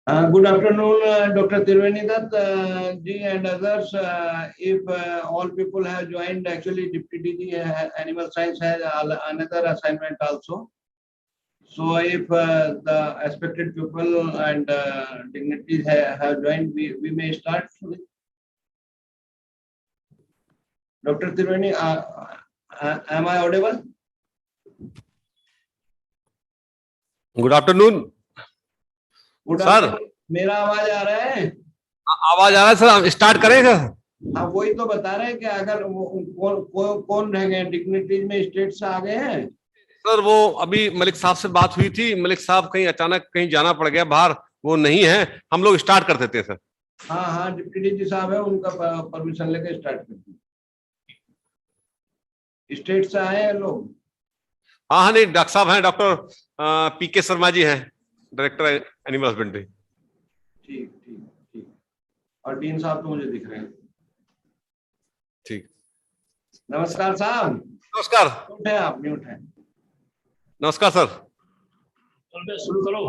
Good afternoon, Dr. Tirveni Dutt ji and others. If all people have joined, actually Deputy DG Animal Science has another assignment also. So if the expected people and dignitaries have joined, we may start. Dr. Tirveni, am I audible? Good afternoon. Sir, मेरा आवाज आ रहा है? आवाज आ रहा है sir, हम start करें sir? हाँ, वही तो बता रहे हैं कि अगर कौन रह गए, डिग्निटीज में स्टेट से आ गए हैं सर? वो अभी मलिक साहब से बात हुई थी, मलिक साहब कहीं अचानक कहीं जाना पड़ गया बाहर, वो नहीं है, हम लोग स्टार्ट कर देते हैं सर। हाँ हाँ, डिप्टी जी साहब है, उनका परमिशन लेकर स्टार्ट करते हैं। स्टेट से आए हैं लोग? हाँ हाँ, नहीं, डॉक्टर साहब हैं, डॉक्टर पीके शर्मा जी हैं, डायरेक्टर एनिमल हस्बेंड्री। ठीक ठीक ठीक। और डीन साहब तो मुझे दिख रहे हैं। ठीक, नमस्कार साहब। नमस्कार। उठे आप? नहीं उठे? नमस्कार सर। शुरू करो।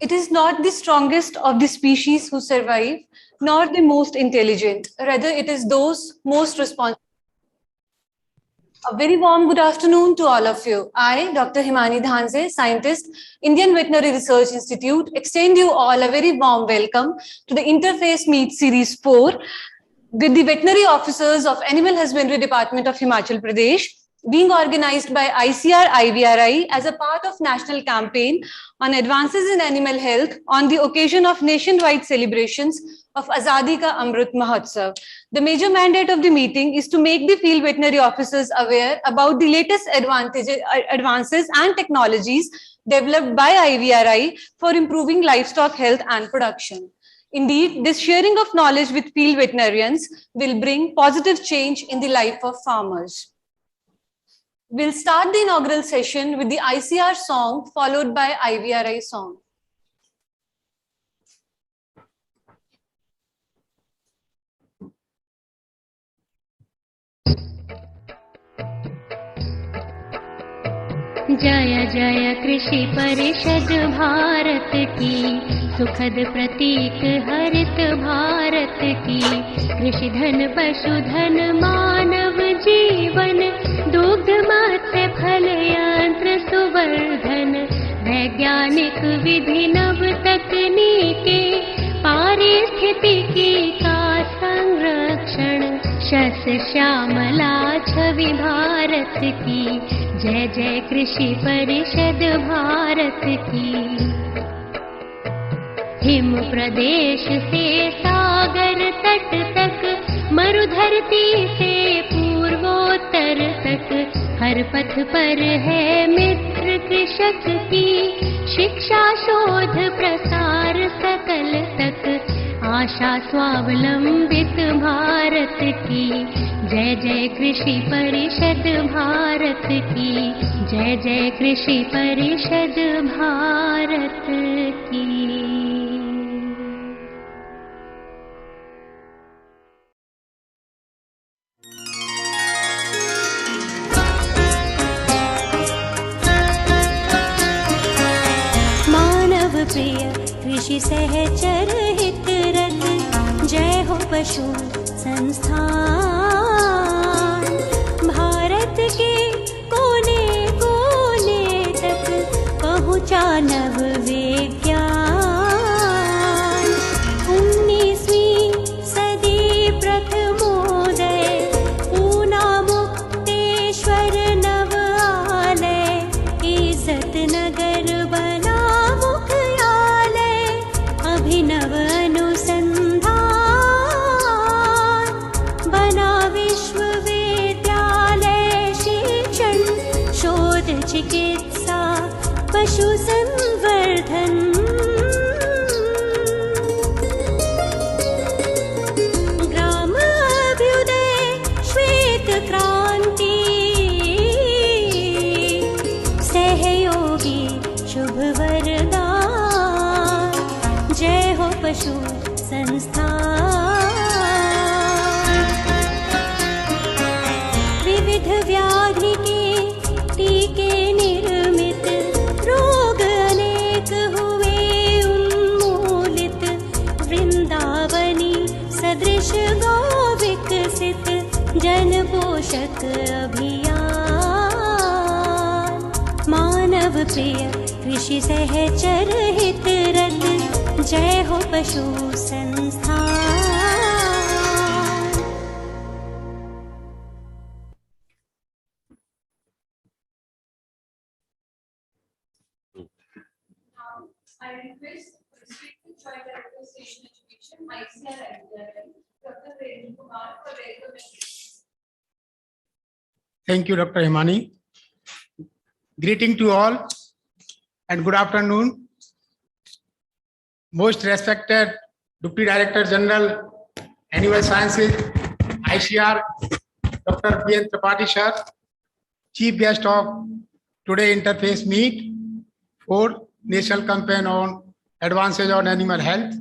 It is not the strongest of the species who survive, nor the most intelligent. Rather, it is those most responsible. A very warm good afternoon to all of you. I, Dr. Himani Dhanse, scientist, Indian Veterinary Research Institute, extend you all a very warm welcome to the Interface Meet Series 4 with the veterinary officers of Animal Husbandry Department of Himachal Pradesh, being organized by ICR IVRI as a part of national campaign on advances in animal health on the occasion of nationwide celebrations of Azadi Ka Amrit Mahotsav. The major mandate of the meeting is to make the field veterinary officers aware about the latest advances and technologies developed by IVRI for improving livestock health and production. Indeed, this sharing of knowledge with field veterinarians will bring positive change in the life of farmers. We'll start the inaugural session with the ICR song followed by IVRI song. जय जय कृषि परिषद भारत की, सुखद प्रतीक हरित भारत की। कृषि धन पशुधन मानव जीवन, दुग्ध मत्स्य फल यंत्र सुवर्धन। वैज्ञानिक विधि नव तकनीके, पारिस्थितिकी का संरक्षण। शस्य श्यामला छवि भारत की, जय जय कृषि परिषद भारत की। हिम प्रदेश से सागर तट तक, मरुधरती से पूर्वोत्तर तक, हर पथ पर है मित्र कृषक की। शिक्षा शोध प्रसार सकल तक, आशा स्वावलंबित भारत की। जय जय कृषि परिषद भारत की, जय जय कृषि परिषद भारत की। मानव प्रिय कृषि सहचर हितरत, जय हो पशु संस्थान। भारत के कोने कोने तक पहुँचा नव विज्ञान। 19वीं सदी प्रथमोदय, ऊना मुक्तेश्वर नव आलय। इज्जत नगर बना मुख्यालय, अभिनव अनुसंधान। बना विश्वविद्यालय, शिक्षण शोध चिकित्सा पशु संवर्धन। ग्राम अभ्युदय श्वेत क्रांति, सहयोगी शुभ वरदान। जय हो पशु संस्थान। विविध व्याधि के प्रिय कृषि सहचर हित रत जय हो पशु संस्थान। I request District Joint Director Station Education, ICR, Dr. Renu Kumar for recommendation. Thank you, Dr. Himani. Greeting to all and good afternoon. Most respected Deputy Director General, Animal Sciences, ICR, Dr. B. N. Tripathi sir, Chief Guest of today interface meet for National Campaign on Advances on Animal Health.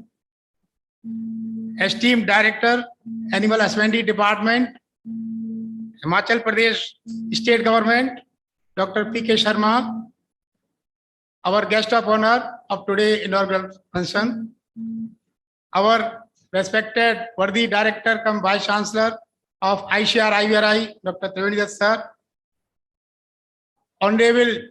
Esteemed Director, Animal Husbandry Department, Himanchal Pradesh State Government, Dr. P.K. Sharma, our guest of honor of today inaugural function, our respected worthy Director cum Vice Chancellor of ICR IVRI, Dr. Triveni Dutt sir, Honorable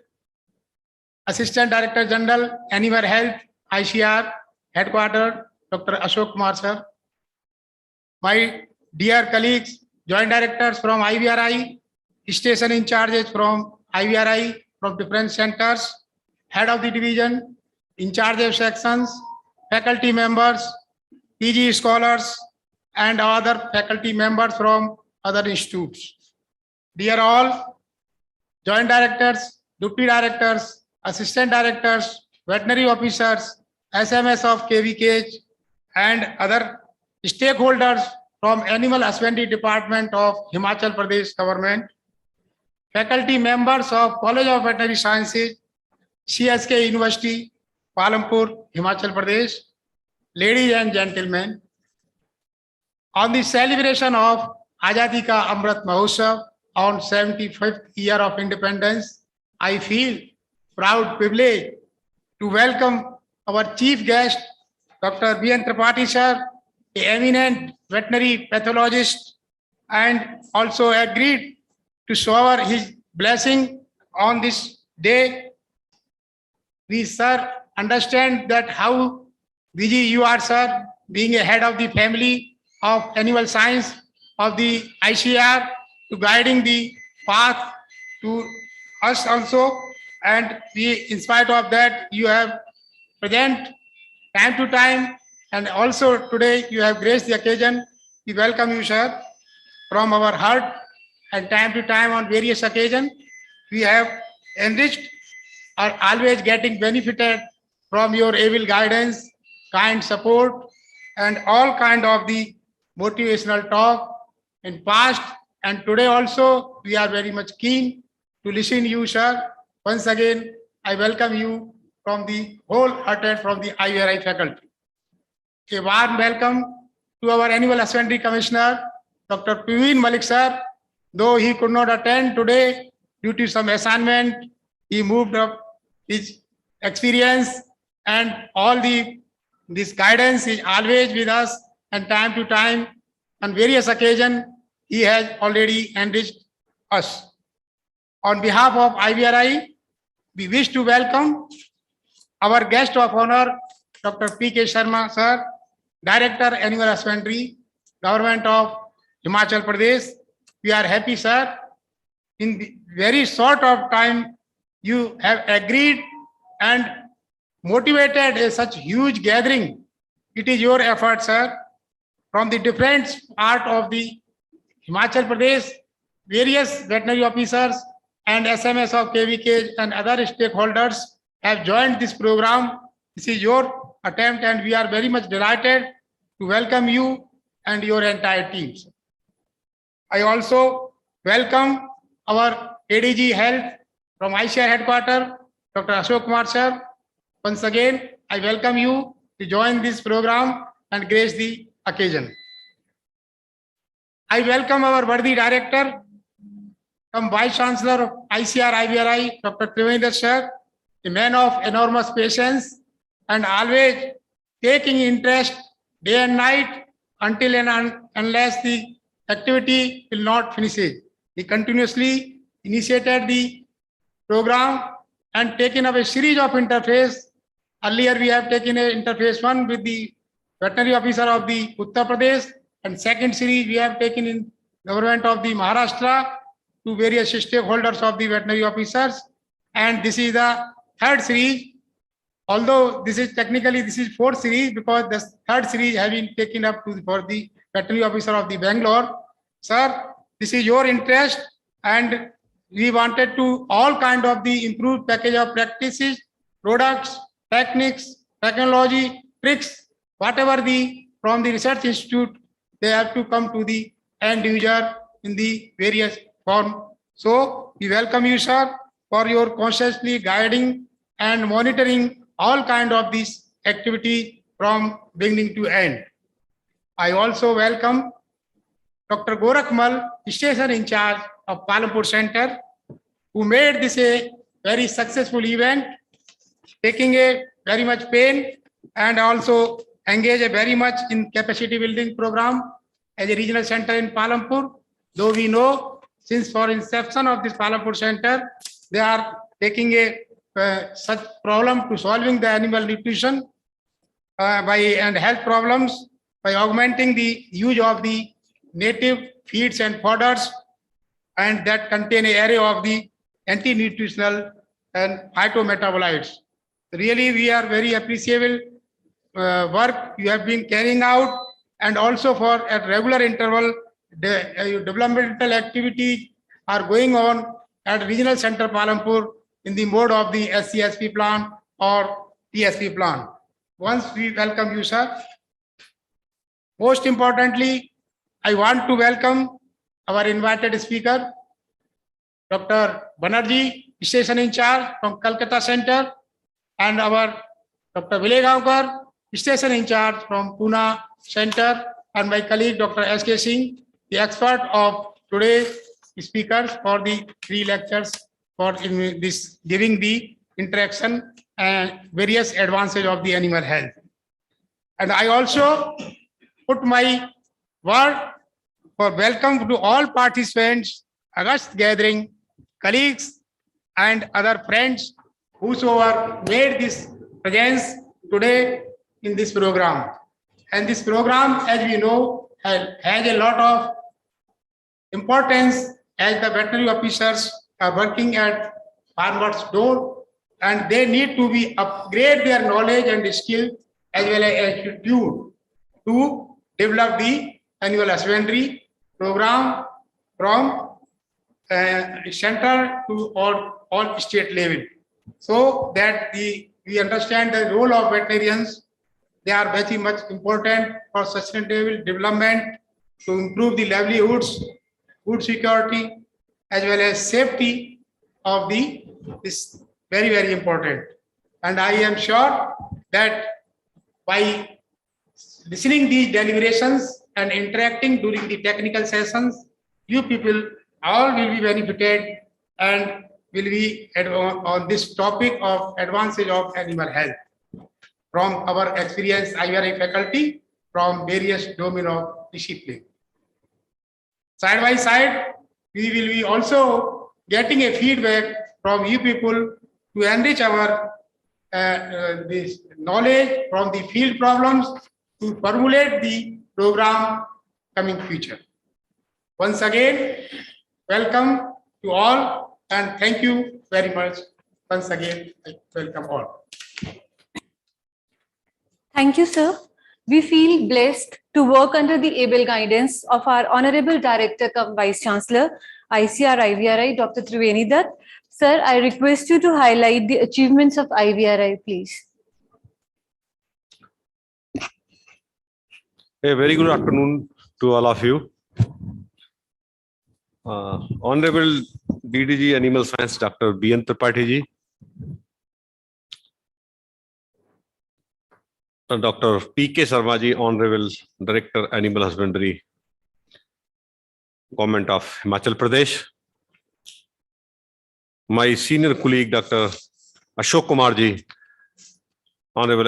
Assistant Director General, Animal Health, ICR, Headquarters, Dr. Ashok Kumar sir, my dear colleagues, Joint Directors from IVRI, Station in charges from IVRI, from different centers, Head of the Division, in charge of sections, faculty members, PG scholars, and other faculty members from other institutes. Dear all, Joint Directors, Deputy Directors, Assistant Directors, Veterinary Officers, SMS of KVKH, and other stakeholders from Animal Husbandry Department of Himachal Pradesh Government, faculty members of College of Veterinary Sciences, CSK University, Palampur, Himachal Pradesh, ladies and gentlemen, on the celebration of Azadi Ka Amrit Mahotsav on 75th year of independence, I feel proud privilege to welcome our chief guest, Dr. B. N. Tripathi sir, an eminent veterinary pathologist, and also agreed to shower his blessing on this day. We, sir, understand that how busy you are, sir, being a head of the family of animal science of the ICR, to guiding the path to us also. And we, in spite of that, you have present time to time, and also today you have graced the occasion. We welcome you, sir, from our heart, and time to time on various occasions. We have enriched, are always getting benefited from your able guidance, kind support, and all kind of the motivational talk in past and today also. We are very much keen to listen to you, sir. Once again, I welcome you from the wholehearted from the IVRI faculty. A warm welcome to our Animal Husbandry Commissioner, Dr. Praveen Malik sir. Though he could not attend today due to some assignment, he moved up his experience and all this guidance is always with us, and time to time on various occasions he has already enriched us. On behalf of IVRI, we wish to welcome our guest of honor, Dr. P.K. Sharma sir, Director Animal Husbandry, Government of Himachal Pradesh. We are happy, sir. In the very short of time, you have agreed and motivated such huge gathering. It is your effort, sir. From the different part of the Himachal Pradesh, various veterinary officers and SMS of KVK and other stakeholders have joined this program. This is your attempt, and we are very much delighted to welcome you and your entire team. I also welcome our ADG Health from ICR Headquarters, Dr. Ashok Kumar sir. Once again, I welcome you to join this program and grace the occasion. I welcome our worthy Director, Vice Chancellor of ICR IVRI, Dr. Triveni Dutt sir, a man of enormous patience and always taking interest day and night until and unless the activity will not finish. He continuously initiated the program and taken up a series of interface. Earlier, we have taken a interface 1 with the veterinary officer of the Uttar Pradesh, and second series we have taken in government of the Maharashtra to various stakeholders of the veterinary officers, and this is the third series. Although this is technically this is fourth series, because the third series has been taken up for the veterinary officer of the Bangalore. Sir, this is your interest, and we wanted to all kind of the improved package of practices, products, techniques, technology, tricks, whatever the from the research institute, they have to come to the end user in the various form. So we welcome you, sir, for your consciously guiding and monitoring all kind of these activity from beginning to end. I also welcome Dr. Gorakhmal, station in charge of Palampur Center, who made this a very successful event, taking a very much pain and also engage a very much in capacity building program as a regional center in Palampur. Though we know since for inception of this Palampur Center, they are taking a such problem to solving the animal nutrition and health problems by augmenting the use of the native feeds and fodders, and that contain an array of the anti-nutritional and phytometabolites. Really, we are very appreciable work you have been carrying out, and also for at regular interval, the developmental activities are going on at Regional Center Palampur in the mode of the SCSP plan or TSP plan. Once we welcome you, sir. Most importantly, I want to welcome our invited speaker, Dr. Banerjee, station in charge from Calcutta Center, and our Dr. Vilegaonkar, station in charge from Pune Center, and my colleague, Dr. S.K. Singh, the expert of today's speakers for the 3 lectures for this giving the interaction and various advances of the animal health. And I also put my word for welcome to all participants, August gathering, colleagues, and other friends whosoever made this presence today in this program. And this program, as we know, has a lot of importance, as the veterinary officers are working at farmers' door, and they need to be upgrade their knowledge and skill as well as attitude to develop the annual husbandry program from center to all state level, so that we understand the role of veterinarians. They are very much important for sustainable development to improve the livelihoods, food security, as well as safety of this very, very important. And I am sure that by listening these deliberations and interacting during the technical sessions, you people all will be benefited and will be on this topic of advances of animal health from our experienced IVRI faculty from various domain of discipline. Side by side, we will be also getting a feedback from you people to enrich our this knowledge from the field problems to formulate the program coming future. Once again, welcome to all, and thank you very much. Once again, I welcome all. Thank you, sir. We feel blessed to work under the able guidance of our Honorable Director cum Vice Chancellor, ICR IVRI, Dr. Triveni Dutt. Sir, I request you to highlight the achievements of IVRI, please. A very good afternoon to all of you. Honorable DDG Animal Science, Dr. B.N. Tripathi ji, Dr. P.K. Sharma ji, Honorable Director Animal Husbandry, Government of Himachal Pradesh, my senior colleague, Dr. Ashok Kumar ji, Honorable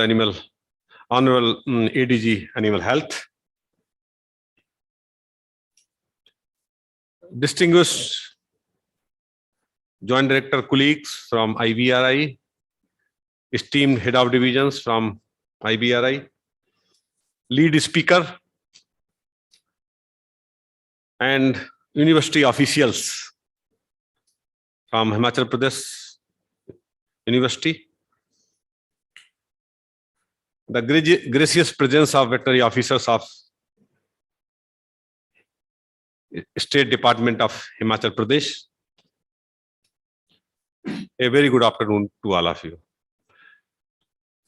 ADG Animal Health, distinguished Joint Director colleagues from IVRI, esteemed Head of Divisions from IVRI, lead speaker, and university officials from Himanchal Pradesh University, the gracious presence of veterinary officers of State Department of Himachal Pradesh. A very good afternoon to all of you.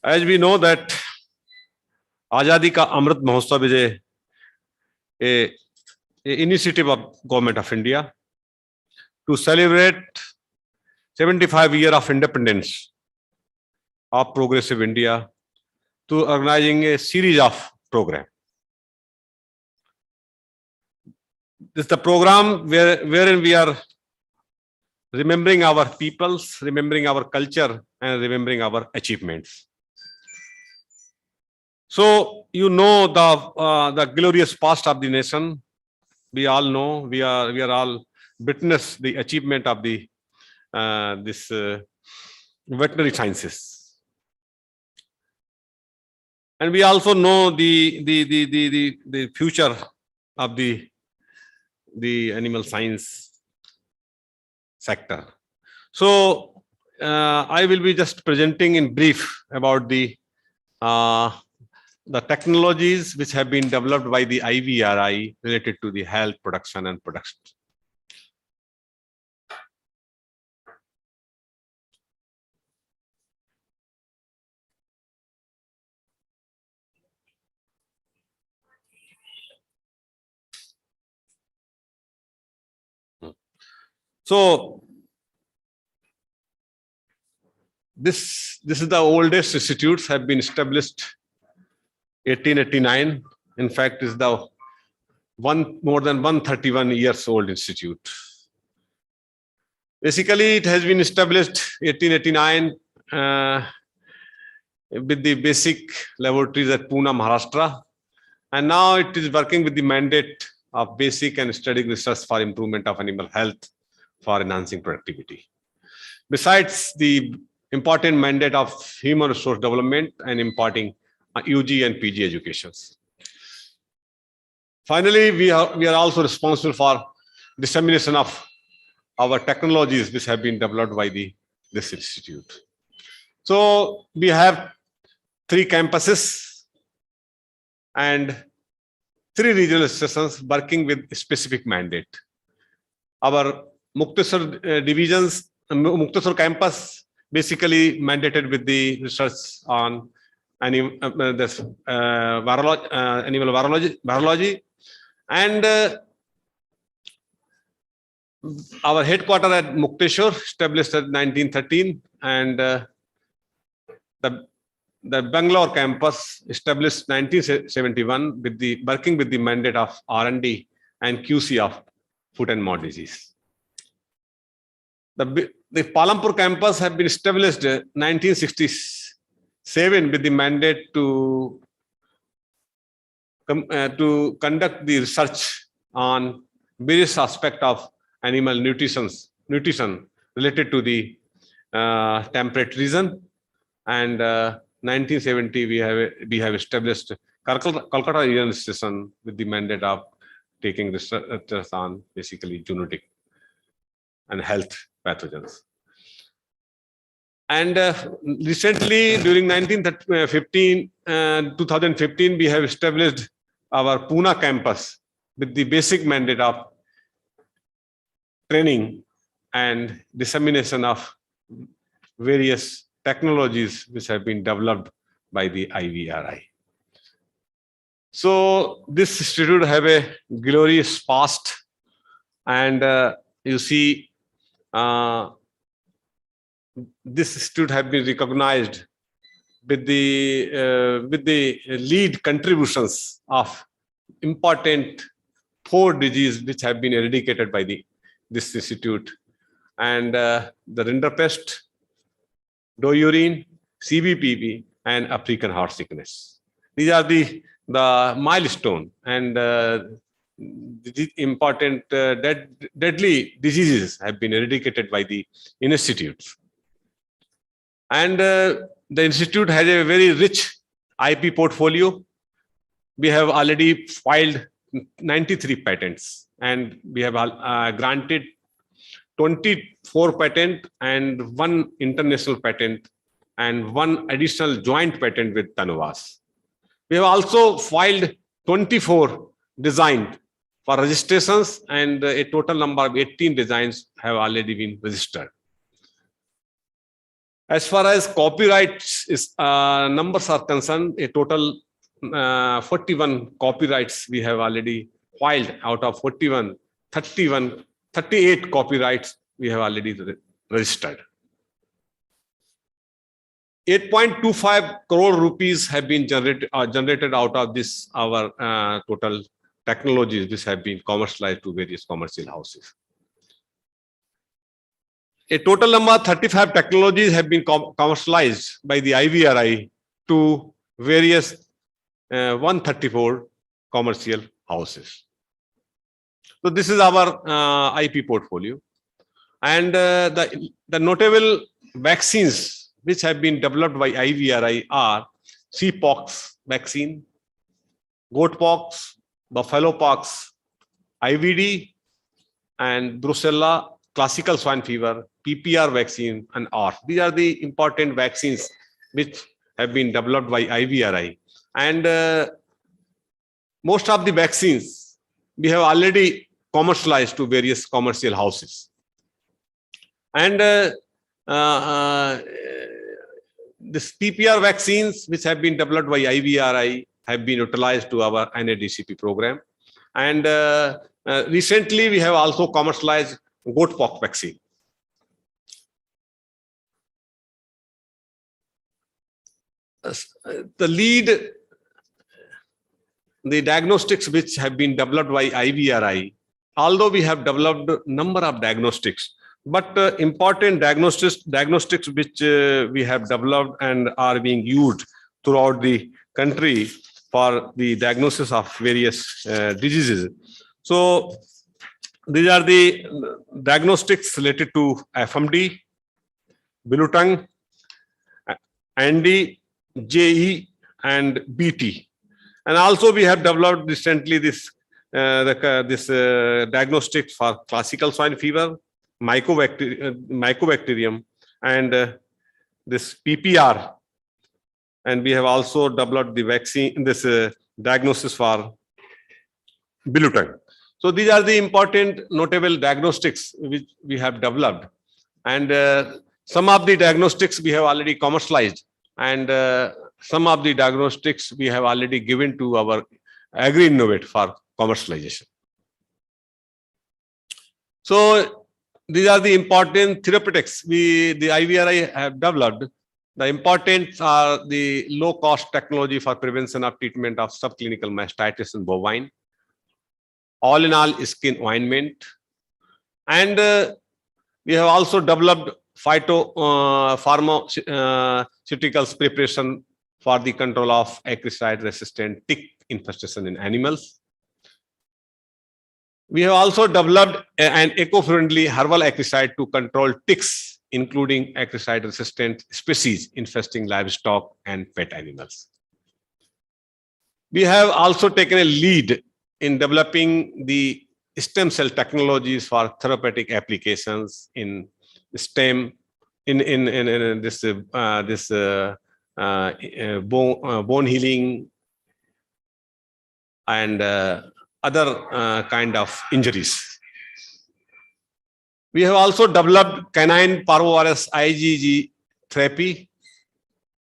As we know that Azadi Ka Amrit Mahotsav is a initiative of Government of India to celebrate 75 years of independence of progressive India, to organizing a series of programs. This is the program wherein we are remembering our peoples, remembering our culture, and remembering our achievements. So you know the glorious past of the nation. We all know, we are all witness the achievement of the this veterinary sciences, and we also know the future of the animal science sector. So I will be just presenting in brief about the technologies which have been developed by the IVRI related to the health, production, and production. So this is the oldest institutes, have been established 1889. In fact, is the more than 131 years old institute. Basically, it has been established 1889 with the basic laboratories at Pune, Maharashtra, and now it is working with the mandate of basic and strategic research for improvement of animal health for enhancing productivity. Besides the important mandate of human resource development and imparting UG and PG educations. Finally, we are also responsible for dissemination of our technologies which have been developed by this institute. So we have 3 campuses and 3 regional stations working with specific mandate. Our Muktesar divisions, Muktesar campus basically mandated with the research on animal virology, and our headquarters at Mukteshwar, established at 1913, and the Bangalore campus established 1971 with the working with the mandate of R&D and QC of foot and mouth disease. The Palampur campus have been established 1967 with the mandate to conduct the research on various aspects of animal nutrition related to the temperate region. And 1970 we have established Kolkata regional station with the mandate of taking research on basically zoonotic and health pathogens. And recently, during 2015, we have established our Pune campus with the basic mandate of training and dissemination of various technologies which have been developed by the IVRI. So this institute have a glorious past, and you see this institute have been recognized with the lead contributions of important 4 diseases which have been eradicated by this institute, and the rinderpest, dourine, CBPV, and African heart sickness. These are the milestone, and important deadly diseases have been eradicated by the institute. And the institute has a very rich IP portfolio. We have already filed 93 patents, and we have granted 24 patent and 1 international patent and 1 additional joint patent with Tanuvas. We have also filed 24 designs for registrations, and a total number of 18 designs have already been registered. As far as copyrights numbers are concerned, a total 41 copyrights we have already filed. Out of 41, 38 copyrights we have already registered. 8.25 crore rupees have been generated out of this, our total technologies which have been commercialized to various commercial houses. A total number of 35 technologies have been commercialized by the IVRI to various 134 commercial houses. So this is our IP portfolio. And the notable vaccines which have been developed by IVRI are CPOX vaccine, goat pox, buffalo pox, IVD, and brucella, classical swine fever, PPR vaccine, and ARF. These are the important vaccines which have been developed by IVRI. And most of the vaccines we have already commercialized to various commercial houses. And this PPR vaccines which have been developed by IVRI have been utilized to our NADCP program. And recently we have also commercialized goat pox vaccine. The diagnostics which have been developed by IVRI, although we have developed a number of diagnostics, but important diagnostics which we have developed and are being used throughout the country for the diagnosis of various diseases. So these are the diagnostics related to FMD, blue tongue, ND, JE, and BT. And also we have developed recently this diagnostic for classical swine fever, mycobacterium, and this PPR. And we have also developed the vaccine, this diagnosis for blue tongue. So these are the important notable diagnostics which we have developed. And some of the diagnostics we have already commercialized, and some of the diagnostics we have already given to our Agri-Innovate for commercialization. So these are the important therapeutics the IVRI have developed. The important are the low-cost technology for prevention of treatment of subclinical mastitis in bovine, all-in-all skin ointment, and we have also developed pharmaceuticals preparation for the control of acaricide-resistant tick infestation in animals. We have also developed an eco-friendly herbal acaricide to control ticks, including acaricide-resistant species infesting livestock and pet animals. We have also taken a lead in developing the stem cell technologies for therapeutic applications in stem, in this bone healing and other kind of injuries. We have also developed canine parvovirus IgG therapy,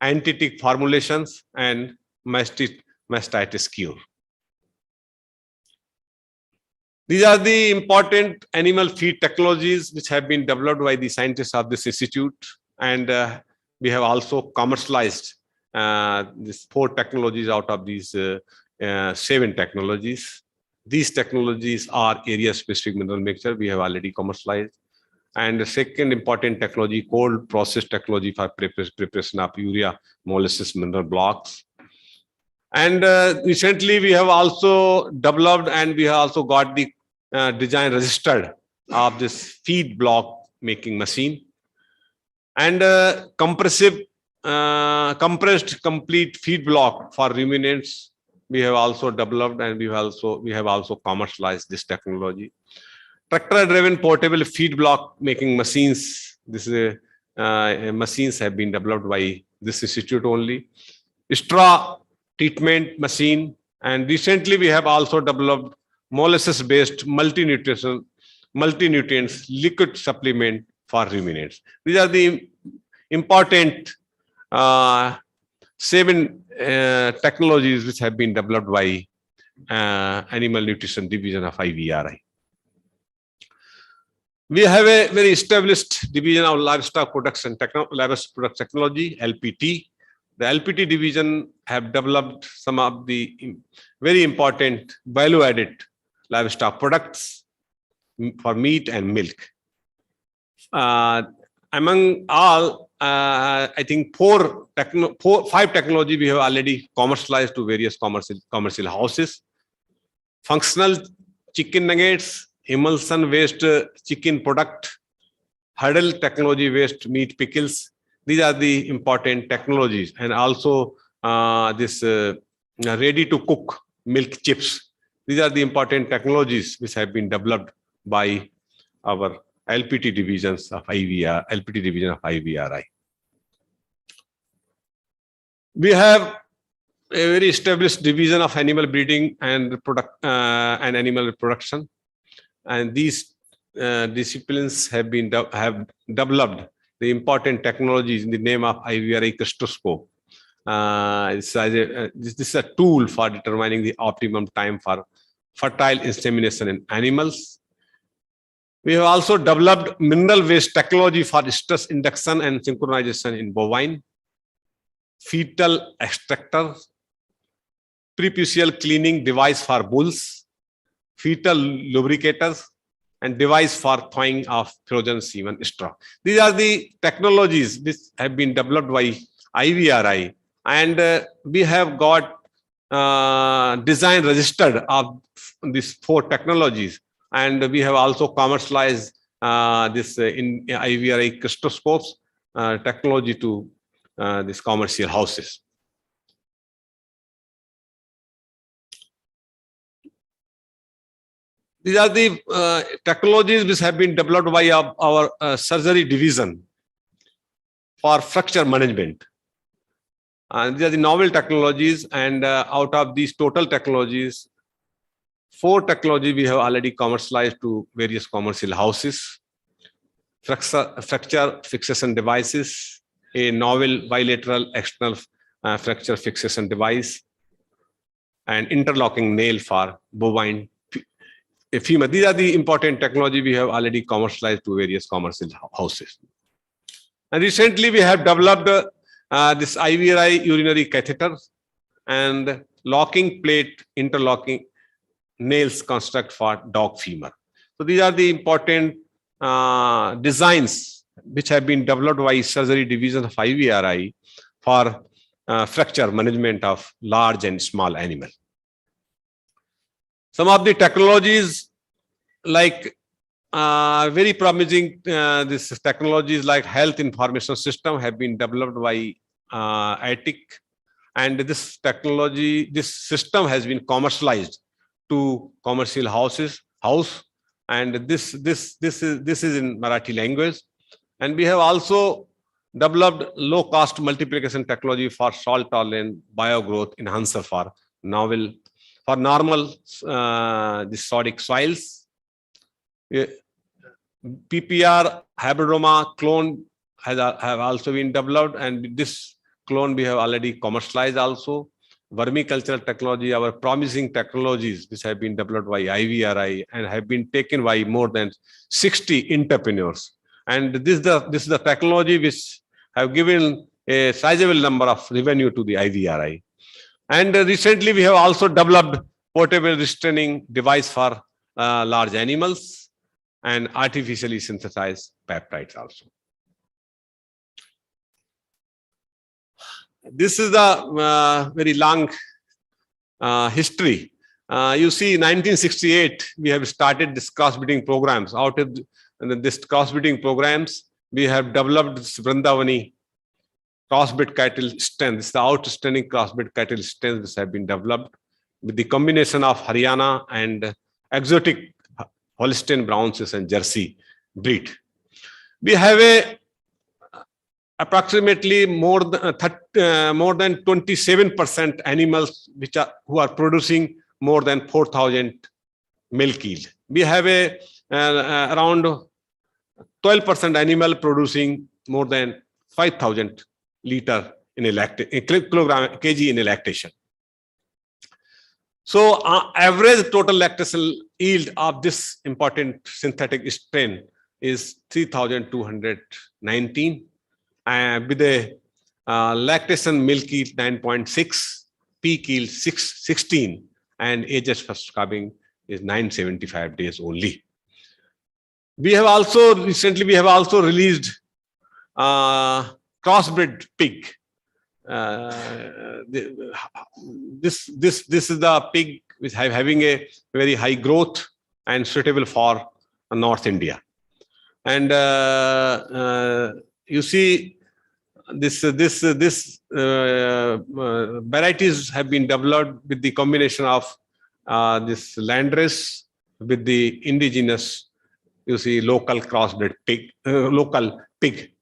anti-tick formulations, and mastitis cure. These are the important animal feed technologies which have been developed by the scientists of this institute, and we have also commercialized these 4 technologies out of these 7 technologies. These technologies are area-specific mineral mixture we have already commercialized. And the second important technology, cold process technology for preparation of urea molasses mineral blocks. And recently we have also developed and we have also got the design registered of this feed block making machine. And compressed complete feed block for ruminants we have also developed, and we have also commercialized this technology. Tractor driven portable feed block making machines, machines have been developed by this institute only. Straw treatment machine, and recently we have also developed molasses based multi-nutrients liquid supplement for ruminants. These are the important 7 technologies which have been developed by Animal Nutrition Division of IVRI. We have a very established division of livestock production livestock product technology, LPT. The LPT division have developed some of the very important value-added livestock products for meat and milk. Among all, I think 5 technology we have already commercialized to various commercial houses. Functional chicken nuggets, emulsion waste chicken product, hurdle technology waste meat pickles. These are the important technologies, and also this ready to cook milk chips. These are the important technologies which have been developed by our LPT divisions of LPT division of IVRI. We have a very established division of animal breeding and animal reproduction, and these disciplines have developed the important technologies in the name of IVRI Crystoscope. This is a tool for determining the optimum time for fertile insemination in animals. We have also developed mineral waste technology for stress induction and synchronization in bovine, fetal extractor, preputial cleaning device for bulls, fetal lubricators, and device for thawing of frozen semen straw. These are the technologies which have been developed by IVRI, and we have got design registered of these 4 technologies, and we have also commercialized this in IVRI Crystoscopes technology to these commercial houses. These are the technologies which have been developed by our surgery division for fracture management. These are the novel technologies, and out of these total technologies, 4 technologies we have already commercialized to various commercial houses. Fracture fixation devices, a novel bilateral external fracture fixation device, and interlocking nail for bovine femur. These are the important technology we have already commercialized to various commercial houses. And recently we have developed this IVRI urinary catheter and locking plate interlocking nails construct for dog femur. So these are the important designs which have been developed by surgery division of IVRI for fracture management of large and small animal. Some of the technologies like very promising, these technologies like health information system have been developed by ATIC, and this system has been commercialized to commercial house, and this is in Marathi language. And we have also developed low cost multiplication technology for salt tolerant biogrowth enhancer for normal sodic soils. PPR hybridoma clone have also been developed, and this clone we have already commercialized also. Vermicultural technology, our promising technologies which have been developed by IVRI and have been taken by more than 60 entrepreneurs. And this is the technology which have given a sizable number of revenue to the IVRI. And recently we have also developed portable restraining device for large animals and artificially synthesized peptides also. This is the very long history. You see, 1968, we have started this crossbreeding programs. Out of this crossbreeding programs, we have developed this Vrindavani crossbred cattle strain. This is the outstanding crossbred cattle strains which have been developed with the combination of Haryana and exotic Holstein Brownses and Jersey breed. We have approximately more than 27% animals who are producing more than 4,000 milk yield. We have around 12% animal producing more than 5,000 liter in kg in lactation. So average total lactation yield of this important synthetic strain is 3,219 with a lactation milk yield 9.6, peak yield 16, and ages first calving is 975 days only. We have also recently released crossbred pig. This is the pig which having a very high growth and suitable for North India. And you see, this varieties have been developed with the combination of this landrace with the indigenous, you see, local crossbred pig, local pig.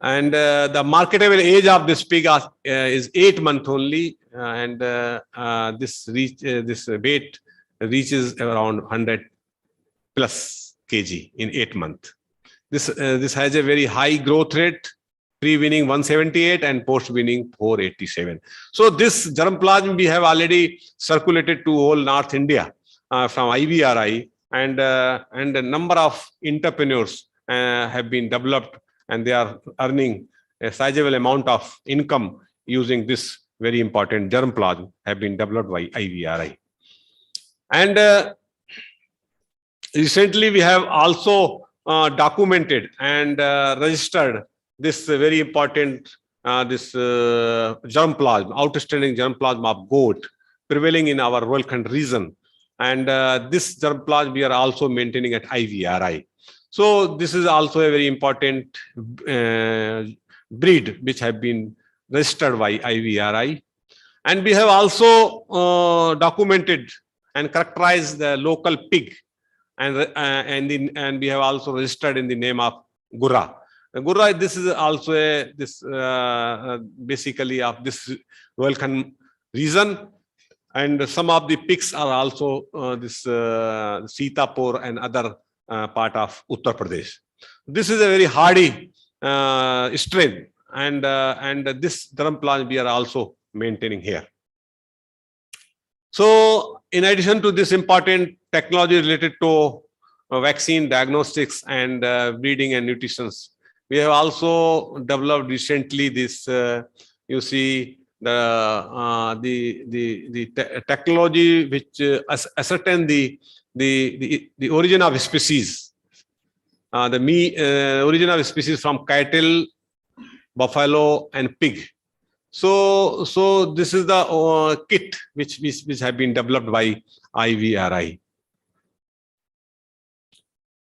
And the marketable age of this pig is 8 months only, and this weight reaches around 100 plus kg in 8 months. This has a very high growth rate, pre-weaning 178 and post-weaning 487. So this germplasm we have already circulated to all North India from IVRI, and a number of entrepreneurs have been developed, and they are earning a sizable amount of income using this very important germplasm have been developed by IVRI. And recently we have also documented and registered this very important germplasm, outstanding germplasm of goat prevailing in our Rohilkhand region. And this germplasm we are also maintaining at IVRI. So this is also a very important breed which have been registered by IVRI. And we have also documented and characterized the local pig, and we have also registered in the name of Gurra. Gurra, this is also basically of this Rohilkhand region, and some of the pigs are also this Sitapur and other part of Uttar Pradesh. This is a very hardy strain, and this germplasm we are also maintaining here. So in addition to this important technology related to vaccine diagnostics and breeding and nutrition, we have also developed recently this you see the technology which ascertain the origin of species, origin of species from cattle, buffalo, and pig. So this is the kit which have been developed by IVRI.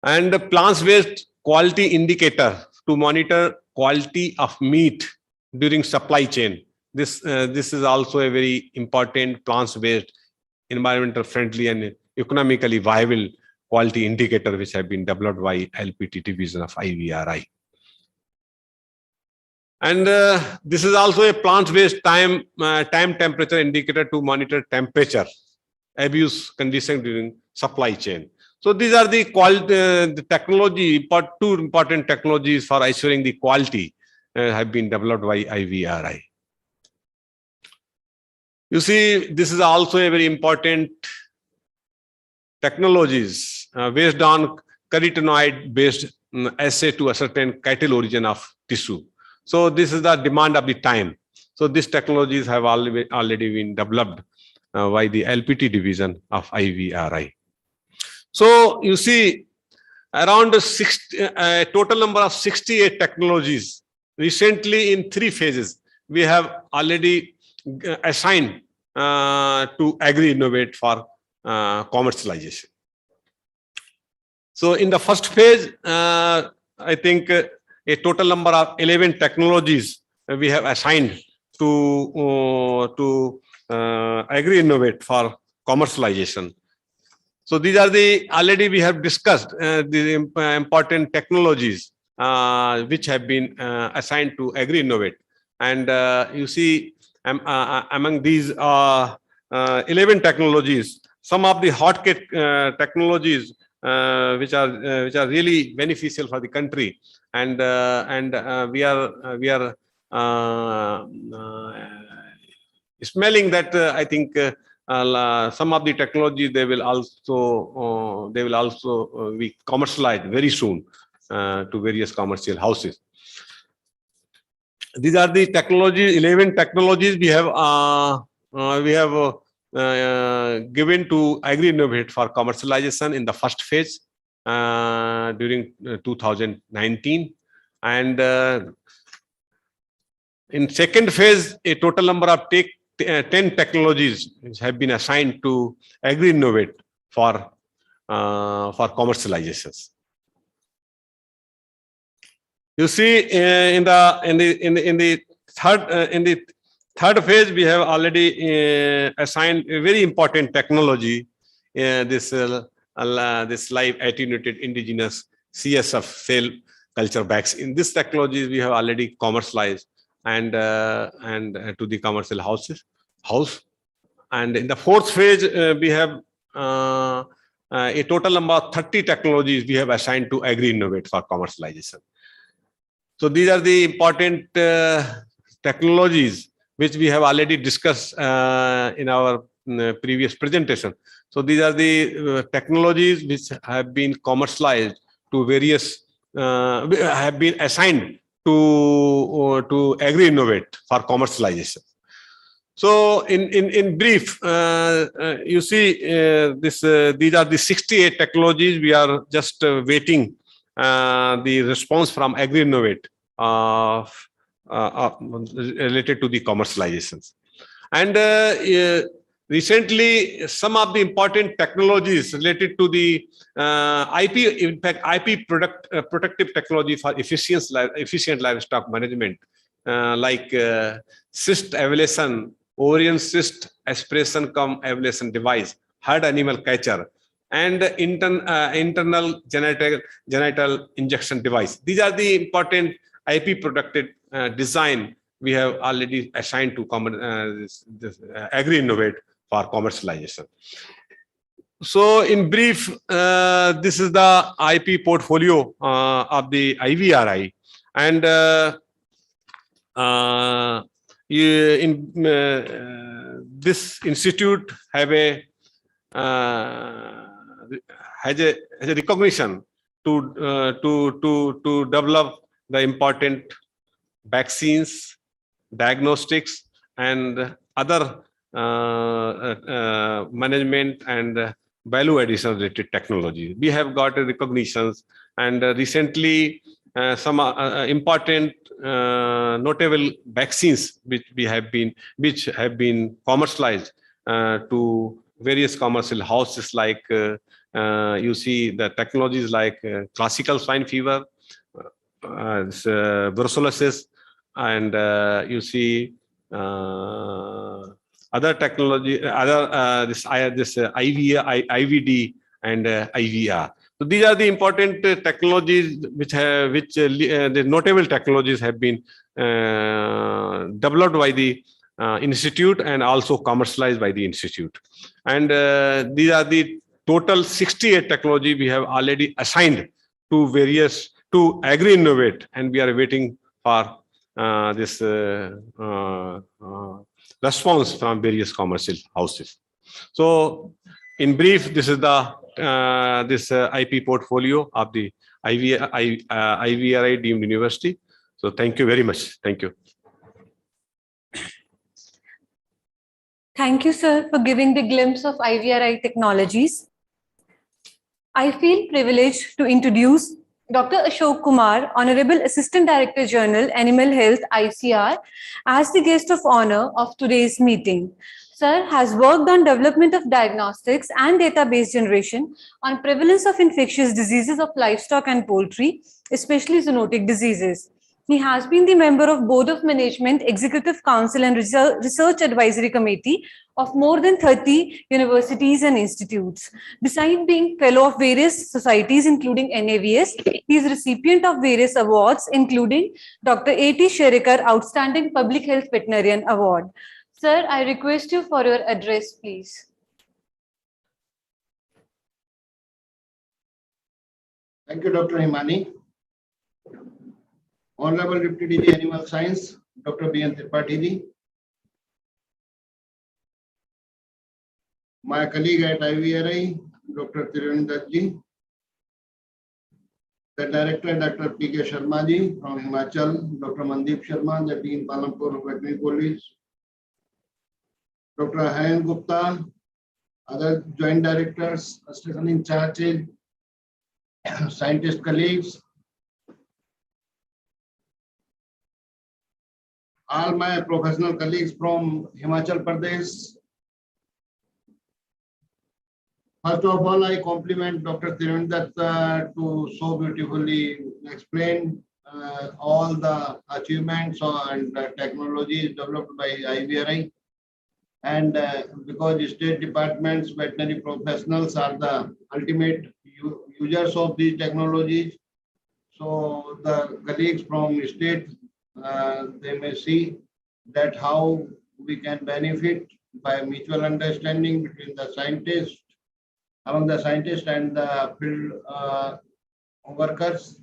And the plant-based quality indicator to monitor quality of meat during supply chain. This is also a very important plant-based, environmental friendly and economically viable quality indicator which have been developed by LPT division of IVRI. And this is also a plant-based time temperature indicator to monitor temperature abuse condition during supply chain. So these are the technology, two important technologies for assuring the quality have been developed by IVRI. You see, this is also a very important technologies based on carotenoid-based assay to ascertain cattle origin of tissue. So this is the demand of the time. So these technologies have already been developed by the LPT division of IVRI. So you see, around a total number of 68 technologies. Recently, in 3 phases, we have already assigned to agri-innovate for commercialization. So in the first phase, I think a total number of 11 technologies we have assigned to agri-innovate for commercialization. So these are the, already we have discussed the important technologies which have been assigned to agri-innovate. And you see among these 11 technologies, some of the hot technologies which are really beneficial for the country, and we are smelling that I think some of the technology they will also be commercialized very soon to various commercial houses. These are the technologies, 11 technologies we have given to agri-innovate for commercialization in the first phase during 2019, and in second phase a total number of 10 technologies have been assigned to agri-innovate for commercializations. You see, in the third phase, we have already assigned a very important technology, this live attenuated indigenous CSF cell culture bags. In this technology, we have already commercialized and to the commercial house. And in the fourth phase, we have a total number of 30 technologies we have assigned to agri-innovate for commercialization. So these are the important technologies which we have already discussed in our previous presentation. So these are the technologies which have been commercialized to various, have been assigned to agri-innovate for commercialization. So in brief, you see these are the 68 technologies. We are just waiting the response from agri-innovate related to the commercializations. And recently, some of the important technologies related to the IP, in fact, IP protective technology for efficient livestock management, like cyst evaluation, ovarian cyst aspiration cum evaluation device, herd animal catcher, and internal genital injection device. These are the important IP protected design we have already assigned to agri-innovate for commercialization. So in brief, this is the IP portfolio of the IVRI, and this institute have a has a recognition to develop the important vaccines, diagnostics, and other management and value addition related technology. We have got recognitions, and recently some important notable vaccines which have been commercialized to various commercial houses, like you see the technologies like classical swine fever, brucellosis, and you see other technology, this IVD and IVR. So these are the important technologies the notable technologies have been developed by the institute and also commercialized by the institute. And these are the total 68 technology we have already assigned to agri-innovate, and we are waiting for this response from various commercial houses. So in brief, this is the IP portfolio of the IVRI deemed university. So thank you very much. Thank you. Thank you, sir, for giving the glimpse of IVRI technologies. I feel privileged to introduce Dr. Ashok Kumar, Honorable Assistant Director General, Animal Health, ICR, as the guest of honor of today's meeting. Sir has worked on development of diagnostics and database generation on prevalence of infectious diseases of livestock and poultry, especially zoonotic diseases. He has been the member of Board of Management, Executive Council and Research Advisory Committee of more than 30 universities and institutes. Besides being fellow of various societies, including NAVS, he is recipient of various awards, including Dr. A.T. Sherikar Outstanding Public Health Veterinarian Award. Sir, I request you for your address, please. Thank you, Dr. Himani. Honorable Deputy DG Animal Science, Dr. B.N. Tripathi ji. My colleague at IVRI, Dr. Tirunni Dutt ji. The Director, Dr. P.K. Sharma ji from Himachal, Dr. Mandeep Sharma, the Dean Palampur Veterinary College, Dr. Hayan Gupta, other joint directors, assistant in charge, scientist colleagues, all my professional colleagues from Himachal Pradesh. First of all, I compliment Dr. Tirunni Dutt to so beautifully explain all the achievements and technologies developed by IVRI. And because state departments, veterinary professionals are the ultimate users of these technologies, so the colleagues from state, they may see that how we can benefit by mutual understanding between the scientists, among the scientists and the field workers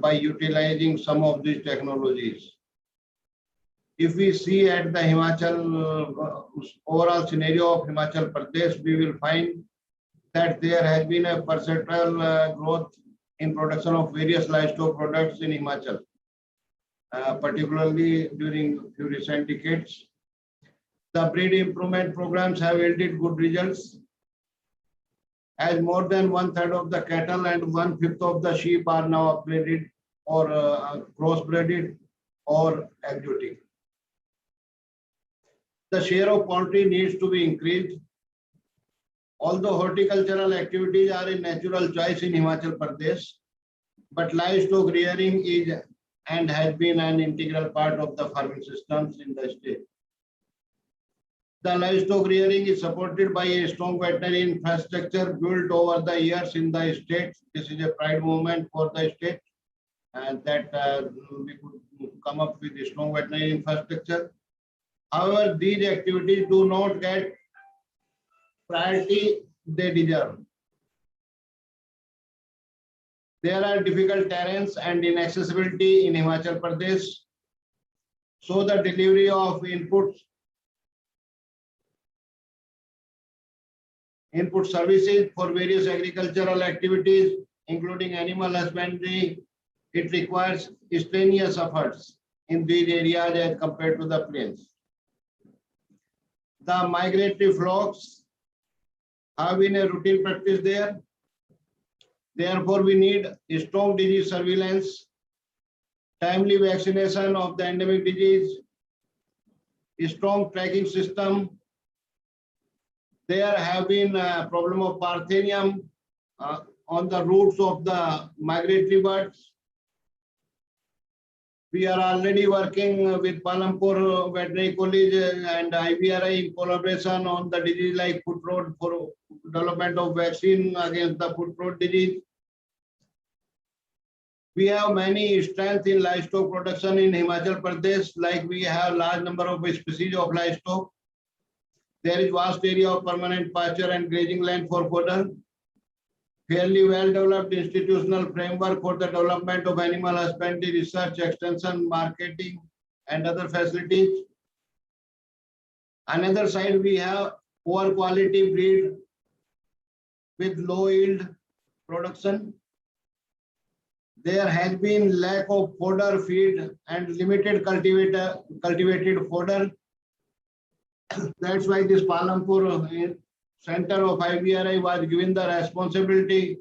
by utilizing some of these technologies. If we see at the Himachal overall scenario of Himachal Pradesh, we will find that there has been a perceptible growth in production of various livestock products in Himachal, particularly during few recent decades. The breed improvement programs have yielded good results, as more than 1/3 of the cattle and 1/5 of the sheep are now upgraded or crossbreded or exotic. The share of poultry needs to be increased. Although horticultural activities are a natural choice in Himachal Pradesh, but livestock rearing is and has been an integral part of the farming systems in the state. The livestock rearing is supported by a strong veterinary infrastructure built over the years in the state. This is a pride moment for the state, and that we could come up with a strong veterinary infrastructure. However, these activities do not get priority they deserve. There are difficult terrains and inaccessibility in Himachal Pradesh, so the delivery of input services for various agricultural activities, including animal husbandry, it requires strenuous efforts in these areas as compared to the plains. The migratory flocks have been a routine practice there. Therefore, we need strong disease surveillance, timely vaccination of the endemic disease, a strong tracking system. There have been a problem of Parthenium on the routes of the migratory birds. We are already working with Palampur Veterinary College and IVRI in collaboration on the disease like foot rot for development of vaccine against the foot rot disease. We have many strengths in livestock production in Himachal Pradesh, like we have large number of species of livestock. There is vast area of permanent pasture and grazing land for fodder. Fairly well-developed institutional framework for the development of animal husbandry, research, extension, marketing, and other facilities. Another side, we have poor quality breed with low yield production. There has been lack of fodder feed and limited cultivated fodder. That's why this Palampur Center of IVRI was given the responsibility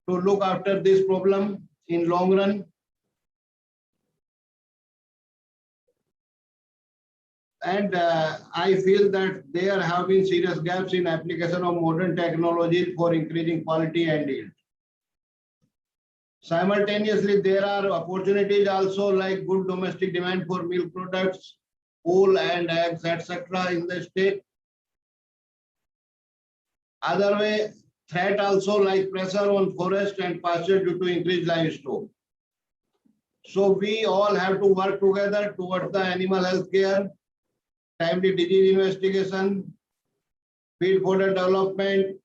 to look after this problem in long run. And I feel that there have been serious gaps in application of modern technology for increasing quality and yield. Simultaneously, there are opportunities also like good domestic demand for milk products, wool and eggs, etc. in the state. Other way, threat also like pressure on forest and pasture due to increased livestock. So we all have to work together towards the animal health care, timely disease investigation, feed fodder development,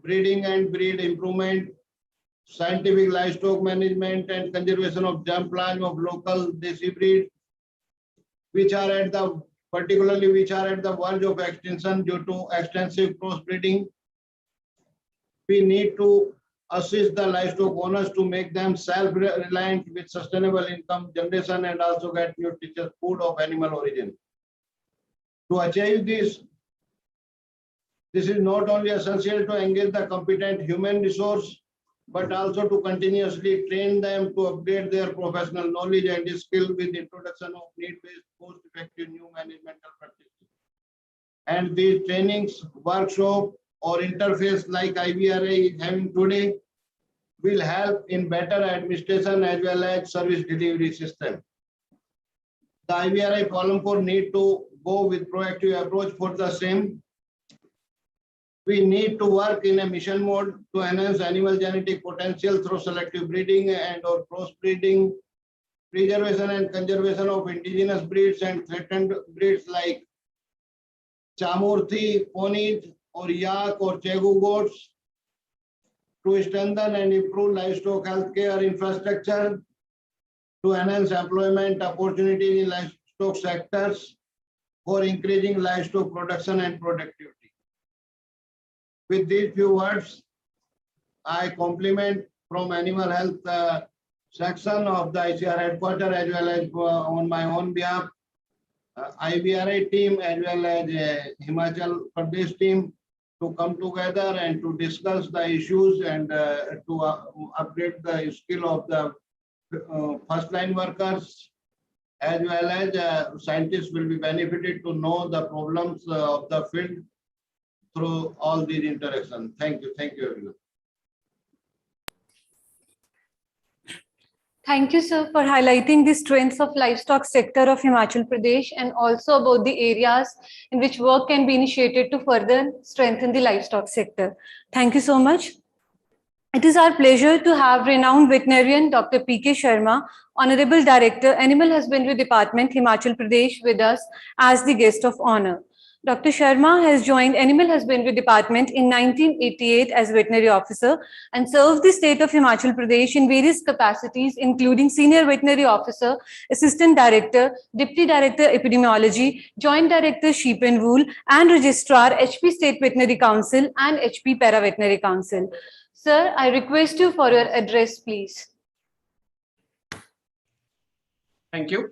breeding and breed improvement, scientific livestock management and conservation of germplasm of local desi breed, which are at the verge of extinction due to extensive crossbreeding. We need to assist the livestock owners to make them self-reliant with sustainable income generation and also get nutritious food of animal origin. To achieve this is not only essential to engage the competent human resource, but also to continuously train them to upgrade their professional knowledge and skill with introduction of need-based, cost-effective new managemental practices. And these trainings, workshop, or interface like IVRA is having today will help in better administration as well as service delivery system. The IVRA column 4 need to go with proactive approach for the same. We need to work in a mission mode to enhance animal genetic potential through selective breeding and or crossbreeding, preservation and conservation of indigenous breeds and threatened breeds like Chamurthi, ponies, or yak or Chegu goats, to strengthen and improve livestock healthcare infrastructure, to enhance employment opportunities in livestock sectors for increasing livestock production and productivity. With these few words, I compliment from animal health section of the ICR headquarters as well as on my own behalf, IVRA team as well as Himachal Pradesh team to come together and to discuss the issues and to upgrade the skill of the first line workers as well as scientists will be benefited to know the problems of the field through all these interactions. Thank you everyone. Thank you, sir, for highlighting the strengths of livestock sector of Himachal Pradesh and also about the areas in which work can be initiated to further strengthen the livestock sector. Thank you so much. It is our pleasure to have renowned veterinarian Dr. P.K. Sharma, Honorable Director, Animal Husbandry Department, Himachal Pradesh, with us as the guest of honor. Dr. Sharma has joined Animal Husbandry Department in 1988 as veterinary officer and served the state of Himachal Pradesh in various capacities, including Senior Veterinary Officer, Assistant Director, Deputy Director Epidemiology, Joint Director Sheep and Wool, and Registrar, HP State Veterinary Council and HP Para Veterinary Council. Sir, I request you for your address, please. Thank you.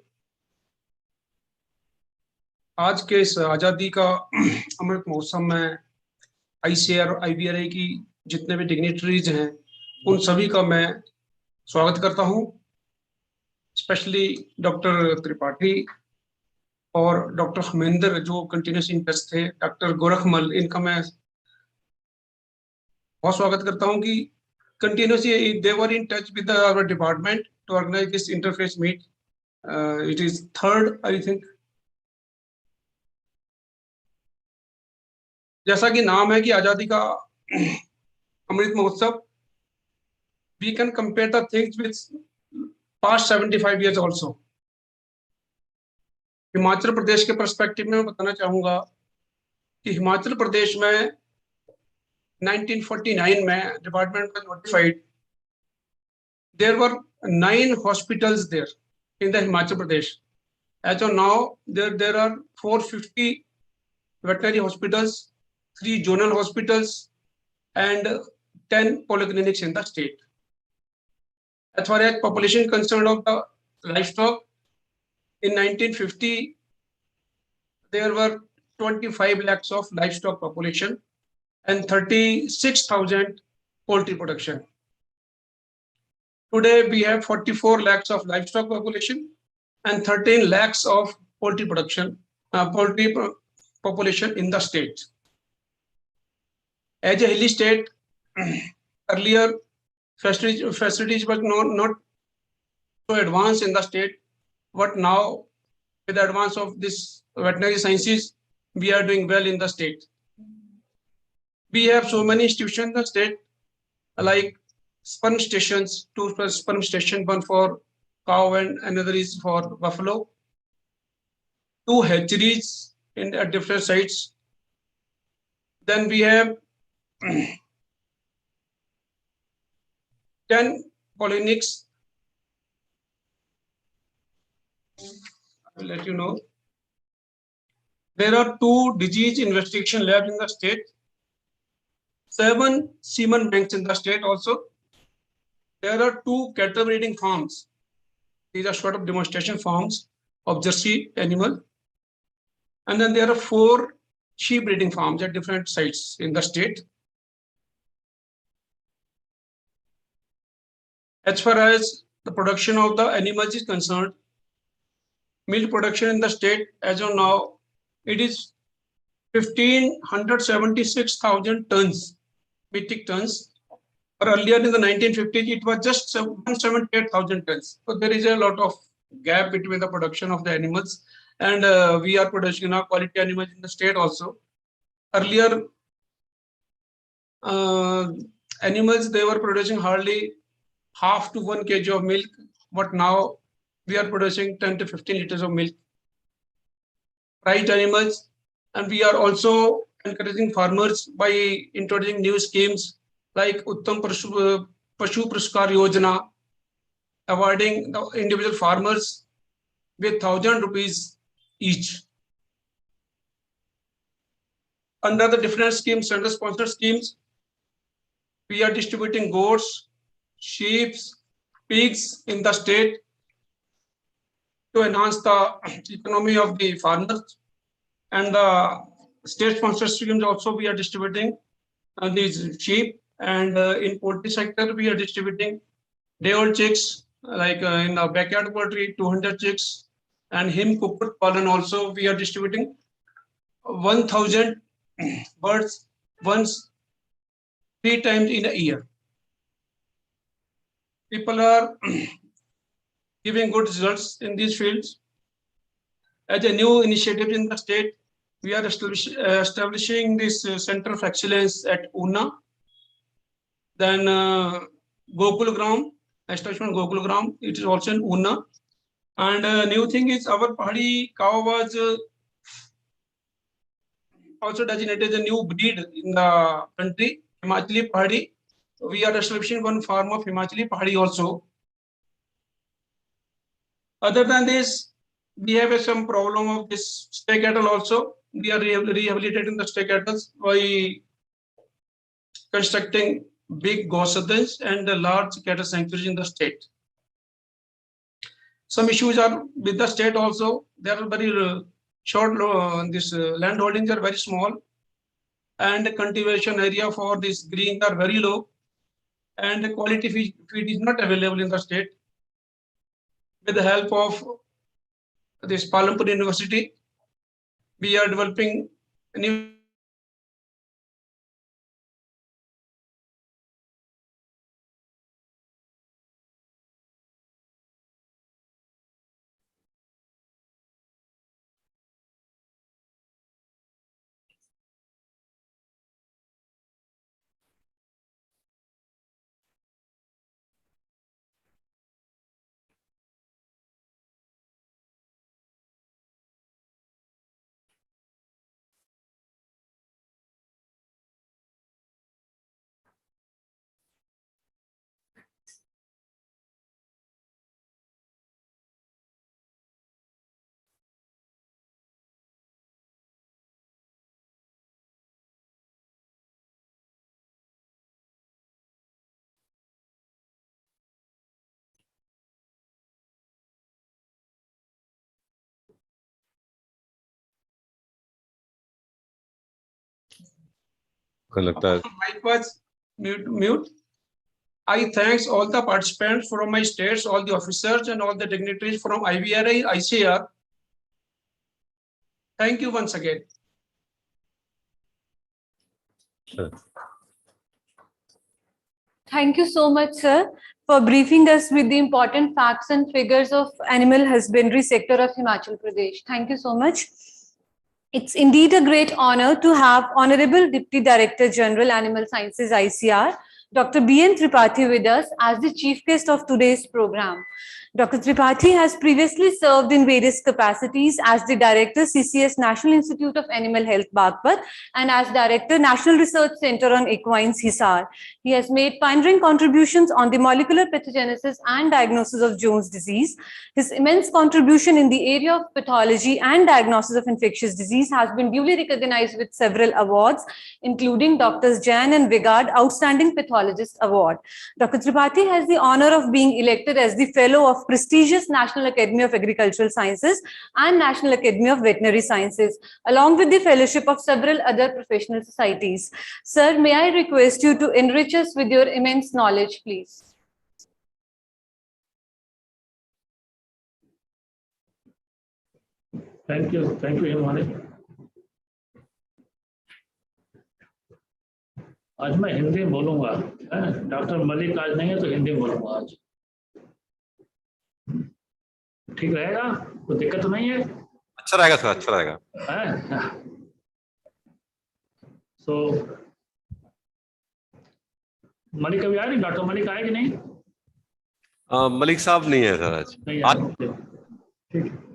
आज के इस आज़ादी का अमृत महोत्सव में ICR और आईवीआरए की जितने भी डिग्निटरीज हैं उन सभी का मैं स्वागत करता हूं, स्पेशली डॉक्टर त्रिपाठी और डॉक्टर हमेंद्र जो कंटिन्यूस इन टच थे, डॉक्टर गोरखमल, इनका मैं बहुत स्वागत करता हूं कि continuously they were in touch with our department to organise this interface meet. It is third, I think. जैसा कि नाम है कि आजादी का अमृत महोत्सव, we can compare the things with past 75 years also. Himachal Pradesh के पर्सपेक्टिव में बताना चाहूंगा कि हिमाचल प्रदेश में 1949 में department was notified. There were 9 hospitals there in the Himachal Pradesh. As of now, there are 450 veterinary hospitals, 3 zonal hospitals, and 10 polyclinics in the state. As far as population concerned of the livestock, in 1950, there were 25 lakhs of livestock population and 36,000 poultry production. Today, we have 44 lakhs of livestock population and 13 lakhs of poultry production. poultry population in the state. As a hilly state, earlier facilities were not so advanced in the state, but now with the advance of this veterinary sciences, we are doing well in the state. We have so many institutions in the state, like sperm stations, two sperm station, one for cow and another is for buffalo. 2 hatcheries at different sites. Then we have 10 polyclinics. I will let you know. There are 2 disease investigation labs in the state, 7 semen banks in the state also. There are 2 cattle breeding farms. These are sort of demonstration farms of Jersey animal. And then there are 4 sheep breeding farms at different sites in the state. As far as the production of the animals is concerned, milk production in the state as of now, it is 1,576,000 tons, metric tons. Or earlier in the 1950s, it was just 178,000 tons. So there is a lot of gap between the production of the animals, and we are producing now quality animals in the state also. Earlier, animals, they were producing hardly half to 1 kg of milk, but now we are producing 10 to 15 liters of milk. Right animals, and we are also encouraging farmers by introducing new schemes like Uttam Pashu Puruskar Yojana, awarding the individual farmers with 1,000 rupees each. Under the different schemes, center sponsored schemes, we are distributing goats, sheep, pigs in the state to enhance the economy of the farmers. And the state sponsored schemes also, we are distributing these sheep. And in poultry sector, we are distributing day-old chicks, like in the backyard poultry, 200 chicks, and him cooked pollen also. We are distributing 1,000 birds once, 3 times in a year. People are giving good results in these fields. As a new initiative in the state, we are establishing this Center of Excellence at Una. Then Gokul Gram, establishment Gokul Gram, it is also in Una. And new thing is our Pahadi cow was also designated a new breed in the country, Himachali Pahadi. We are establishing one farm of Himachali Pahadi also. Other than this, we have some problem of this stray cattle also. We are rehabilitating the stray cattle by constructing big gausadans and large cattle sanctuaries in the state. Some issues are with the state also. They are very short, this land holdings are very small, and the cultivation area for this greens are very low, and the quality feed is not available in the state. With the help of this Palampur University, we are developing a new mic was mute. I thanks all the participants from my states, all the officers and all the dignitaries from IVRI, ICR. Thank you once again. Thank you so much, sir, for briefing us with the important facts and figures of animal husbandry sector of Himachal Pradesh. Thank you so much. It's indeed a great honor to have Honorable Deputy Director General Animal Sciences ICR, Dr. B.N. Tripathi with us as the chief guest of today's program. Dr. Tripathi has previously served in various capacities as the Director, CCS National Institute of Animal Health, Bagpat, and as Director, National Research Center on Equines, Hisar. He has made pioneering contributions on the molecular pathogenesis and diagnosis of Jones disease. His immense contribution in the area of pathology and diagnosis of infectious disease has been duly recognized with several awards, including Drs. Jain and Vigard Outstanding Pathologist Award. Dr. Tripathi has the honor of being elected as the Fellow of prestigious National Academy of Agricultural Sciences and National Academy of Veterinary Sciences, along with the fellowship of several other professional societies. Sir, may I request you to enrich us with your immense knowledge, please? Thank you, Himani. आज मैं हिंदी में बोलूंगा, doctor Malik आज नहीं है तो हिंदी में बोलूंगा आज, ठीक रहेगा? कोई दिक्कत तो नहीं है? अच्छा रहेगा सर, अच्छा रहेगा। सो मलिक अभी आए नहीं? डॉक्टर मलिक आए कि नहीं? मलिक साहब नहीं है सर आज। नहीं आए, ठीक है।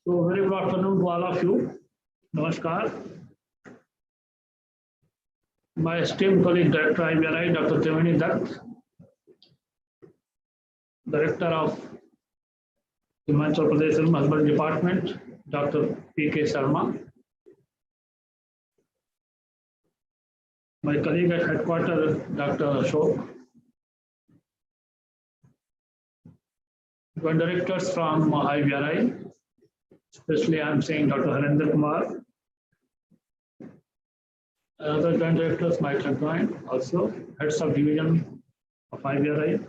So very good afternoon to all of you. Namaskar. My esteemed colleague, Director IBRI, Dr. Triveni Dutt, Director of Himanchal Pradesh Animal Husbandry Department, Dr. P.K. Sharma, my colleague at headquarters, Dr. Ashok, joint directors from IBRI, especially I'm saying Dr. Harendra Kumar. Other joint directors might have joined also, heads of division of IBRI.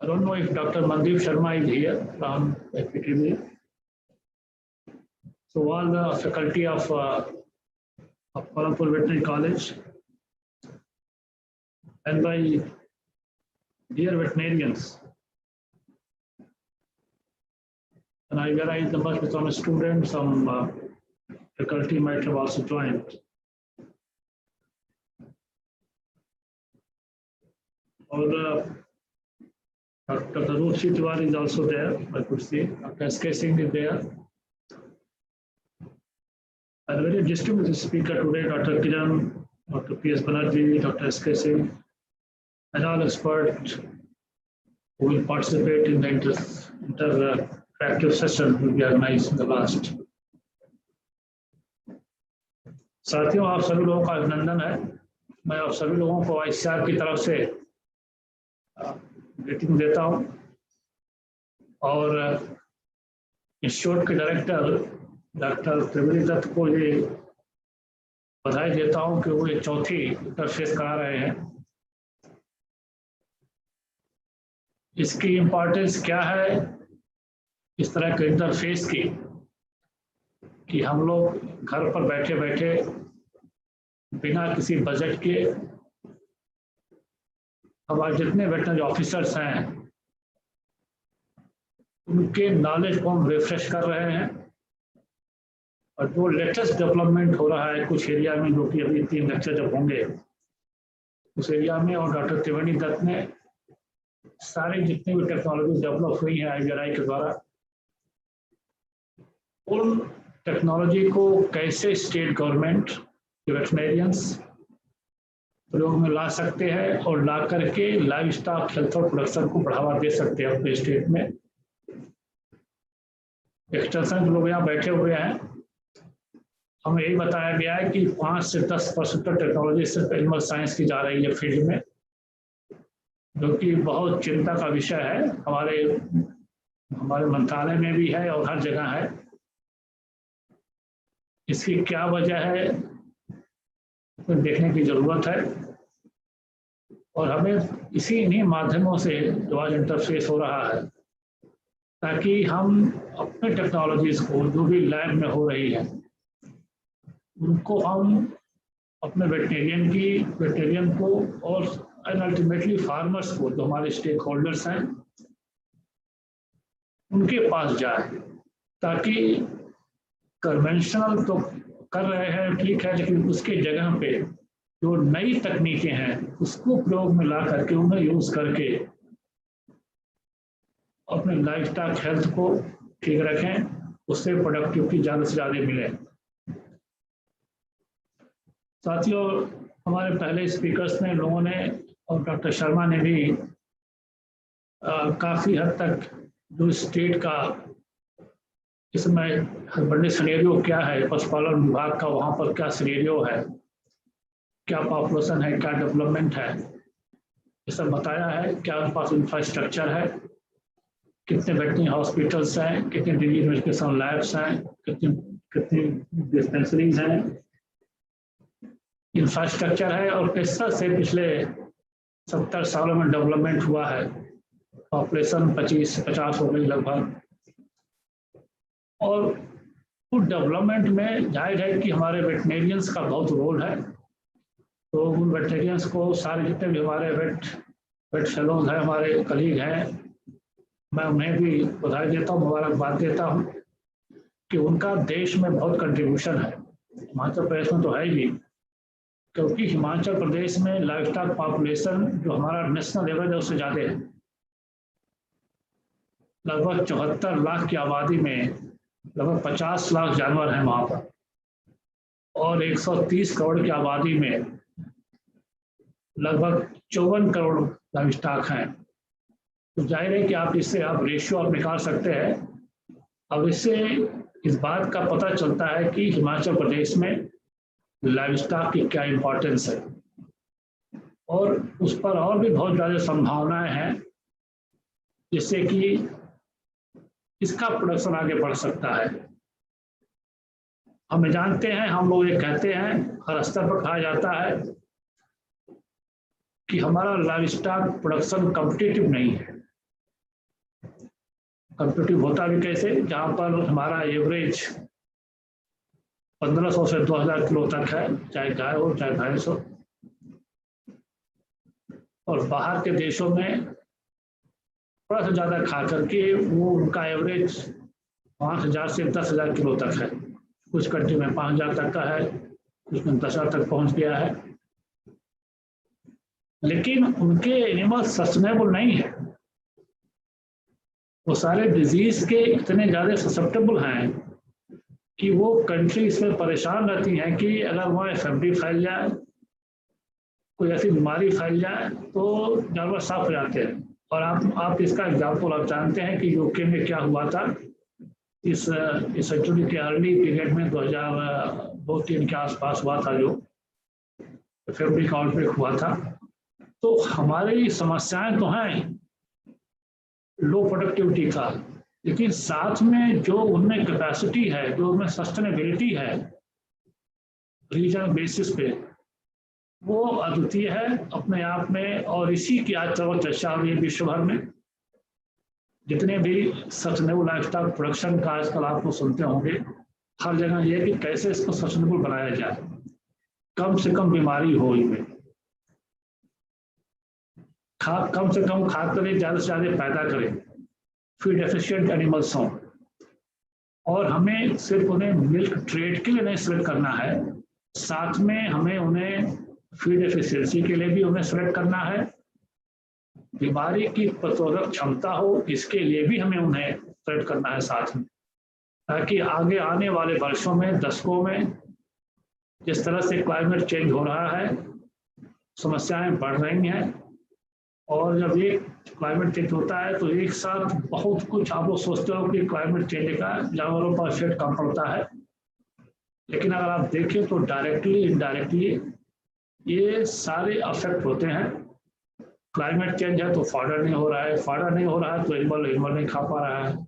I don't know if Dr. Mandeep Sharma is here from FPTV. So all the faculty of Palampur Veterinary College and my dear veterinarians. And IBRI is the bus with some students, some faculty might have also joined. Or Dr. Ruchi Tiwari is also there, I could see. Dr. S.K. Singh is there. And a very distinguished speaker today, Dr. Kiran, Dr. P.S. Banerjee, Dr. S.K. Singh, and all experts who will participate in the interactive session will be organized in the last. साथियों, आप सभी लोगों का अभिनंदन है। मैं आप सभी लोगों को आईसीआर की तरफ से ग्रीटिंग देता हूं और इंस्टीट्यूट के डायरेक्टर डॉक्टर त्रिवेणी दत्त को ये बधाई देता हूं कि वो ये चौथी इंटरफेस करा रहे हैं। इसकी इम्पोर्टेंस क्या है इस तरह के इंटरफेस की, कि हम लोग घर पर बैठे बैठे बिना किसी बजट के हमारे जितने वेटरनरी ऑफिसर्स हैं उनके नॉलेज को हम रिफ्रेश कर रहे हैं। और जो लेटेस्ट डेवलपमेंट हो रहा है कुछ एरिया में, जो कि अभी 3 लेक्चर जब होंगे उस एरिया में, और डॉक्टर त्रिवेणी दत्त ने सारे जितनी भी टेक्नोलॉजी डेवलप हुई है IBRI के द्वारा, उन टेक्नोलॉजी को कैसे स्टेट गवर्नमेंट के वेटरनेरियंस प्रयोग में ला सकते हैं और ला करके लाइव स्टॉक हेल्थ और प्रोडक्शन को बढ़ावा दे सकते हैं अपने स्टेट में। एक्सटेंशन के लोग यहाँ बैठे हुए हैं, हमें यही बताया गया है कि 5 से 10% टेक्नोलॉजी सिर्फ एनिमल साइंस की जा रही है फील्ड में, जो कि बहुत चिंता का विषय है। हमारे मंत्रालय में भी है और हर जगह है। इसकी क्या वजह है तो देखने की जरूरत है। और हमें इन्हीं माध्यमों से जो आज इंटरफेस हो रहा है, ताकि हम अपने टेक्नोलॉजीज को जो भी लैब में हो रही है उनको हम अपने वेटरेनियन को और अल्टीमेटली फार्मर्स को, जो हमारे स्टेक होल्डर्स हैं, उनके पास जाए, ताकि कन्वेंशनल तो कर रहे हैं ठीक है, लेकिन उसके जगह पे जो नई तकनीकें हैं उसको प्रयोग में ला करके उन्हें यूज करके अपने लाइफस्टाइल हेल्थ को ठीक रखें, उससे प्रोडक्टिविटी ज़्यादा से ज़्यादा मिले। साथियों, हमारे पहले स्पीकर्स ने, लोगों ने और डॉक्टर शर्मा ने भी काफ़ी हद तक जो स्टेट का इसमें बड़े सिनेरियो क्या है, पशुपालन विभाग का वहाँ पर क्या सिनेरियो है, क्या पॉपुलेशन है, क्या डेवलपमेंट है, ये सब बताया है। क्या उनके पास इंफ्रास्ट्रक्चर है, कितने वेटरनरी हॉस्पिटल्स हैं, कितने डिजीज इन्वेस्टिगेशन लैब्स हैं, कितनी डिस्पेंसरीज हैं, इंफ्रास्ट्रक्चर है, और कैसा से पिछले 70 सालों में डेवलपमेंट हुआ है। पॉपुलेशन 50 हो गई लगभग, और उस डेवलपमेंट में जाहिर है कि हमारे वेटरनेरियंस का बहुत रोल है। तो उन वेटरनेरियंस को, सारे जितने भी हमारे वेट फेलोज हैं, हमारे कलीग हैं, मैं उन्हें भी बधाई देता हूँ, मुबारकबाद देता हूँ कि उनका देश में बहुत कंट्रीब्यूशन है। हिमाचल प्रदेश में तो है ही, क्योंकि हिमाचल प्रदेश में लाइवस्टॉक पॉपुलेशन जो हमारा नेशनल एवरेज है उससे ज़्यादा है। लगभग 74 लाख की आबादी में लगभग 50 लाख जानवर हैं वहाँ पर, और 130 करोड़ की आबादी में लगभग 54 करोड़ लाइवस्टॉक हैं। तो जाहिर है कि आप इससे रेशियो आप निकाल सकते हैं। अब इससे इस बात का पता चलता है कि हिमाचल प्रदेश में लाइवस्टॉक की क्या इम्पोर्टेंस है, और उस पर और भी बहुत ज़्यादा संभावनाएं हैं, जिससे कि इसका प्रोडक्शन आगे बढ़ सकता है। हम जानते हैं, हम लोग ये कहते हैं, हर स्तर पर कहा जाता है कि हमारा लाइवस्टॉक प्रोडक्शन कॉम्पिटिटिव नहीं है। कॉम्पिटिटिव होता भी कैसे, जहाँ पर हमारा एवरेज 1500 से 2000 किलो तक है, चाहे गाय हो चाहे भैंस हो, और बाहर के देशों में थोड़ा सा ज़्यादा खा करके वो उनका एवरेज 5000 से 10,000 किलो तक है। कुछ कंट्री में 5000 तक का है, कुछ में 10,000 तक पहुंच गया है, लेकिन उनके एनिमल सस्टेनेबल नहीं है। वो सारे डिजीज के इतने ज़्यादा ससेप्टेबल हैं कि वो कंट्री इसमें परेशान रहती हैं कि अगर वहाँ एफएमडी फैल जाए, कोई ऐसी बीमारी फैल जाए, तो जानवर साफ हो जाते हैं। और आप इसका एग्जाम्पल आप जानते हैं कि यूके में क्या हुआ था इस सेंचुरी के अर्ली पीरियड में 2002-3 के आसपास हुआ था, जो एफएमडी का आउटब्रेक हुआ था। तो हमारी समस्याएं तो हैं लो प्रोडक्टिविटी का, लेकिन साथ में जो उनमें कैपेसिटी है, जो उनमें सस्टेनेबिलिटी है रीजनल बेसिस पे, वो अद्वितीय है अपने आप में। और इसी की आज चर्चा हो रही है विश्व भर में। जितने भी सस्टेनेबल लाइफस्टाइल प्रोडक्शन का आजकल आप लोग सुनते होंगे, हर जगह ये कि कैसे इसको सस्टेनेबल बनाया जाए, कम से कम बीमारी हो इनमें, कम से कम खाद करें, ज़्यादा से ज़्यादा पैदा करें, फीड एफिशिएंट एनिमल्स हों। और हमें सिर्फ उन्हें मिल्क ट्रेड के लिए नहीं सिलेक्ट करना है, साथ में हमें उन्हें फीड एफिशिएंसी के लिए भी उन्हें सिलेक्ट करना है। बीमारी की प्रतिरोधक क्षमता हो, इसके लिए भी हमें उन्हें सिलेक्ट करना है साथ में, ताकि आगे आने वाले वर्षों में, दशकों में, जिस तरह से क्लाइमेट चेंज हो रहा है, समस्याएं बढ़ रही हैं, और जब एक क्लाइमेट चेंज होता है तो एक साथ बहुत कुछ आप लोग सोचते हो कि क्लाइमेट चेंज का जानवरों पर इफेक्ट कम पड़ता है, लेकिन अगर आप देखें तो डायरेक्टली इनडायरेक्टली ये सारे अफेक्ट होते हैं। क्लाइमेट चेंज है तो फॉडर नहीं हो रहा है, फॉडर नहीं हो रहा है तो एनिमल नहीं खा पा रहा है,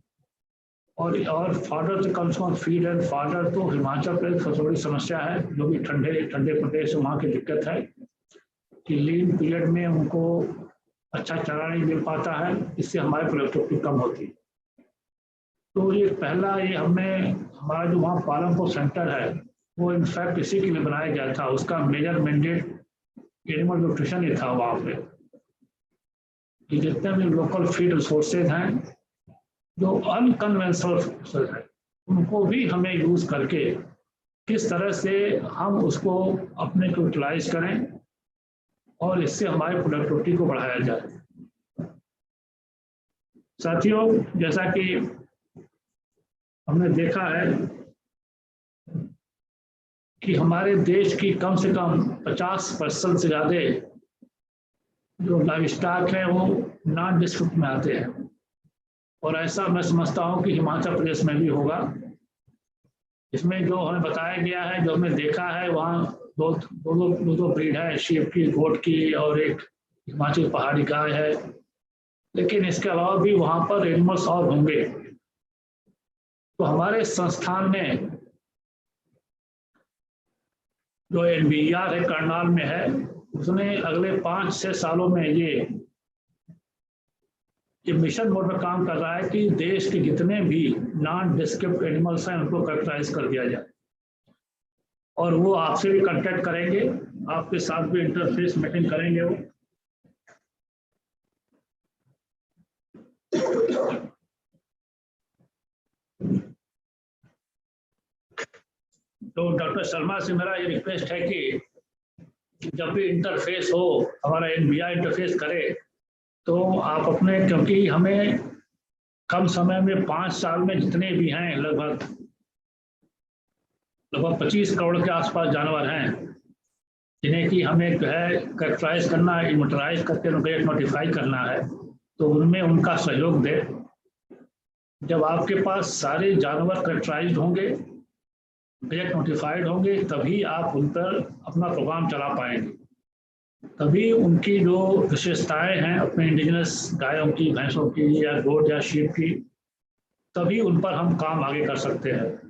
और फॉडर से कम से कम फीड एंड फॉडर तो हिमाचल प्रदेश सबसे बड़ी समस्या है, जो भी ठंडे प्रदेश वहाँ की दिक्कत है। कि लीन पीरियड में उनको अच्छा चारा नहीं मिल पाता है, इससे हमारी प्रोडक्टिविटी कम होती है। तो ये पहला ये हमारा जो वहाँ पालमपुर सेंटर है वो इनफैक्ट इसी के लिए बनाया गया था, उसका मेजर मैंडेट एनिमल न्यूट्रिशन ही था वहाँ पे, कि जितने भी लोकल फीड रिसोर्सेज हैं जो अनकन्वेंशनल रिसोर्सेज हैं उनको भी हमें यूज करके किस तरह से हम उसको अपने को यूटिलाइज करें और इससे हमारी प्रोडक्टिविटी को बढ़ाया जाए। साथियों, जैसा कि हमने देखा है कि हमारे देश की कम से कम 50% से ज़्यादा जो लाइव स्टॉक है वो नॉन डिस्ट्रिक्ट में आते हैं, और ऐसा मैं समझता हूँ कि हिमाचल प्रदेश में भी होगा। इसमें जो हमें बताया गया है, जो हमने देखा है, वहाँ दो ब्रीड है, शीप की, गोट की, और एक हिमाचल पहाड़ी गाय है। लेकिन इसके अलावा भी वहाँ पर एनिमल्स और होंगे। तो हमारे संस्थान में जो NBER है करनाल में है, उसने अगले 5 से 6 सालों में ये मिशन मोड पर काम कर रहा है कि देश के जितने भी नॉन डिस्क्रिप्ट एनिमल्स हैं उनको कैरेक्टराइज कर दिया जाए, और वो आपसे भी कांटेक्ट करेंगे, आपके साथ भी इंटरफेस मीटिंग करेंगे वो। तो डॉक्टर शर्मा से मेरा ये रिक्वेस्ट है कि जब भी इंटरफेस हो, हमारा NBER इंटरफेस करे, तो आप अपने, क्योंकि हमें कम समय में 5 साल में जितने भी हैं लगभग 25 करोड़ के आसपास जानवर हैं जिन्हें कि हमें जो है कैरेक्टराइज करना है, इन्वेंटराइज करके उनको नोटिफाई करना है, तो उनमें उनका सहयोग दे। जब आपके पास सारे जानवर कैरेक्टराइज होंगे, गजट नोटिफाइड होंगे, तभी आप उन पर अपना प्रोग्राम चला पाएंगे, तभी उनकी जो विशेषताएं हैं अपने इंडिजिनस गायों की, भैंसों की या गोट या शीप की, तभी उन पर हम काम आगे कर सकते हैं।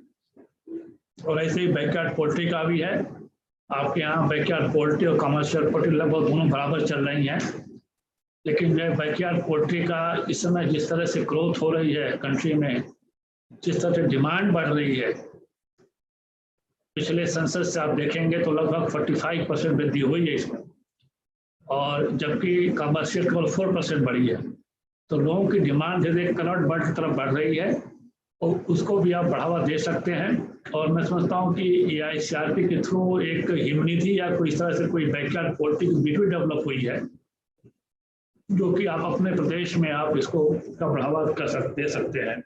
और ऐसे ही बैकयार्ड पोल्ट्री का भी है। आपके यहाँ बैकयार्ड पोल्ट्री और कमर्शियल पोल्ट्री लगभग दोनों बराबर चल रही हैं, लेकिन जो बैकयार्ड पोल्ट्री का इस समय जिस तरह से ग्रोथ हो रही है कंट्री में, जिस तरह से डिमांड बढ़ रही है, पिछले सेंसस से आप देखेंगे तो लगभग 45% वृद्धि हुई है इसमें, और जबकि कमर्शियल केवल 4% बढ़ी है। तो लोगों की डिमांड धीरे कन्वर्ट बर्ड की तरफ बढ़ रही है, और उसको भी आप बढ़ावा दे सकते हैं। और मैं समझता हूँ कि AICRP के थ्रू एक हिमनिधि या कोई इस तरह से कोई बैकयार्ड पोल्ट्री की बीट डेवलप हुई है, जो कि आप अपने प्रदेश में आप इसको का बढ़ावा दे सकते हैं।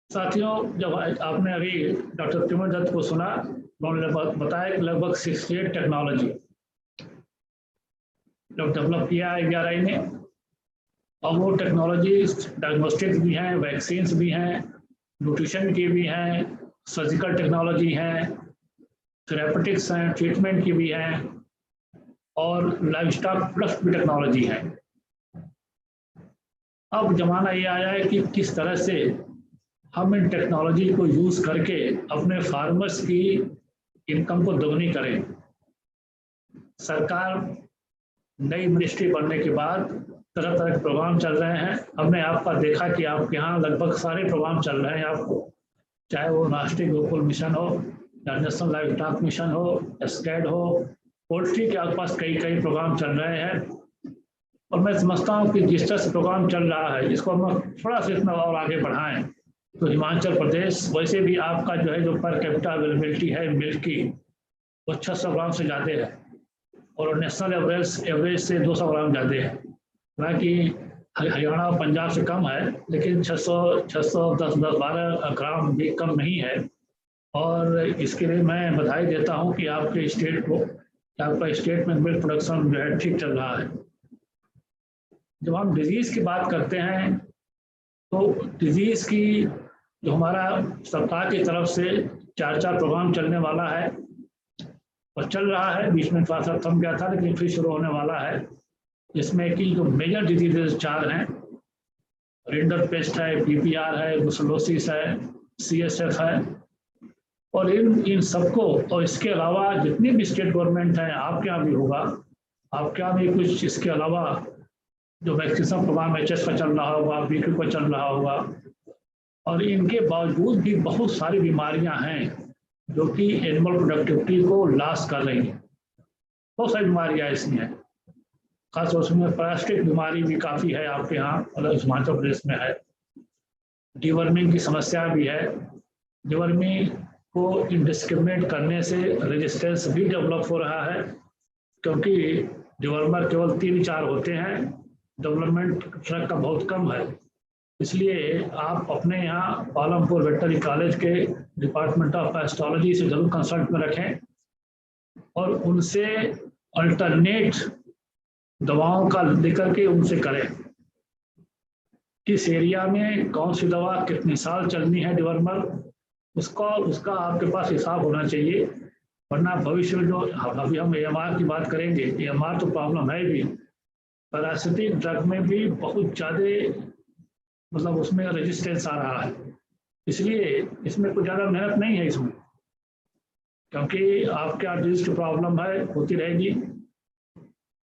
साथियों, जब आपने अभी डॉक्टर तिरुवेनी दत्त को सुना, उन्होंने बताया कि लगभग 68 टेक्नोलॉजी जब डेवलप किया है 11 ने, और वो टेक्नोलॉजीज डायग्नोस्टिक्स भी हैं, वैक्सीन्स भी हैं, न्यूट्रिशन की भी हैं, सर्जिकल टेक्नोलॉजी हैं, थेरेपेटिक्स हैं, ट्रीटमेंट की भी हैं, और लाइव स्टॉक प्लस भी टेक्नोलॉजी है। अब जमाना ये आया है कि किस तरह से हम इन टेक्नोलॉजी को यूज करके अपने फार्मर्स की इनकम को दोगुनी करें। सरकार नई मिनिस्ट्री बनने के बाद तरह तरह के प्रोग्राम चल रहे हैं। हमने आपका देखा कि आपके यहाँ लगभग सारे प्रोग्राम चल रहे हैं आपको, चाहे वो राष्ट्रीय गोकुल मिशन हो या नेशनल लाइव स्टॉक मिशन हो, स्कैड हो, पोल्ट्री के आसपास कई प्रोग्राम चल रहे हैं। और मैं समझता हूँ कि जिस तरह से प्रोग्राम चल रहा है, इसको हम थोड़ा सा इतना और आगे बढ़ाएं तो हिमाचल प्रदेश, वैसे भी आपका जो है जो पर कैपिटा अवेलेबिलिटी है मिल्क की, वो 600 ग्राम से ज़्यादा है, और नेशनल एवरेज से 200 ग्राम ज़्यादा है। हालांकि हरियाणा और पंजाब से कम है, लेकिन 610-12 ग्राम भी कम नहीं है। और इसके लिए मैं बधाई देता हूँ कि आपके स्टेट को, आपका स्टेट में मिल्क प्रोडक्शन जो है ठीक चल रहा है। जब हम डिजीज़ की बात करते हैं तो डिजीज़ की जो हमारा सरकार की तरफ से 4 प्रोग्राम चलने वाला है और चल रहा है, बीच में थोड़ा सा थम गया था लेकिन फिर शुरू होने वाला है, जिसमें कि जो मेजर डिजीजेज 4 हैं, रिंडर पेस्ट है, PPR है, ब्रुसेलोसिस है, CSF है, और इन सबको, और इसके अलावा जितनी भी स्टेट गवर्नमेंट है, आपके यहाँ भी होगा, आपके यहाँ भी कुछ इसके अलावा जो वैक्सीनेशन प्रोग्राम HS का चल रहा होगा, BQ का चल रहा होगा, और इनके बावजूद भी बहुत सारी बीमारियां हैं जो कि एनिमल प्रोडक्टिविटी को लॉस कर रही हैं। बहुत सारी बीमारियां इसमें हैं, खासतौर से पैरासिटिक बीमारी भी काफ़ी है आपके यहाँ, मतलब हिमाचल प्रदेश में है। डिवर्मिंग की समस्या भी है। डिवर्मिंग को इंडिस्क्रिमिनेट करने से रेजिस्टेंस भी डेवलप हो रहा है, क्योंकि डिवर्मर केवल 3-4 होते हैं, डेवलपमेंट ट्रक का बहुत कम है। इसलिए आप अपने यहाँ पालमपुर वेटनरी कॉलेज के डिपार्टमेंट ऑफ पैथोलॉजी से जरूर कंसल्ट में रखें और उनसे अल्टरनेट दवाओं का लेकर के उनसे करें, किस एरिया में कौन सी दवा कितनी साल चलनी है डिवर्मर, उसका आपके पास हिसाब होना चाहिए। वरना भविष्य में जो अभी हम AMR की बात करेंगे, AMR तो प्रॉब्लम है भी, पैरासिटिक ड्रग में भी बहुत ज़्यादा मतलब उसमें रेजिस्टेंस आ रहा है। इसलिए इसमें कोई ज़्यादा मेहनत नहीं है इसमें, क्योंकि आपके यहाँ डिजीज की प्रॉब्लम है, होती रहेगी।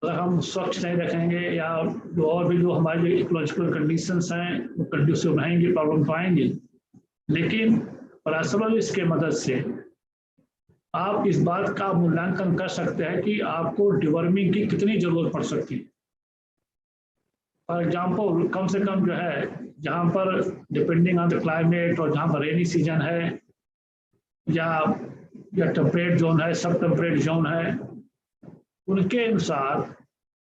अगर हम स्वच्छ नहीं रखेंगे या जो और भी जो हमारी इकोलॉजिकल कंडीशंस हैं वो कंड्यूसिव रहेंगी, प्रॉब्लम तो आएंगी। लेकिन पैरासिटोलॉजिस्ट के मदद से आप इस बात का मूल्यांकन कर सकते हैं कि आपको डिवर्मिंग की कितनी जरूरत पड़ सकती है। फॉर एग्जाम्पल, कम से कम जो है जहाँ पर डिपेंडिंग ऑन द क्लाइमेट और जहाँ पर रेनी सीजन है या टेम्परेट जोन है, सब टेम्परेट जोन है, उनके अनुसार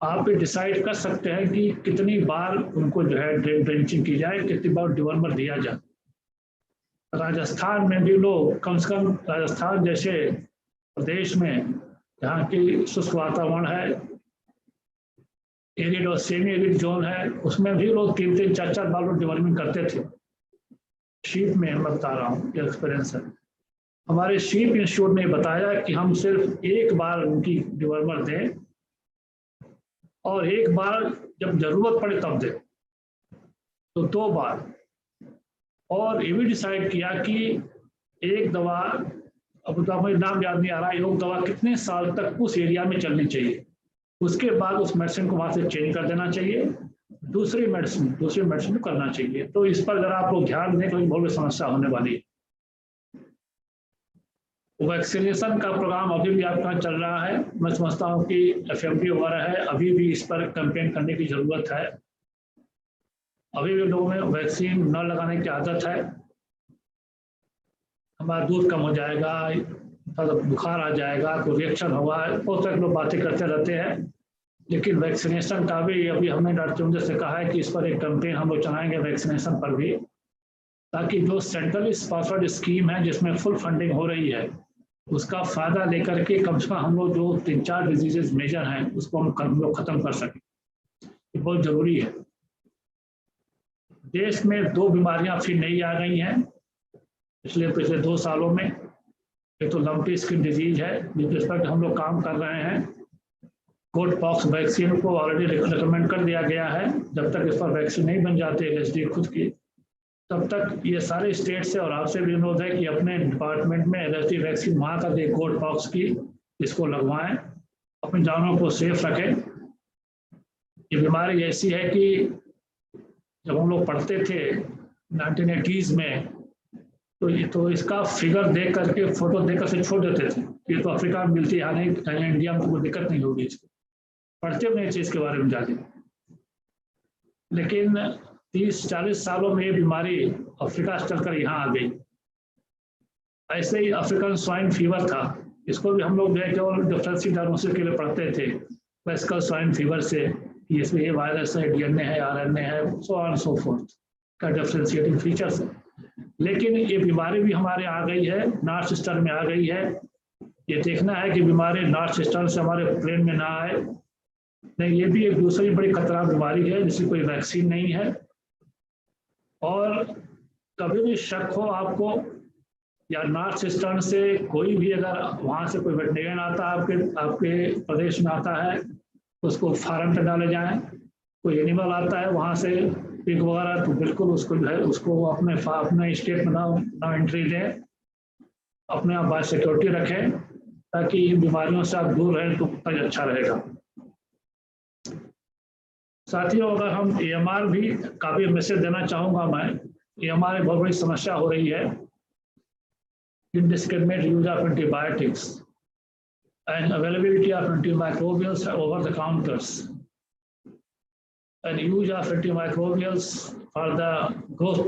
आप ये डिसाइड कर सकते हैं कि कितनी बार उनको जो है ड्रेंचिंग की जाए, कितनी बार डिवर्मर दिया जाए। राजस्थान में भी लोग कम से कम, राजस्थान जैसे प्रदेश में जहाँ की शुष्क वातावरण है, एरिड और सेमी एरिड जोन है, उसमें भी लोग 3-3, 4-4 बार डिवर्मिंग करते थे। शीप में मैं बता रहा हूँ, ये एक्सपीरियंस है। हमारे शीप इंस्टीट्यूट ने बताया कि हम सिर्फ एक बार उनकी डिवर्मर दें और एक बार जब जरूरत पड़े तब दें, तो 2 बार। और ये भी डिसाइड किया कि एक दवा, अब तो मुझे नाम याद नहीं आ रहा, एक दवा कितने साल तक उस एरिया में चलनी चाहिए, उसके बाद उस मेडिसिन को वहां से चेंज कर देना चाहिए, दूसरी मेडिसिन करना चाहिए। तो इस पर अगर आप लोग ध्यान दें तो बहुत बड़ी समस्या होने वाली है। वैक्सीनेशन का प्रोग्राम अभी भी आपका चल रहा है। मैं समझता हूँ कि FMD वगैरह है, अभी भी इस पर कैंपेन करने की जरूरत है। अभी भी लोगों में वैक्सीन न लगाने की आदत है। हमारा दूध कम हो जाएगा, बुखार आ जाएगा, कोई रिएक्शन होगा, बहुत सारे लोग बातें करते रहते हैं। लेकिन वैक्सीनेशन का भी अभी हमने डॉक्टर चुंदर से कहा है कि इस पर एक कैंपेन हम लोग चलाएंगे वैक्सीनेशन पर भी, ताकि जो सेंट्रली स्पॉन्सर्ड स्कीम है जिसमें फुल फंडिंग हो रही है, उसका फायदा लेकर के कम से कम हम लोग जो 3-4 डिजीजेज मेजर हैं उसको हम लोग खत्म कर सकें। ये बहुत जरूरी है। देश में 2 बीमारियां फिर नई आ गई हैं पिछले 2 सालों में। एक तो लंपी स्किन डिजीज है, जिस पर हम लोग काम कर रहे हैं। कोट पॉक्स वैक्सीन को ऑलरेडी रिकमेंड कर दिया गया है। जब तक इस पर वैक्सीन नहीं बन जाती LSD खुद की, तब तक ये सारे स्टेट से और आपसे भी अनुरोध है कि अपने डिपार्टमेंट में LSD वैक्सीन वहाँ का दे, कोट पॉक्स की, इसको लगवाएं, अपनी जानों को सेफ रखें। ये बीमारी ऐसी है कि जब हम लोग पढ़ते थे 1980s में, तो इसका फिगर देख करके, फोटो देख करके छोड़ देते थे। ये तो अफ्रीका में मिलती है, नहीं कहीं इंडिया में तो कोई दिक्कत नहीं होगी, इसको पढ़ते भी नहीं थे इसके बारे में ज़्यादा। लेकिन 30-40 सालों में ये बीमारी अफ्रीका से चलकर यहाँ आ गई। ऐसे ही अफ्रीकन स्वाइन फीवर था, इसको भी हम लोग जो है केवल डिफरेंशियल डायग्नोसिस के लिए पढ़ते थे, क्लासिकल स्वाइन फीवर से, इसमें ये वायरस है, DNA है, RNA है, सो ऑन सो फोर्थ का डिफरेंशिएटिंग फीचर्स है। लेकिन ये बीमारी भी हमारे आ गई है, नॉर्थ ईस्टर्न में आ गई है। ये देखना है कि बीमारी नॉर्थ ईस्टर्न से हमारे प्लेन में ना आए। नहीं, ये भी एक दूसरी बड़ी खतरनाक बीमारी है जिसकी कोई वैक्सीन नहीं है। और कभी भी शक हो आपको या नॉर्थ ईस्टर्न से कोई भी, अगर वहाँ से कोई वेटनेरियन आता है आपके प्रदेश में आता है, उसको फार्म पे डाले जाएं। कोई एनिमल आता है वहाँ से, पिग वगैरह, तो बिल्कुल उसको जो है उसको अपने स्टेट में ना एंट्री दें। अपने आप बायो सिक्योरिटी रखें, ताकि इन बीमारियों से आप दूर रहें तो उतना ही अच्छा रहेगा। साथियों, अगर हम AMR भी काफी मैसेज देना चाहूँगा मैं, AMR एक बहुत बड़ी समस्या हो रही है। Indiscriminate use of antibiotics and availability of antimicrobials over the counters, and use of antimicrobials for the growth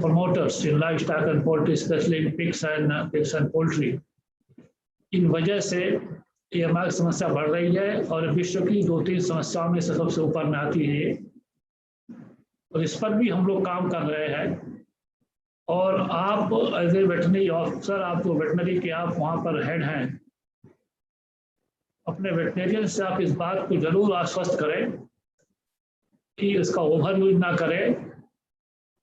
promoters in livestock and poultry, especially in pigs and poultry. इन वजह से AMR की समस्या बढ़ रही है और विश्व की 2-3 समस्याओं में से सबसे ऊपर में आती है, और इस पर भी हम लोग काम कर रहे हैं। और आप एज ए वेटनरी ऑफिसर, आप जो वेटनरी के आप वहाँ पर हेड हैं, अपने वेटनेरियन से आप इस बात को जरूर आश्वस्त करें कि इसका ओवर यूज ना करें,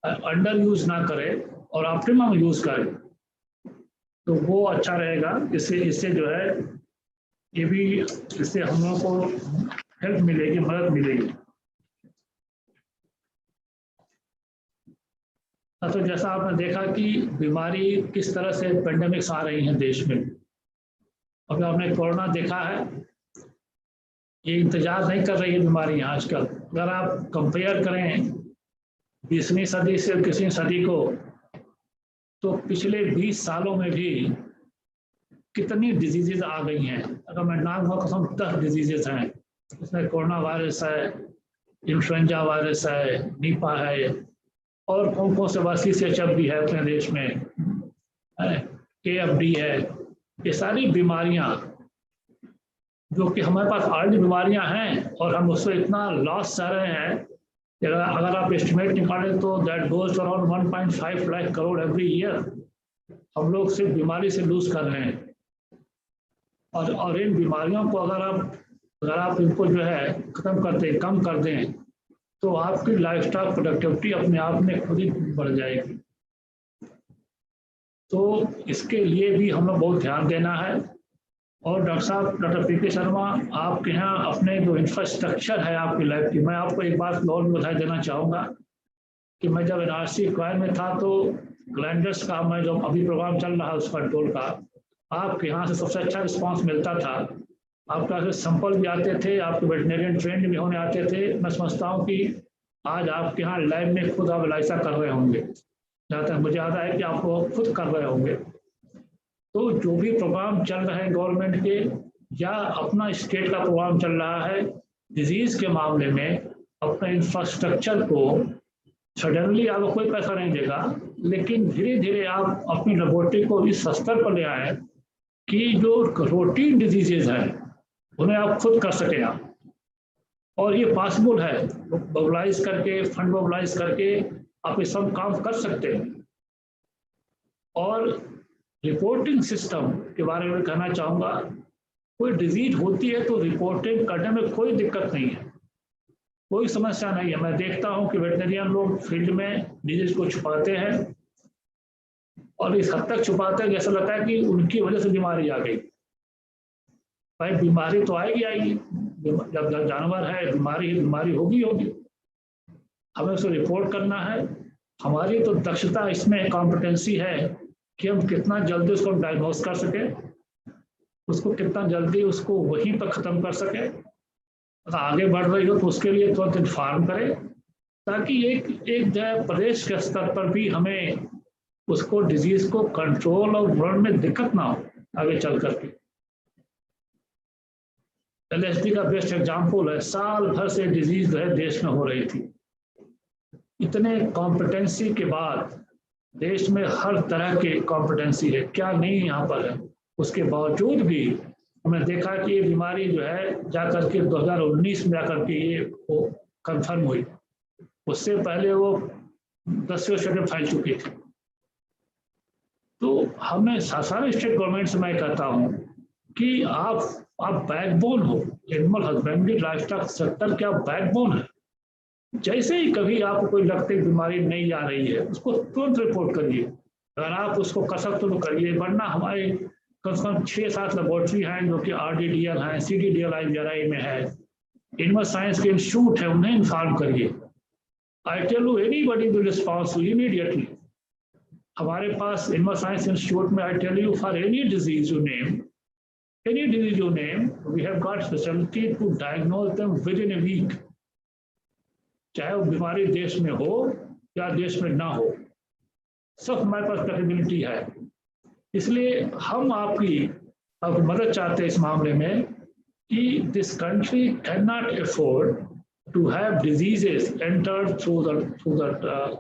अंडर यूज ना करें और ऑप्टिमम यूज करें, तो वो अच्छा रहेगा। इससे जो है ये भी, इससे हम लोगों को हेल्प मिलेगी, मदद मिलेगी। तो जैसा आपने देखा कि बीमारी किस तरह से पेंडेमिक्स आ रही हैं देश में। अगर आपने कोरोना देखा है, ये इंतजार नहीं कर रही है बीमारी आजकल। अगर आप कंपेयर करें 20वीं सदी से 21वीं सदी को, तो पिछले 20 सालों में भी कितनी डिजीजेज आ गई हैं। अगर मैं नाम कहूँ 10 डिजीजेज हैं, इसमें कोरोना वायरस है, इन्फ्लुएंजा वायरस है, निपा है, और कौन कौन से CHF भी है अपने देश में, KFD है। ये सारी बीमारियां जो कि हमारे पास ऑलरेडी बीमारियां हैं और हम उससे इतना लॉस सह रहे हैं, अगर आप एस्टिमेट निकालें तो that goes around 1.5 lakh crore every year हम लोग सिर्फ बीमारी से लूज कर रहे हैं। और इन बीमारियों को अगर आप इनको जो है खत्म कर दें, कम कर दें, तो आपकी लाइफस्टाइल प्रोडक्टिविटी अपने आप में खुद ही बढ़ जाएगी। तो इसके लिए भी हम लोग बहुत ध्यान देना है। और डॉक्टर साहब, डॉक्टर PK शर्मा, आपके यहाँ अपने जो इंफ्रास्ट्रक्चर है आपकी लैब की, मैं आपको एक बात और बधाई देना चाहूँगा कि मैं जब NRC क्वायर में था तो ग्लैंडर्स का मैं जो अभी प्रोग्राम चल रहा है उस कंट्रोल का, आपके यहाँ से सबसे अच्छा रिस्पॉन्स मिलता था। आपका सैंपल भी आते थे, आपके वेटनेरियन ट्रेंड भी होने आते थे। मैं समझता हूँ कि आज आपके यहाँ लैब में खुद आप लाइसा कर रहे होंगे, जहाँ तक मुझे याद है कि आप खुद कर रहे होंगे। तो जो भी प्रोग्राम चल रहे हैं गवर्नमेंट के या अपना स्टेट का प्रोग्राम चल रहा है डिजीज के मामले में, अपने इंफ्रास्ट्रक्चर को सडनली आपको कोई पैसा नहीं देगा, लेकिन धीरे धीरे आप अपनी लेबोरेटरी को इस स्तर पर ले आए कि जो रूटीन डिजीजेज हैं उन्हें आप खुद कर सकें आप। और ये पॉसिबल है, मोबिलाइज करके, फंड मोबिलाइज करके आप ये सब काम कर सकते हैं। और रिपोर्टिंग सिस्टम के बारे में कहना चाहूँगा, कोई डिजीज होती है तो रिपोर्टिंग करने में कोई दिक्कत नहीं है, कोई समस्या नहीं है। मैं देखता हूँ कि वेटनरियन लोग फील्ड में डिजीज को छुपाते हैं और इस हद तक छुपाते हैं जैसा लगता है कि उनकी वजह से बीमारी आ गई। भाई बीमारी तो आएगी, जब जानवर है बीमारी होगी। हमें उसे रिपोर्ट करना है। हमारी तो दक्षता इसमें कॉम्पिटेंसी है कि हम कितना जल्दी उसको डायग्नोस कर सके, उसको कितना जल्दी उसको वहीं पर ख़त्म कर सके। अगर आगे बढ़ रही हो तो उसके लिए तुरंत इन्फॉर्म करें, ताकि एक प्रदेश के स्तर पर भी हमें उसको डिजीज को कंट्रोल और बढ़ने में दिक्कत ना हो आगे चल करके। LSD का बेस्ट एग्जाम्पल है, साल भर से डिजीज जो है देश में हो रही थी। इतने कॉम्पिटेंसी के बाद देश में हर तरह के कॉम्पिटेंसी है, क्या नहीं यहाँ पर है। उसके बावजूद भी हमने देखा कि ये बीमारी जो है जाकर के 2019 में जाकर के ये कंफर्म हुई। उससे पहले वो 10 वर्ष फैल चुकी थी। तो हमें सारे स्टेट गवर्नमेंट से मैं कहता हूँ कि आप बैकबोन हो, एनिमल हस्बेंड्री लाइफस्टॉक सेक्टर के आप बैकबोन है। जैसे ही कभी आपको कोई लगती बीमारी नहीं आ रही है, उसको तुरंत रिपोर्ट करिए। अगर आप उसको कर सकते तो करिए, वरना हमारे कम से कम 6-7 लेबोरेटरी हैं जो कि RDDL हैं, CDDL में है, एनिमल साइंस के इंस्टीट्यूट है, उन्हें इन्फॉर्म करिए। I tell you anybody will respond immediately. हमारे पास एनिमल साइंस इंस्टीट्यूट में, I tell you, for any disease you name, we have got facility to diagnose them within a week, चाहे वो बीमारी देश में हो या देश में ना हो, सब हमारे पास कैपेबिलिटी है। इसलिए हम आपकी मदद चाहते हैं इस मामले में कि this country can not afford to have diseases entered through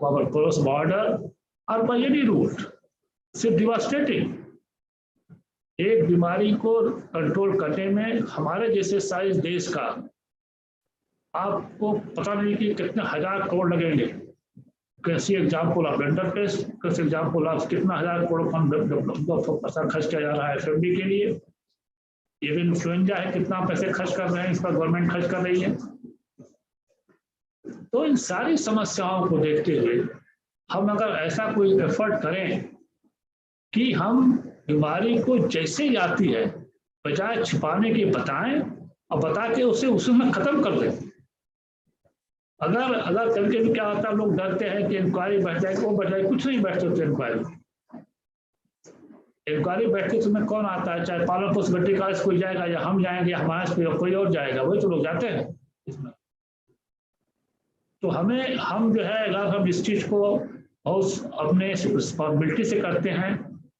our cross border or by any route. It's devastating. एक बीमारी को कंट्रोल करने में हमारे जैसे साइज देश का आपको पता नहीं कि कितने हजार करोड़ लगेंगे। कैसी एग्जाम्पल ऑफ ब्लेंडर पेस्ट, कैसे एग्जाम्पल ऑफ कितना हजार करोड़ पैसा खर्च किया जा रहा है FMD के लिए। इवन इन्फ्लुएंजा है, कितना पैसे खर्च कर रहे हैं, इस पर गवर्नमेंट खर्च कर रही है। तो इन सारी समस्याओं को देखते हुए हम अगर ऐसा कोई एफर्ट करें कि हम बीमारी को जैसे ही आती है बजाय छिपाने के बताएं और बता के उसे उसमें खत्म कर दें। अगर कभी कभी क्या होता है, लोग डरते हैं कि इंक्वायरी बैठ जाएगी, वो बैठ जाएगी, कुछ नहीं बैठते होते इंक्वायरी बैठते तुम्हें कौन आता है, चाहे पालन पोष बेटी का कोई जाएगा या हम जाएंगे या हमारे कोई और जाएगा, वही तो लोग जाते हैं इसमें। तो हम जो है अगर हम इस चीज को बहुत अपने रिस्पॉन्सिबिलिटी से करते हैं,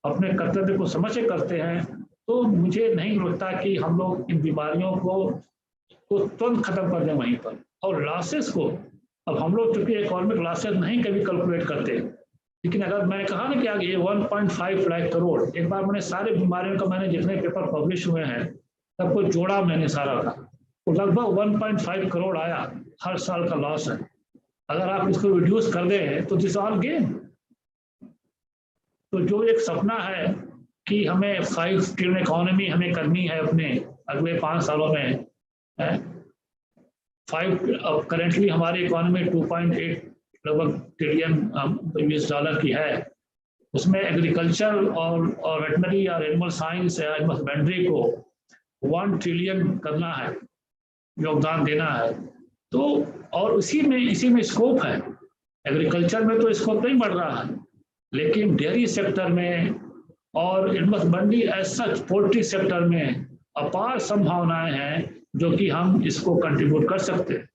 अपने कर्तव्य को समझ के करते हैं, तो मुझे नहीं लगता कि हम लोग इन बीमारियों को तुरंत खत्म कर दें वहीं पर। और लॉसेस को अब हम लोग चूंकि इकोनॉमिक लॉसेस नहीं कभी कैलकुलेट करते, लेकिन अगर मैंने कहा ना कि आगे 1.5 लाख करोड़, एक बार मैंने सारे बीमारियों का मैंने जितने पेपर पब्लिश हुए हैं सबको जोड़ा मैंने सारा का, तो लगभग 1.5 करोड़ आया हर साल का लॉस है। अगर आप इसको रिड्यूस कर दें तो दिस ऑल गेन। तो जो एक सपना है कि हमें 5 ट्रिलियन इकोनॉमी हमें करनी है अपने अगले 5 सालों में, 5 करेंटली हमारी इकोनॉमी 2.8 लगभग ट्रिलियन US डॉलर की है, उसमें एग्रीकल्चर और वेटनरी और एनिमल साइंस या एनिमल हस्बेंड्री को 1 ट्रिलियन करना है, योगदान देना है। तो और इसी में स्कोप है। एग्रीकल्चर में तो स्कोप नहीं बढ़ रहा है, लेकिन डेयरी सेक्टर में और animal husbandry as such poultry sector में अपार संभावनाएं हैं जो कि हम इसको कंट्रीब्यूट कर सकते हैं।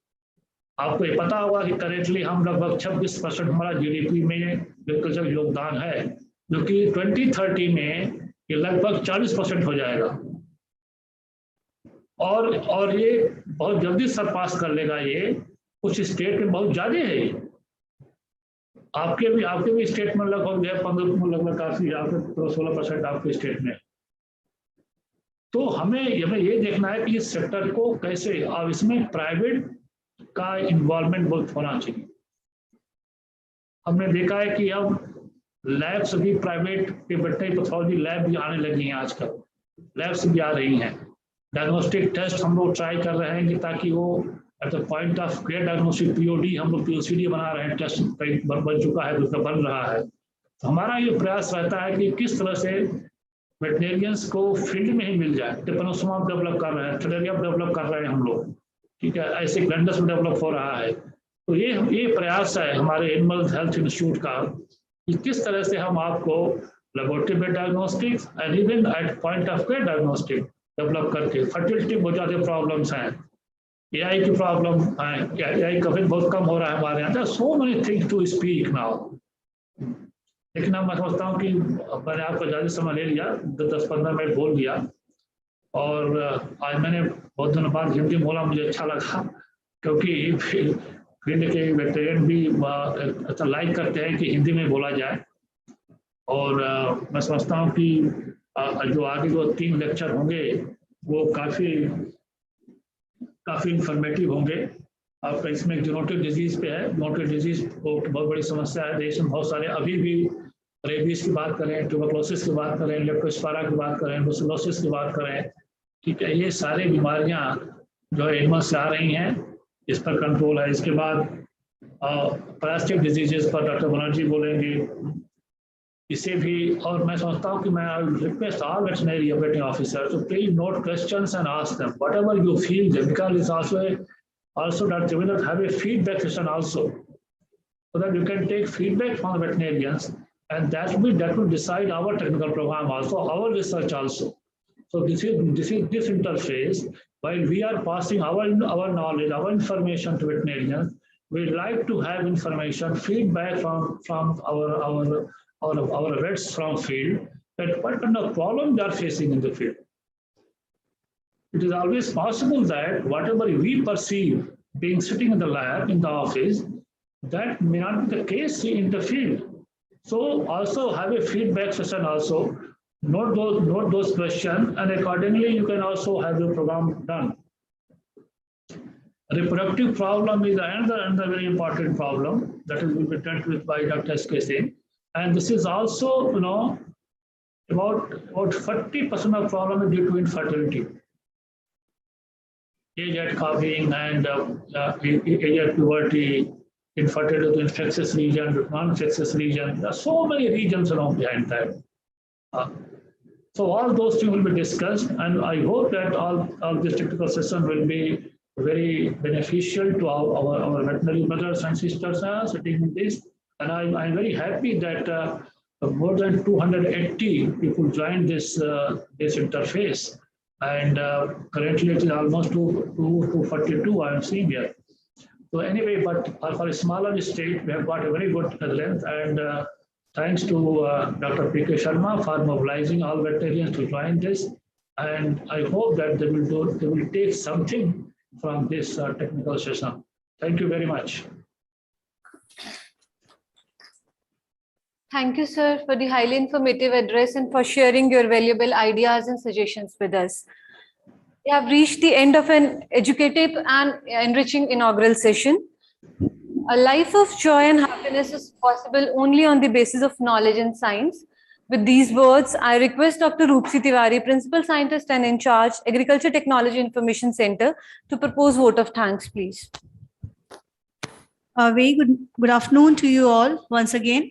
आपको ये पता होगा कि करेंटली हम लगभग 26% हमारा GDP में एग्रीकल्चर योगदान है, जो कि 2030 में ये लगभग 40% हो जाएगा और ये बहुत जल्दी सरपास कर लेगा। ये कुछ स्टेट में बहुत ज्यादा है, आपके भी स्टेट में लगभग 15 लगभग काफी, आपके 16% आपके स्टेट में। तो हमें ये देखना है कि इस सेक्टर को कैसे, और इसमें प्राइवेट का इन्वॉल्वमेंट बहुत होना चाहिए। हमने देखा है कि अब लैब्स भी प्राइवेट के वेटरनरी पैथोलॉजी लैब भी आने लगी हैं, आजकल लैब्स भी आ रही हैं। डायग्नोस्टिक टेस्ट हम लोग ट्राई कर रहे हैं कि ताकि वो at the point of care diagnostic POD हम लोग POCD बना रहे हैं, टेस्ट बन चुका है, दूसरा बन रहा है। तो हमारा ये प्रयास रहता है कि किस तरह से वेटनेरियंस को फील्ड में ही मिल जाए। टिपनोसोमा डेवलप कर रहे हैं, फिलेरिया डेवलप कर रहे हैं हम लोग, ठीक है, ऐसे ग्लैंडस में डेवलप हो रहा है। तो ये प्रयास है हमारे एनिमल हेल्थ इंस्टीट्यूट का कि किस तरह से हम आपको laboratory based diagnostics and even at point of care diagnostic develop करके, फर्टिलिटी बहुत ज़्यादा प्रॉब्लम्स हैं, AI की प्रॉब्लम है, AI का भी बहुत कम हो रहा है हमारे यहाँ। So many things to speak now, लेकिन अब मैं समझता हूँ कि मैंने आपको ज़्यादा समय ले लिया, 10-15 मिनट बोल दिया। और आज मैंने बहुत दिनों बाद हिंदी बोला, मुझे अच्छा लगा, क्योंकि फील्ड के वेटरन भी अच्छा लाइक करते हैं कि हिंदी में बोला जाए। और मैं समझता हूँ कि जो आगे जो 3 लेक्चर होंगे वो काफ़ी इंफॉर्मेटिव होंगे। आपका इसमें जूनोटिक डिजीज पे है, जूनोटिक डिजीज बहुत बड़ी समस्या है देश में, बहुत सारे अभी भी रेबीज की बात करें, ट्यूबरक्लोसिस की बात करें, लेप्टोस्पायरा की बात करें, ब्रुसेलोसिस की बात करें, ठीक है, ये सारी बीमारियां जो एनिमल से आ रही हैं, इस पर कंट्रोल है। इसके बाद पैरासिटिक डिजीजेस पर डॉक्टर बनर्जी बोलेंगे, इसे भी। और मैं समझता हूँ कि मैं request all veterinary operating officer to please note questions and ask them whatever you feel them, because it's also Dr. Vinod have a feedback session also, so that you can take feedback from the veterinarians and that will decide our technical program also, our research also. So this interface, while we are passing our knowledge, our information to veterinarians, we like to have information, feedback from our vets from field, that what kind of problem they are facing in the field. It is always possible that whatever we perceive being sitting in the lab, in the office, that may not be the case in the field. So also have a feedback session also, note those questions, and accordingly you can also have the program done. Reproductive problem is another very important problem that will be dealt with by Dr. S.K. Singh. And this is also, about 40% of problem is due to infertility. Age at calving and age at puberty, infertility, infectious region, non-infectious region. There are so many regions around behind that. So all those things will be discussed, and I hope that all this technical session will be very beneficial to our veterinary brothers and sisters sitting in this. And I'm very happy that more than 280 people joined this interface. And currently it is almost 242 I am seeing here. So anyway, but for a smaller state, we have got a very good length, and thanks to Dr. P.K. Sharma for mobilizing all veterinarians to join this. And I hope that they will take something from this technical session. Thank you very much. Thank you, sir, for the highly informative address and for sharing your valuable ideas and suggestions with us. We have reached the end of an educative and enriching inaugural session. A life of joy and happiness is possible only on the basis of knowledge and science. With these words, I request Dr. Roopsi Tiwari, Principal Scientist and in charge, Agriculture Technology Information Center, to propose vote of thanks, please. Very good afternoon to you all once again.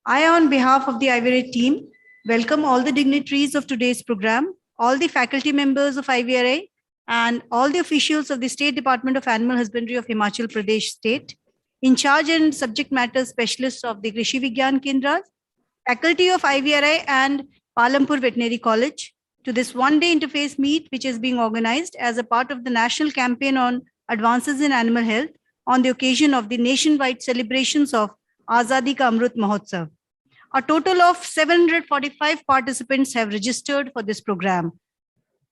I, on behalf of the IVRA team, welcome all the dignitaries of today's program, all the faculty members of IVRA, and all the officials of the State Department of Animal Husbandry of Himachal Pradesh State, in charge and subject matter specialists of the Krishi Vigyan Kendras, faculty of IVRA and Palampur Veterinary College, to this one-day interface meet which is being organized as a part of the national campaign on advances in animal health on the occasion of the nationwide celebrations of Azadi Ka Amrut Mahotsav. A total of 745 participants have registered for this program.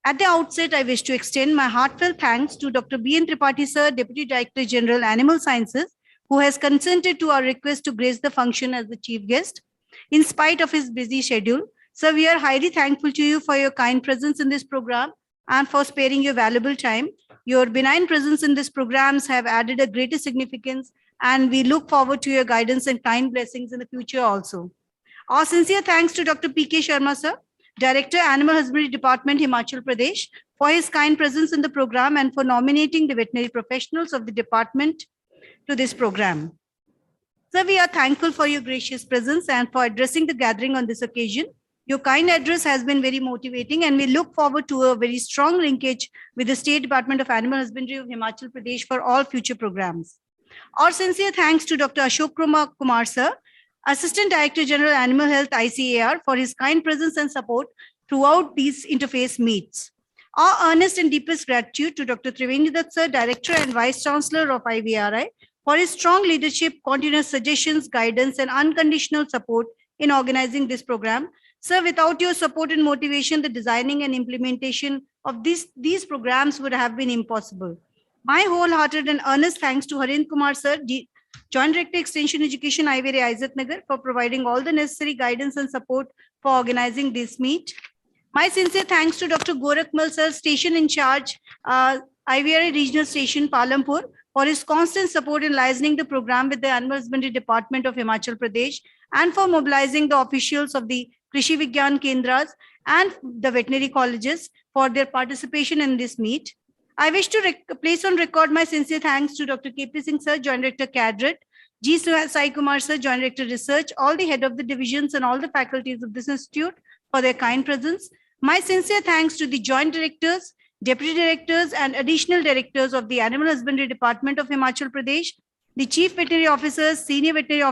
At the outset, I wish to extend my heartfelt thanks to Dr. B.N. Tripathi Sir, Deputy Director General, Animal Sciences, who has consented to our request to grace the function as the chief guest. In spite of his busy schedule, sir, we are highly thankful to you for your kind presence in this program and for sparing your valuable time. Your benign presence in these programs have added a greater significance, and we look forward to your guidance and kind blessings in the future also. Our sincere thanks to Dr. P.K. Sharma, sir, Director, Animal Husbandry Department, Himachal Pradesh, for his kind presence in the program and for nominating the veterinary professionals of the department to this program. Sir, we are thankful for your gracious presence and for addressing the gathering on this occasion. Your kind address has been very motivating, and we look forward to a very strong linkage with the State Department of Animal Husbandry of Himachal Pradesh for all future programs. Our sincere thanks to Dr. Ashok Kumar, sir, Assistant Director General, Animal Health, ICAR, for his kind presence and support throughout these interface meets. Our earnest and deepest gratitude to Dr. Triveni Dutt, sir, Director and Vice Chancellor of IVRI, for his strong leadership, continuous suggestions, guidance, and unconditional support in organizing this program. Sir, without your support and motivation, the designing and implementation of these programs would have been impossible. My wholehearted and earnest thanks to Harind Kumar, sir, Joint Director Extension Education, IVRA, Nagar, for providing all the necessary guidance and support for organizing this meet. My sincere thanks to Dr. Gorakhmal, sir, Station in Charge, IVRA Regional Station, Palampur, for his constant support in liaising the program with the Animal Husbandry Department of Himachal Pradesh, and for mobilizing the officials of the Krishi Vigyan Kendras and the veterinary colleges for their participation in this meet. I wish to place on record my sincere thanks to Dr. K.P. Singh, sir, Joint Director Cadret, G. Sai Kumar, sir, Joint Director Research, all the head of the divisions and all the faculties of this institute for their kind presence. My sincere thanks to the Joint Directors, Deputy Directors, and Additional Directors of the Animal Husbandry Department of Himachal Pradesh, the Chief Veterinary Officers, Senior Veterinary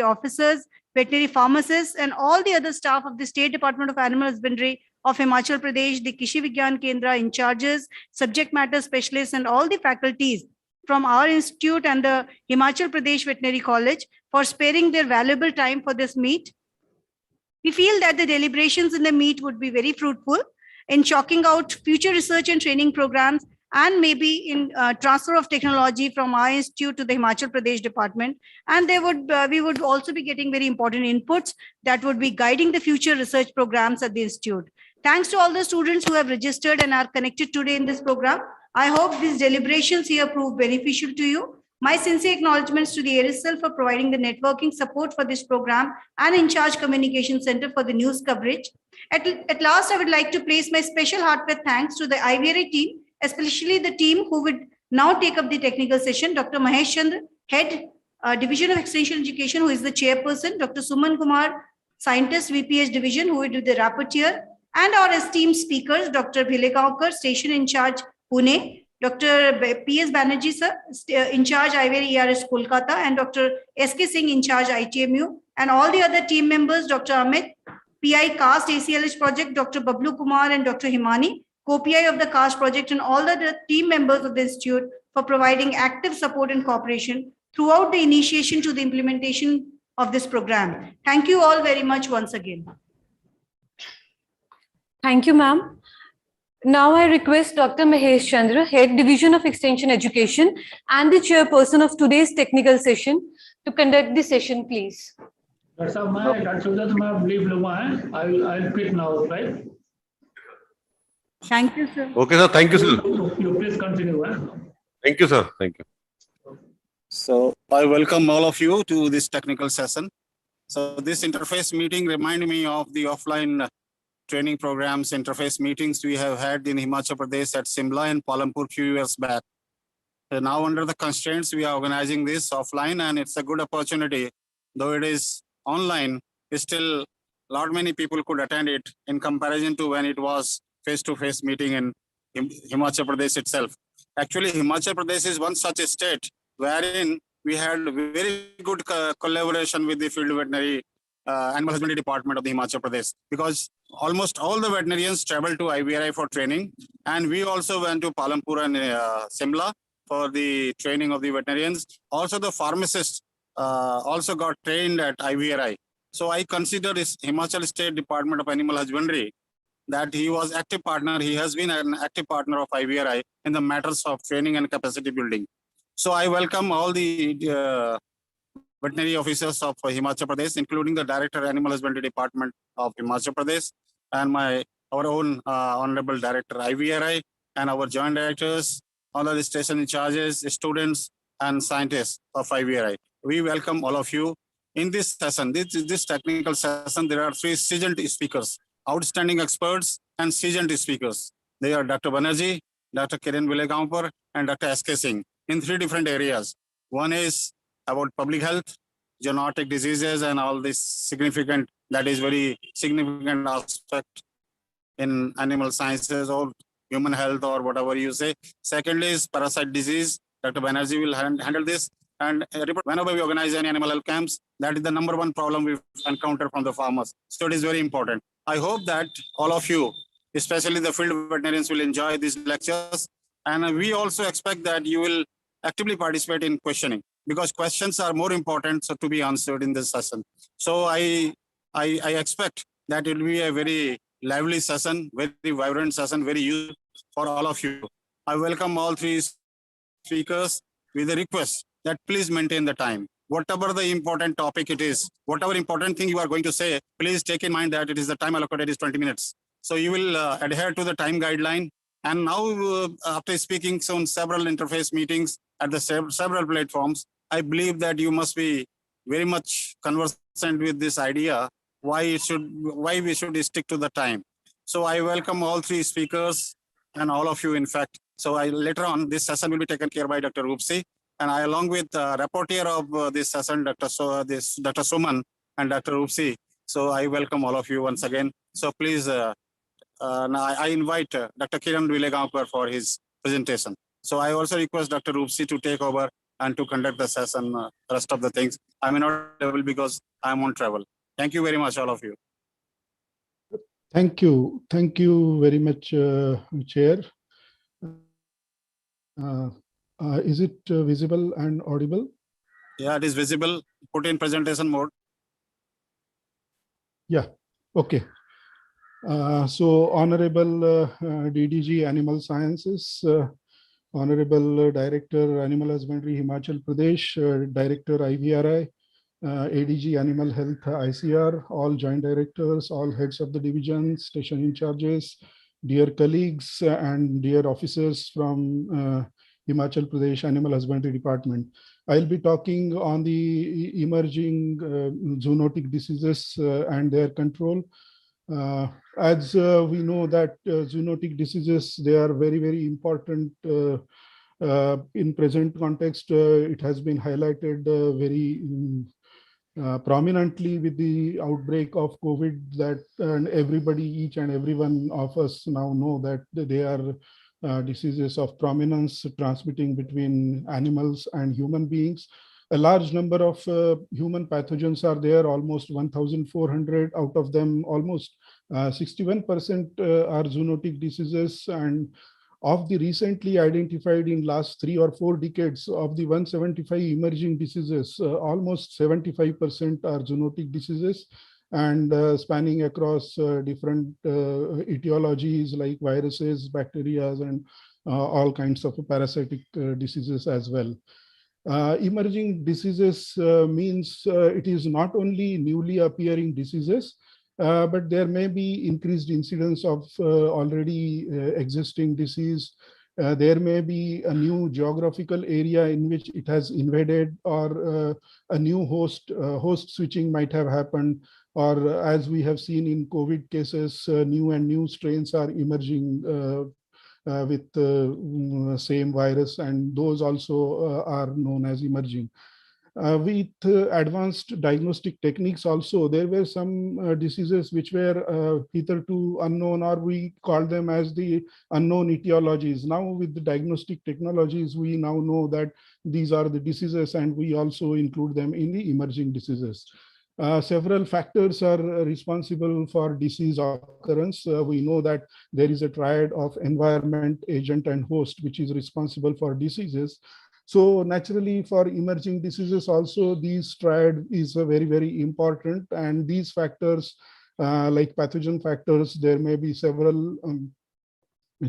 Officers, veterinary pharmacists, and all the other staff of the State Department of Animal Husbandry of Himachal Pradesh, the Krishi Vigyan Kendra in charges, subject matter specialists, and all the faculties from our institute and the Himachal Pradesh Veterinary College for sparing their valuable time for this meet. We feel that the deliberations in the meet would be very fruitful in chalking out future research and training programs, and maybe in transfer of technology from our institute to the Himachal Pradesh department. And we would also be getting very important inputs that would be guiding the future research programs at the institute. Thanks to all the students who have registered and are connected today in this program. I hope these deliberations here prove beneficial to you. My sincere acknowledgements to the ARSL for providing the networking support for this program and in charge communication center for the news coverage. At last, I would like to place my special heartfelt thanks to the IVRA team, especially the team who would now take up the technical session. Dr. Mahesh Chandra, Head, Division of Extension Education, who is the chairperson, Dr. Suman Kumar, Scientist, VPH Division, who will do the rapporteur, and our esteemed speakers, Dr. Bhilegaonkar, Station in Charge, Pune, Dr. P.S. Banerjee, sir, in charge IVRA ERS Kolkata, and Dr. S.K. Singh, in charge ITMU, and all the other team members, Dr. Amit, PI CAST ACLH project, Dr. Bablu Kumar and Dr. Himani, co-PI of the CAST project, and all the team members of the institute for providing active support and cooperation throughout the initiation to the implementation of this program. Thank you all very much once again. Thank you, ma'am. Now I request Dr. Mahesh Chandra, Head Division of Extension Education and the chairperson of today's technical session, to conduct the session, please. That's how my leave I'll quit now, right? Thank you, sir. Okay, sir. Thank you, sir. You please continue. Thank you, sir. Thank you. So I welcome all of you to this technical session. So this interface meeting reminded me of the offline training programs, interface meetings we have had in Himachal Pradesh at Simla and Palampur few years back. And now under the constraints, we are organizing this offline, and it's a good opportunity. Though it is online, still lot many people could attend it in comparison to when it was face-to-face meeting in Himachal Pradesh itself. Actually, Himachal Pradesh is one such a state wherein we had very good collaboration with the field veterinary animal husbandry department of the Himachal Pradesh, because almost all the veterinarians travel to IVRI for training, and we also went to Palampur and Simla for the training of the veterinarians. Also the pharmacists also got trained at IVRI. So I consider this Himachal State Department of Animal Husbandry that he was active partner. He has been an active partner of IVRI in the matters of training and capacity building. So I welcome all the veterinary officers of Himachal Pradesh, including the Director Animal Husbandry Department of Himachal Pradesh, and our own Honorable Director IVRI, and our joint directors, all of the station in charges, students, and scientists of IVRI. We welcome all of you. In this session, this technical session, there are 3 seasoned speakers, outstanding experts and seasoned speakers. They are Dr. Banerjee, Dr. Kiran Bhilegaonkar, and Dr. S.K. Singh in 3 different areas. One is about public health, zoonotic diseases, and all this significant, that is very significant aspect in animal sciences or human health or whatever you say. Second is parasite disease. Dr. Banerjee will handle this. And whenever we organize any animal health camps, that is the #1 problem we encounter from the farmers. So it is very important. I hope that all of you, especially the field veterinarians, will enjoy these lectures. And we also expect that you will actively participate in questioning, because questions are more important to be answered in this session. So I expect that it will be a very lively session, very vibrant session, very useful for all of you. I welcome all 3 speakers with a request that please maintain the time. Whatever the important topic it is, whatever important thing you are going to say, please take in mind that it is the time allocated is 20 minutes. So you will adhere to the time guideline. And now, after speaking on several interface meetings at the several platforms, I believe that you must be very much conversant with this idea, why we should stick to the time. So I welcome all 3 speakers and all of you, in fact. So later on, this session will be taken care by Dr. Roopsi. And I, along with rapporteur of this session, Dr. Suman and Dr. Roopsi. So I welcome all of you once again. So please, now I invite Dr. Kiran Bhilegaonkar for his presentation. So I also request Dr. Roopsi to take over and to conduct the session, rest of the things. I may not be able because I'm on travel. Thank you very much, all of you. Thank you. Thank you very much, Chair. Is it visible and audible? Yeah, it is visible. Put in presentation mode. Yeah, okay. So Honorable DDG Animal Sciences, Honorable Director Animal Husbandry Himachal Pradesh, Director IVRI, ADG Animal Health ICR, all joint directors, all heads of the division, station in charges, dear colleagues and dear officers from Himachal Pradesh Animal Husbandry Department. I'll be talking on the emerging zoonotic diseases and their control. As we know that zoonotic diseases, they are very, very important in present context. It has been highlighted very prominently with the outbreak of COVID, that and everybody, each and every one of us now know that they are diseases of prominence transmitting between animals and human beings. A large number of human pathogens are there, almost 1,400. Out of them, almost 61% are zoonotic diseases. And of the recently identified in last 3 or 4 decades, of the 175 emerging diseases, almost 75% are zoonotic diseases, and spanning across different etiologies like viruses, bacteria, and all kinds of parasitic diseases as well. Emerging diseases means it is not only newly appearing diseases, but there may be increased incidence of already existing disease. There may be a new geographical area in which it has invaded, or a new host switching might have happened, or as we have seen in COVID cases, new strains are emerging with the same virus, and those also are known as emerging. With advanced diagnostic techniques also, there were some diseases which were hitherto unknown, or we call them as the unknown etiologies. Now with the diagnostic technologies, we now know that these are the diseases, and we also include them in the emerging diseases. Several factors are responsible for disease occurrence. We know that there is a triad of environment, agent, and host, which is responsible for diseases. So naturally, for emerging diseases also, these triad is very, very important. And these factors, like pathogen factors, there may be several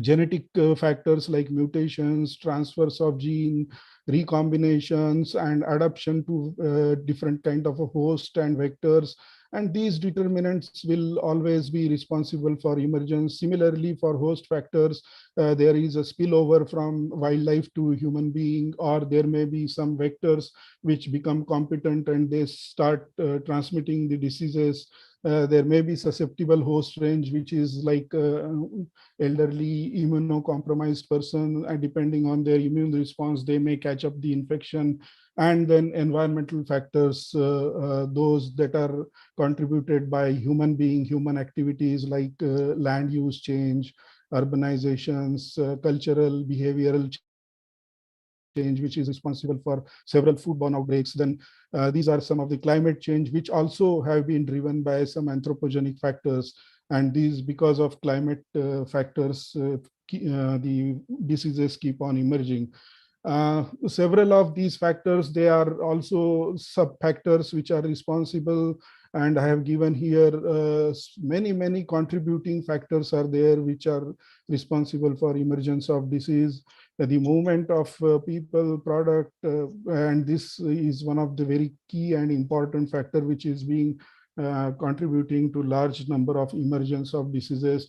genetic factors like mutations, transfers of gene, recombinations, and adaptation to different kind of a host and vectors. And these determinants will always be responsible for emergence. Similarly, for host factors, there is a spillover from wildlife to human being, or there may be some vectors which become competent and they start transmitting the diseases. There may be susceptible host range, which is like elderly, immunocompromised person, and depending on their immune response, they may catch up the infection. And then environmental factors, those that are contributed by human activities like land use change, urbanizations, cultural, behavioral change, which is responsible for several foodborne outbreaks. Then these are some of the climate change, which also have been driven by some anthropogenic factors. And these, because of climate factors, the diseases keep on emerging. Several of these factors, they are also sub-factors which are responsible. And I have given here many contributing factors are there which are responsible for emergence of disease. The movement of people, product, and this is one of the very key and important factor which is being contributing to large number of emergence of diseases.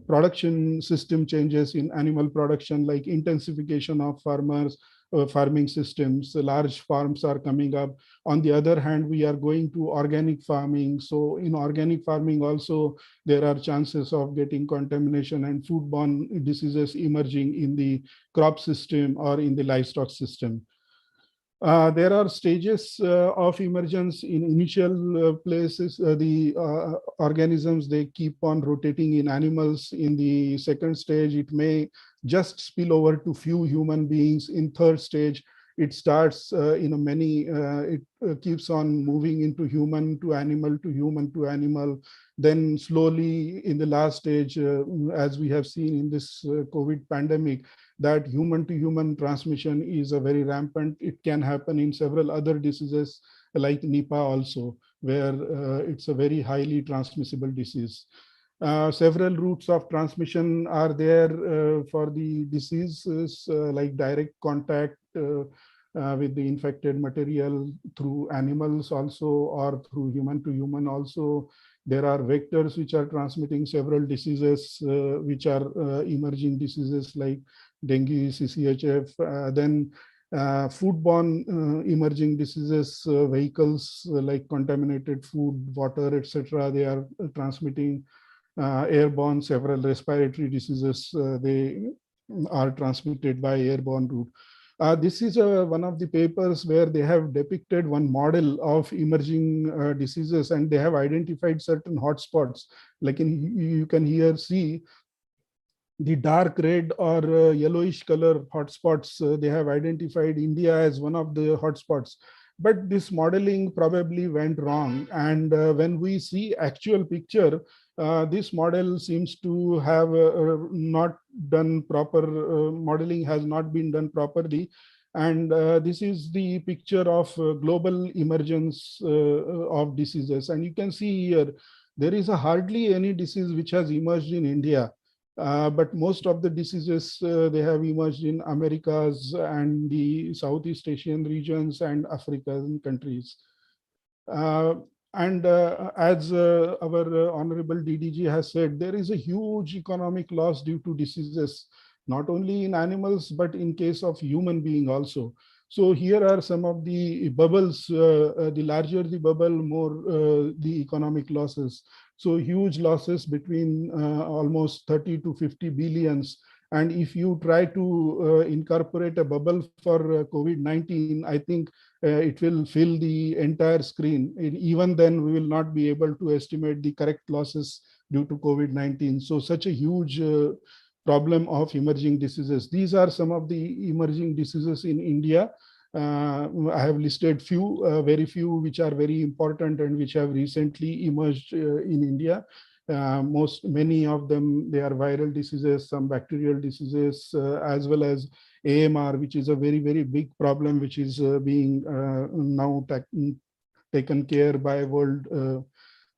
Production system changes in animal production, like intensification of farming systems. Large farms are coming up. On the other hand, we are going to organic farming. So in organic farming also, there are chances of getting contamination and foodborne diseases emerging in the crop system or in the livestock system. There are stages of emergence. In initial places, the organisms, they keep on rotating in animals. In the second stage, it may just spill over to few human beings. In third stage, it starts in a many, it keeps on moving into human to animal to human to animal. Then slowly in the last stage, as we have seen in this COVID pandemic, that human to human transmission is a very rampant. It can happen in several other diseases like Nipah also, where it's a very highly transmissible disease. Several routes of transmission are there for the diseases, like direct contact with the infected material through animals also, or through human to human also. There are vectors which are transmitting several diseases, which are emerging diseases like dengue, CCHF. Then foodborne emerging diseases, vehicles like contaminated food, water, etc. They are transmitting airborne. Several respiratory diseases, they are transmitted by airborne route. This is one of the papers where they have depicted one model of emerging diseases, and they have identified certain hotspots. Like you can here see the dark red or yellowish color hotspots. They have identified India as one of the hotspots. But this modeling probably went wrong. And when we see actual picture, this model seems to have not done proper, modeling has not been done properly. And this is the picture of global emergence of diseases. And you can see here, there is hardly any disease which has emerged in India. But most of the diseases, they have emerged in Americas and the Southeast Asian regions and African countries. And as our Honorable DDG has said, there is a huge economic loss due to diseases, not only in animals, but in case of human being also. So here are some of the bubbles. The larger the bubble, more the economic losses. So huge losses between almost 30 to 50 billions. And if you try to incorporate a bubble for COVID-19, I think it will fill the entire screen. And even then, we will not be able to estimate the correct losses due to COVID-19. So such a huge problem of emerging diseases. These are some of the emerging diseases in India. I have listed few, very few, which are very important and which have recently emerged in India. Many of them, they are viral diseases, some bacterial diseases, as well as AMR, which is a very, very big problem, which is being now taken care by world.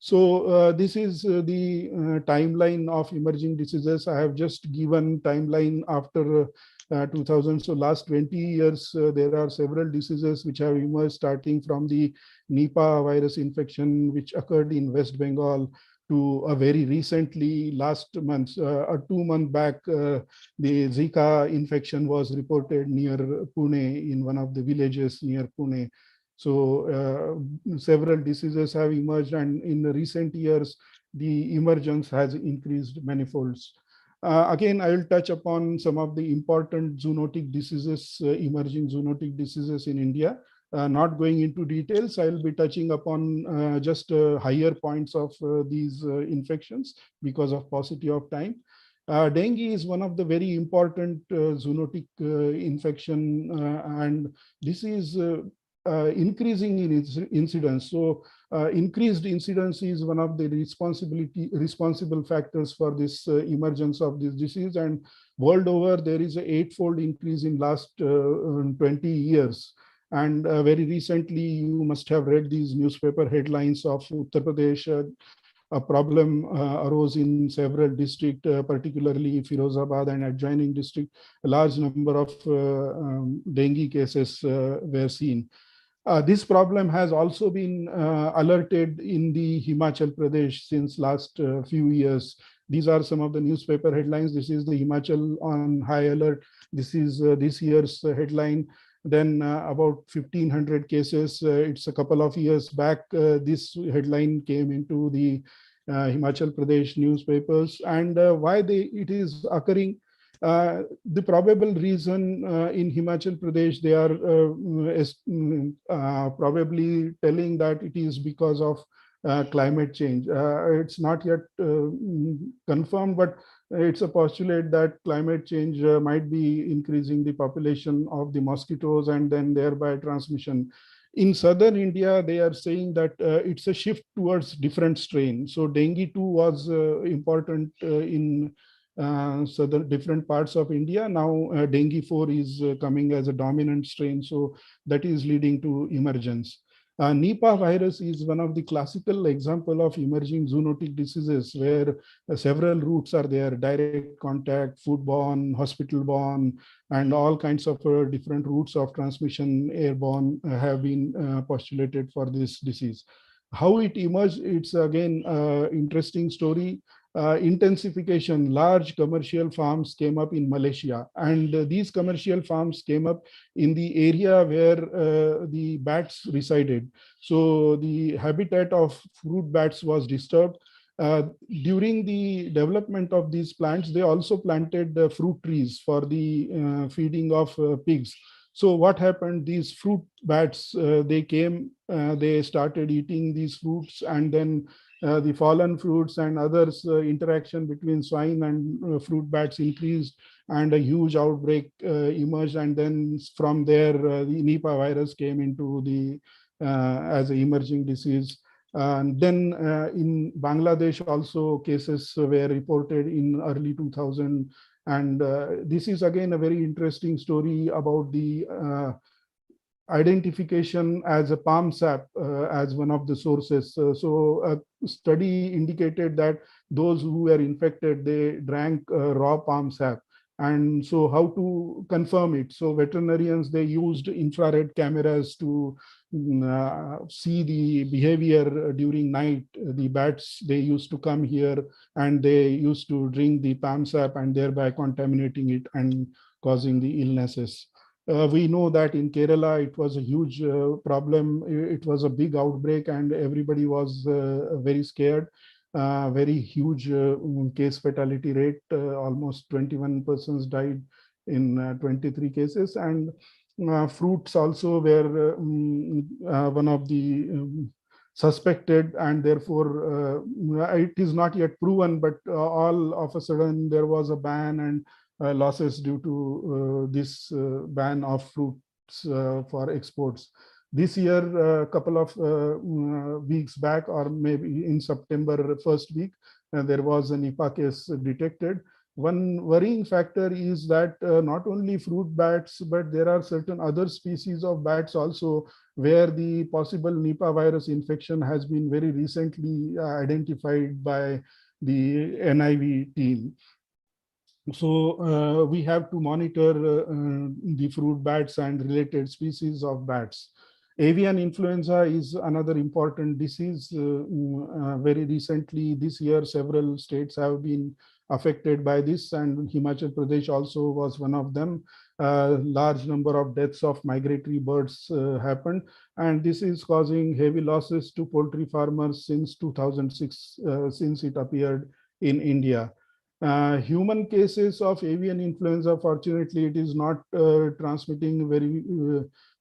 So this is the timeline of emerging diseases. I have just given timeline after 2000. So last 20 years, there are several diseases which have emerged, starting from the Nipah virus infection, which occurred in West Bengal, to a very recently, last month, a 2 month back, the Zika infection was reported near Pune, in one of the villages near Pune. So several diseases have emerged, and in the recent years, the emergence has increased manifolds. Again, I will touch upon some of the important zoonotic diseases, emerging zoonotic diseases in India. Not going into details, I will be touching upon just higher points of these infections because of paucity of time. Dengue is one of the very important zoonotic infection, and this is increasing in incidence. So increased incidence is one of the responsible factors for this emergence of this disease. And world over, there is an 8-fold increase in last 20 years. And very recently, you must have read these newspaper headlines of Uttar Pradesh. A problem arose in several districts, particularly Firozabad and adjoining district. A large number of dengue cases were seen. This problem has also been alerted in the Himachal Pradesh since last few years. These are some of the newspaper headlines. This is the Himachal on high alert. This is this year's headline. Then about 1,500 cases. It's a couple of years back. This headline came into the Himachal Pradesh newspapers. And why it is occurring? The probable reason in Himachal Pradesh, they are probably telling that it is because of climate change. It's not yet confirmed, but it's a postulate that climate change might be increasing the population of the mosquitoes and then thereby transmission. In southern India, they are saying that it's a shift towards different strains. So dengue too was important in southern different parts of India. Now dengue 4 is coming as a dominant strain. So that is leading to emergence. Nipah virus is one of the classical example of emerging zoonotic diseases where several routes are there: direct contact, foodborne, hospital-borne, and all kinds of different routes of transmission, airborne, have been postulated for this disease. How it emerged, it's again interesting story. Intensification, large commercial farms came up in Malaysia, and these commercial farms came up in the area where the bats resided. So the habitat of fruit bats was disturbed. During the development of these plants, they also planted fruit trees for the feeding of pigs. So what happened, these fruit bats, they came, they started eating these fruits, and then the fallen fruits and others, interaction between swine and fruit bats increased, and a huge outbreak emerged. And then from there, the Nipah virus came into the as an emerging disease. And then in Bangladesh also cases were reported in early 2000. And this is again a very interesting story about the identification as a palm sap as one of the sources. So a study indicated that those who were infected, they drank raw palm sap. And so how to confirm it? So veterinarians, they used infrared cameras to see the behavior during night. The bats, they used to come here and they used to drink the palm sap and thereby contaminating it and causing the illnesses. We know that in Kerala, it was a huge problem. It was a big outbreak and everybody was very scared. Very huge case fatality rate. Almost 21 persons died in 23 cases. And fruits also were one of the suspected, and therefore it is not yet proven, but all of a sudden there was a ban and losses due to this ban of fruits for exports. This year, a couple of weeks back, or maybe in September first week, there was a Nipah case detected. One worrying factor is that not only fruit bats, but there are certain other species of bats also where the possible Nipah virus infection has been very recently identified by the NIV team. So we have to monitor the fruit bats and related species of bats. Avian influenza is another important disease. Very recently, this year, several states have been affected by this, and Himachal Pradesh also was one of them. Large number of deaths of migratory birds happened, and this is causing heavy losses to poultry farmers since 2006, since it appeared in India. Human cases of avian influenza, fortunately, it is not transmitting very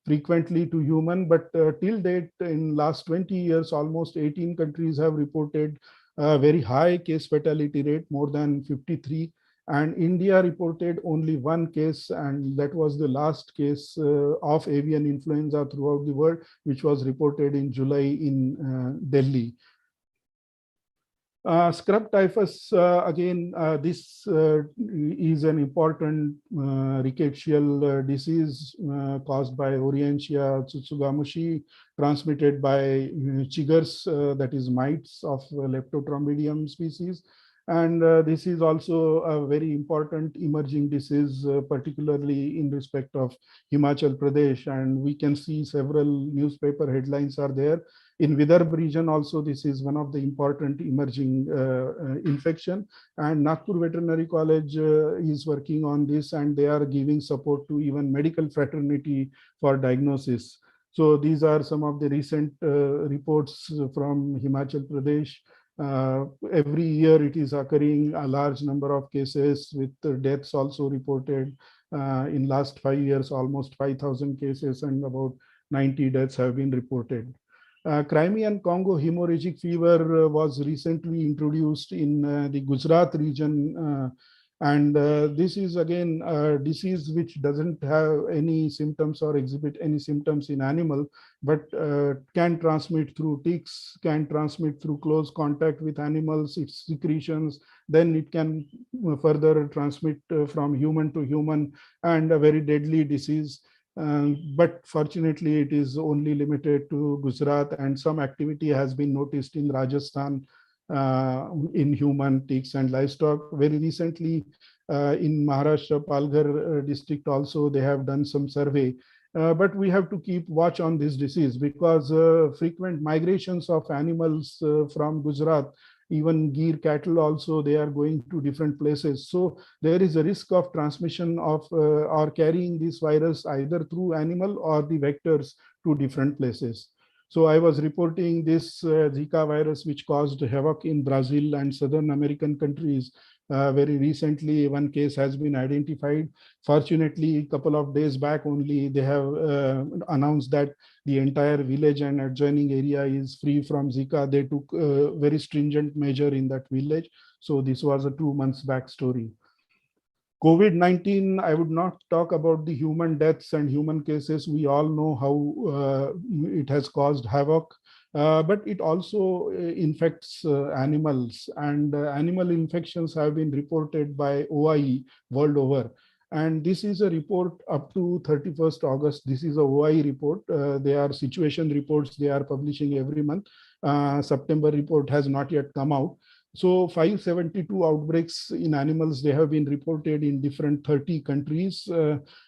frequently to human, but till date, in last 20 years, almost 18 countries have reported a very high case fatality rate, more than 53. And India reported only one case, and that was the last case of avian influenza throughout the world, which was reported in July in Delhi. Scrub typhus, again, this is an important rickettsial disease caused by Orientia tsutsugamushi, transmitted by chiggers, that is mites of Leptotropidium species. And this is also a very important emerging disease, particularly in respect of Himachal Pradesh. And we can see several newspaper headlines are there. In Vidarbha region also, this is one of the important emerging infection. And Nagpur Veterinary College is working on this, and they are giving support to even medical fraternity for diagnosis. So these are some of the recent reports from Himachal Pradesh. Every year it is occurring, a large number of cases with deaths also reported. In last 5 years, almost 5,000 cases and about 90 deaths have been reported. Crimean Congo hemorrhagic fever was recently introduced in the Gujarat region. And this is again a disease which doesn't have any symptoms or exhibit any symptoms in animal, but can transmit through ticks, can transmit through close contact with animals, its secretions. Then it can further transmit from human to human, and a very deadly disease. But fortunately, it is only limited to Gujarat, and some activity has been noticed in Rajasthan in human, ticks, and livestock. Very recently, in Maharashtra, Palghar district also, they have done some survey. But we have to keep watch on this disease because frequent migrations of animals from Gujarat, even Gir cattle also, they are going to different places. So there is a risk of transmission of or carrying this virus either through animal or the vectors to different places. So I was reporting this Zika virus, which caused havoc in Brazil and Southern American countries. Very recently, one case has been identified. Fortunately, a couple of days back only, they have announced that the entire village and adjoining area is free from Zika. They took a very stringent measure in that village. So this was a 2 months back story. COVID-19, I would not talk about the human deaths and human cases. We all know how it has caused havoc, but it also infects animals, and animal infections have been reported by OIE world over. And this is a report up to 31st August. This is a OIE report. They are situation reports they are publishing every month. September report has not yet come out. So 572 outbreaks in animals, they have been reported in different 30 countries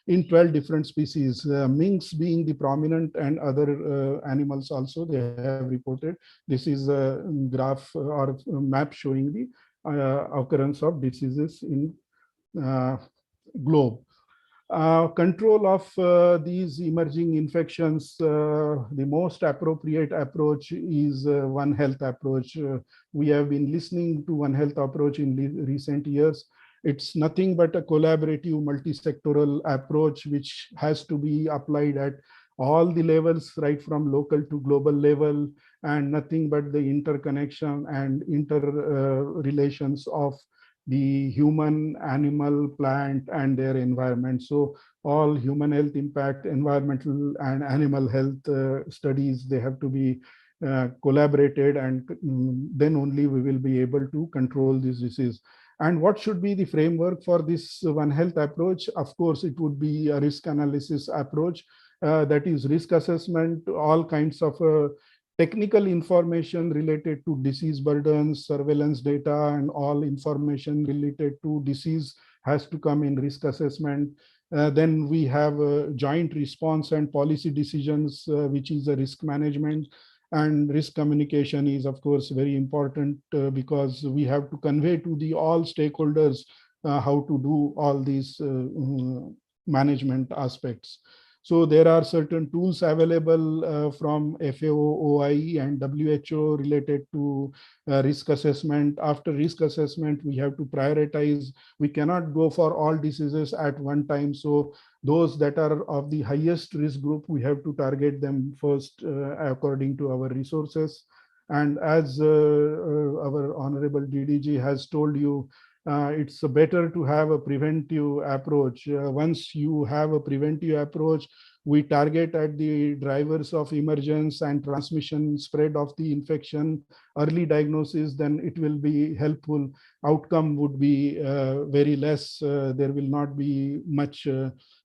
in 12 different species, minks being the prominent, and other animals also they have reported. This is a graph or map showing the occurrence of diseases in globe. Control of these emerging infections, the most appropriate approach is One Health approach. We have been listening to One Health approach in recent years. It's nothing but a collaborative multi-sectoral approach which has to be applied at all the levels, right from local to global level, and nothing but the interconnection and interrelations of the human, animal, plant, and their environment. So all human health impact, environmental and animal health studies, they have to be collaborated, and then only we will be able to control this disease. And what should be the framework for this One Health approach? Of course, it would be a risk analysis approach, that is risk assessment, all kinds of technical information related to disease burdens, surveillance data, and all information related to disease has to come in risk assessment. Then we have joint response and policy decisions, which is a risk management. And risk communication is, of course, very important because we have to convey to the all stakeholders how to do all these management aspects. So there are certain tools available from FAO, OIE, and WHO related to risk assessment. After risk assessment, we have to prioritize. We cannot go for all diseases at one time. So those that are of the highest risk group, we have to target them first according to our resources. And as our Honorable DDG has told you, it's better to have a preventive approach. Once you have a preventive approach, we target at the drivers of emergence and transmission spread of the infection, early diagnosis, then it will be helpful. Outcome would be very less. There will not be much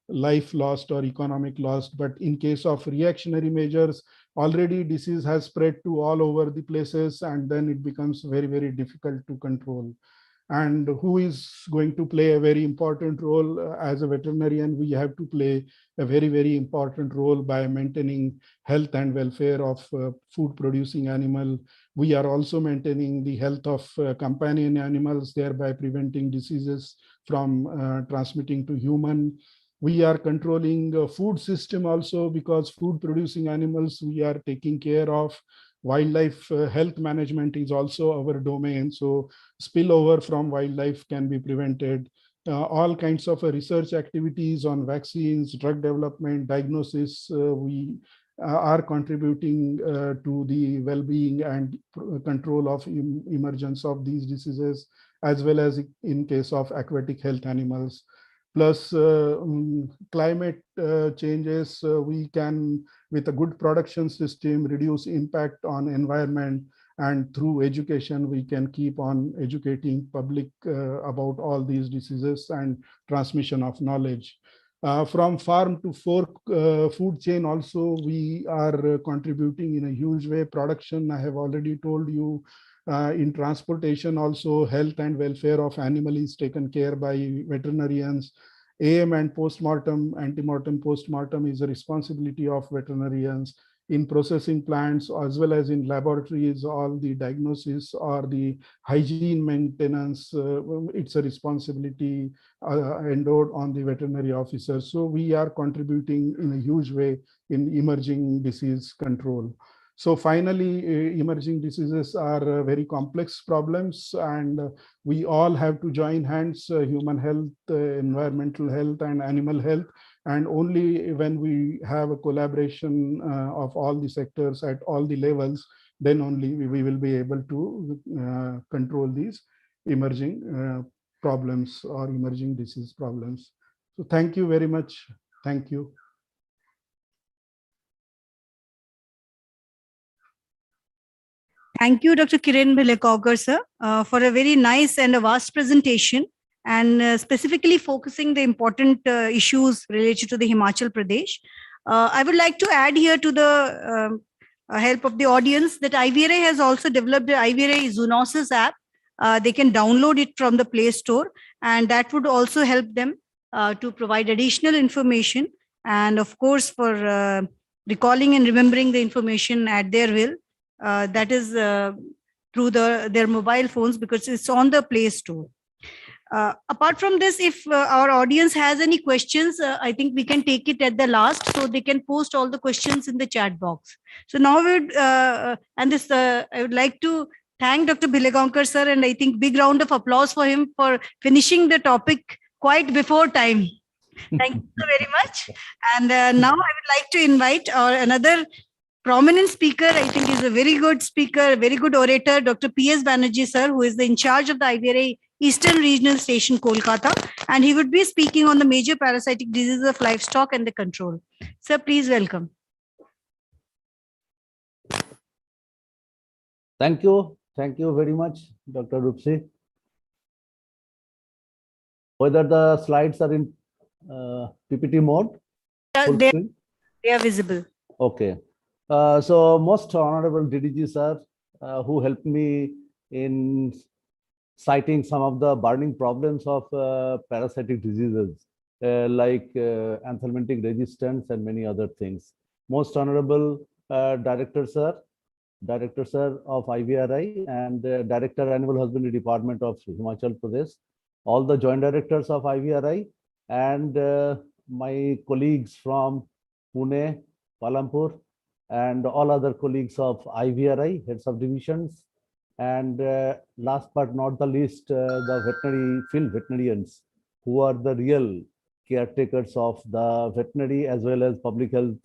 life lost or economic loss. But in case of reactionary measures, already disease has spread to all over the places, and then it becomes very, very difficult to control. And who is going to play a very important role? As a veterinarian, we have to play a very, very important role by maintaining health and welfare of food producing animal. We are also maintaining the health of companion animals, thereby preventing diseases from transmitting to human. We are controlling food system also, because food producing animals we are taking care of. Wildlife health management is also our domain. So spillover from wildlife can be prevented. All kinds of research activities on vaccines, drug development, diagnosis, we are contributing to the well-being and control of emergence of these diseases, as well as in case of aquatic health animals. Plus climate changes, we can, with a good production system, reduce impact on environment, and through education, we can keep on educating public about all these diseases and transmission of knowledge. From farm to fork food chain also, we are contributing in a huge way. Production, I have already told you. In transportation also, health and welfare of animal is taken care by veterinarians. AM and postmortem, antemortem, postmortem is a responsibility of veterinarians. In processing plants as well as in laboratories, all the diagnosis or the hygiene maintenance, it's a responsibility endowed on the veterinary officer. So we are contributing in a huge way in emerging disease control. So finally, emerging diseases are very complex problems, and we all have to join hands, human health, environmental health, and animal health. And only when we have a collaboration of all the sectors at all the levels, then only we will be able to control these emerging problems or emerging disease problems. So thank you very much. Thank you. Thank you, Dr. Kiran Bhilekawkar, sir, for a very nice and a vast presentation, and specifically focusing the important issues related to the Himachal Pradesh. I would like to add here to the help of the audience that IVRA has also developed the IVRA Zoonosis app. They can download it from the Play Store, and that would also help them to provide additional information, and of course for recalling and remembering the information at their will. That is through their mobile phones, because it's on the Play Store. Apart from this, if our audience has any questions, I think we can take it at the last, so they can post all the questions in the chat box. So now I would like to thank Dr. Bhilekawkar, sir, and I think big round of applause for him for finishing the topic quite before time. Thank you so very much. And now I would like to invite another prominent speaker. I think he's a very good speaker, very good orator, Dr. P.S. Banerjee, sir, who is the in charge of the IVRA Eastern Regional Station, Kolkata, and he would be speaking on the major parasitic diseases of livestock and the control. Sir, please welcome. Thank you. Thank you very much, Dr. Rupsi. Whether the slides are in PPT mode? They are visible. Okay. So most honorable DDG sir, who helped me in citing some of the burning problems of parasitic diseases like anthelmintic resistance and many other things. Most honorable Director sir of IVRI and Director Animal Husbandry Department of Himachal Pradesh, all the joint directors of IVRI, and my colleagues from Pune, Palampur, and all other colleagues of IVRI, heads of divisions, and last but not the least, the veterinary field veterinarians, who are the real caretakers of the veterinary as well as public health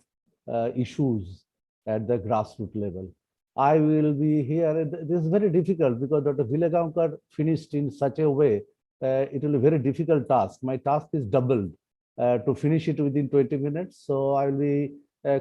issues at the grassroots level. I will be here. This is very difficult because Dr. Bhilekawkar finished in such a way. It will be a very difficult task. My task is doubled to finish it within 20 minutes. So I will be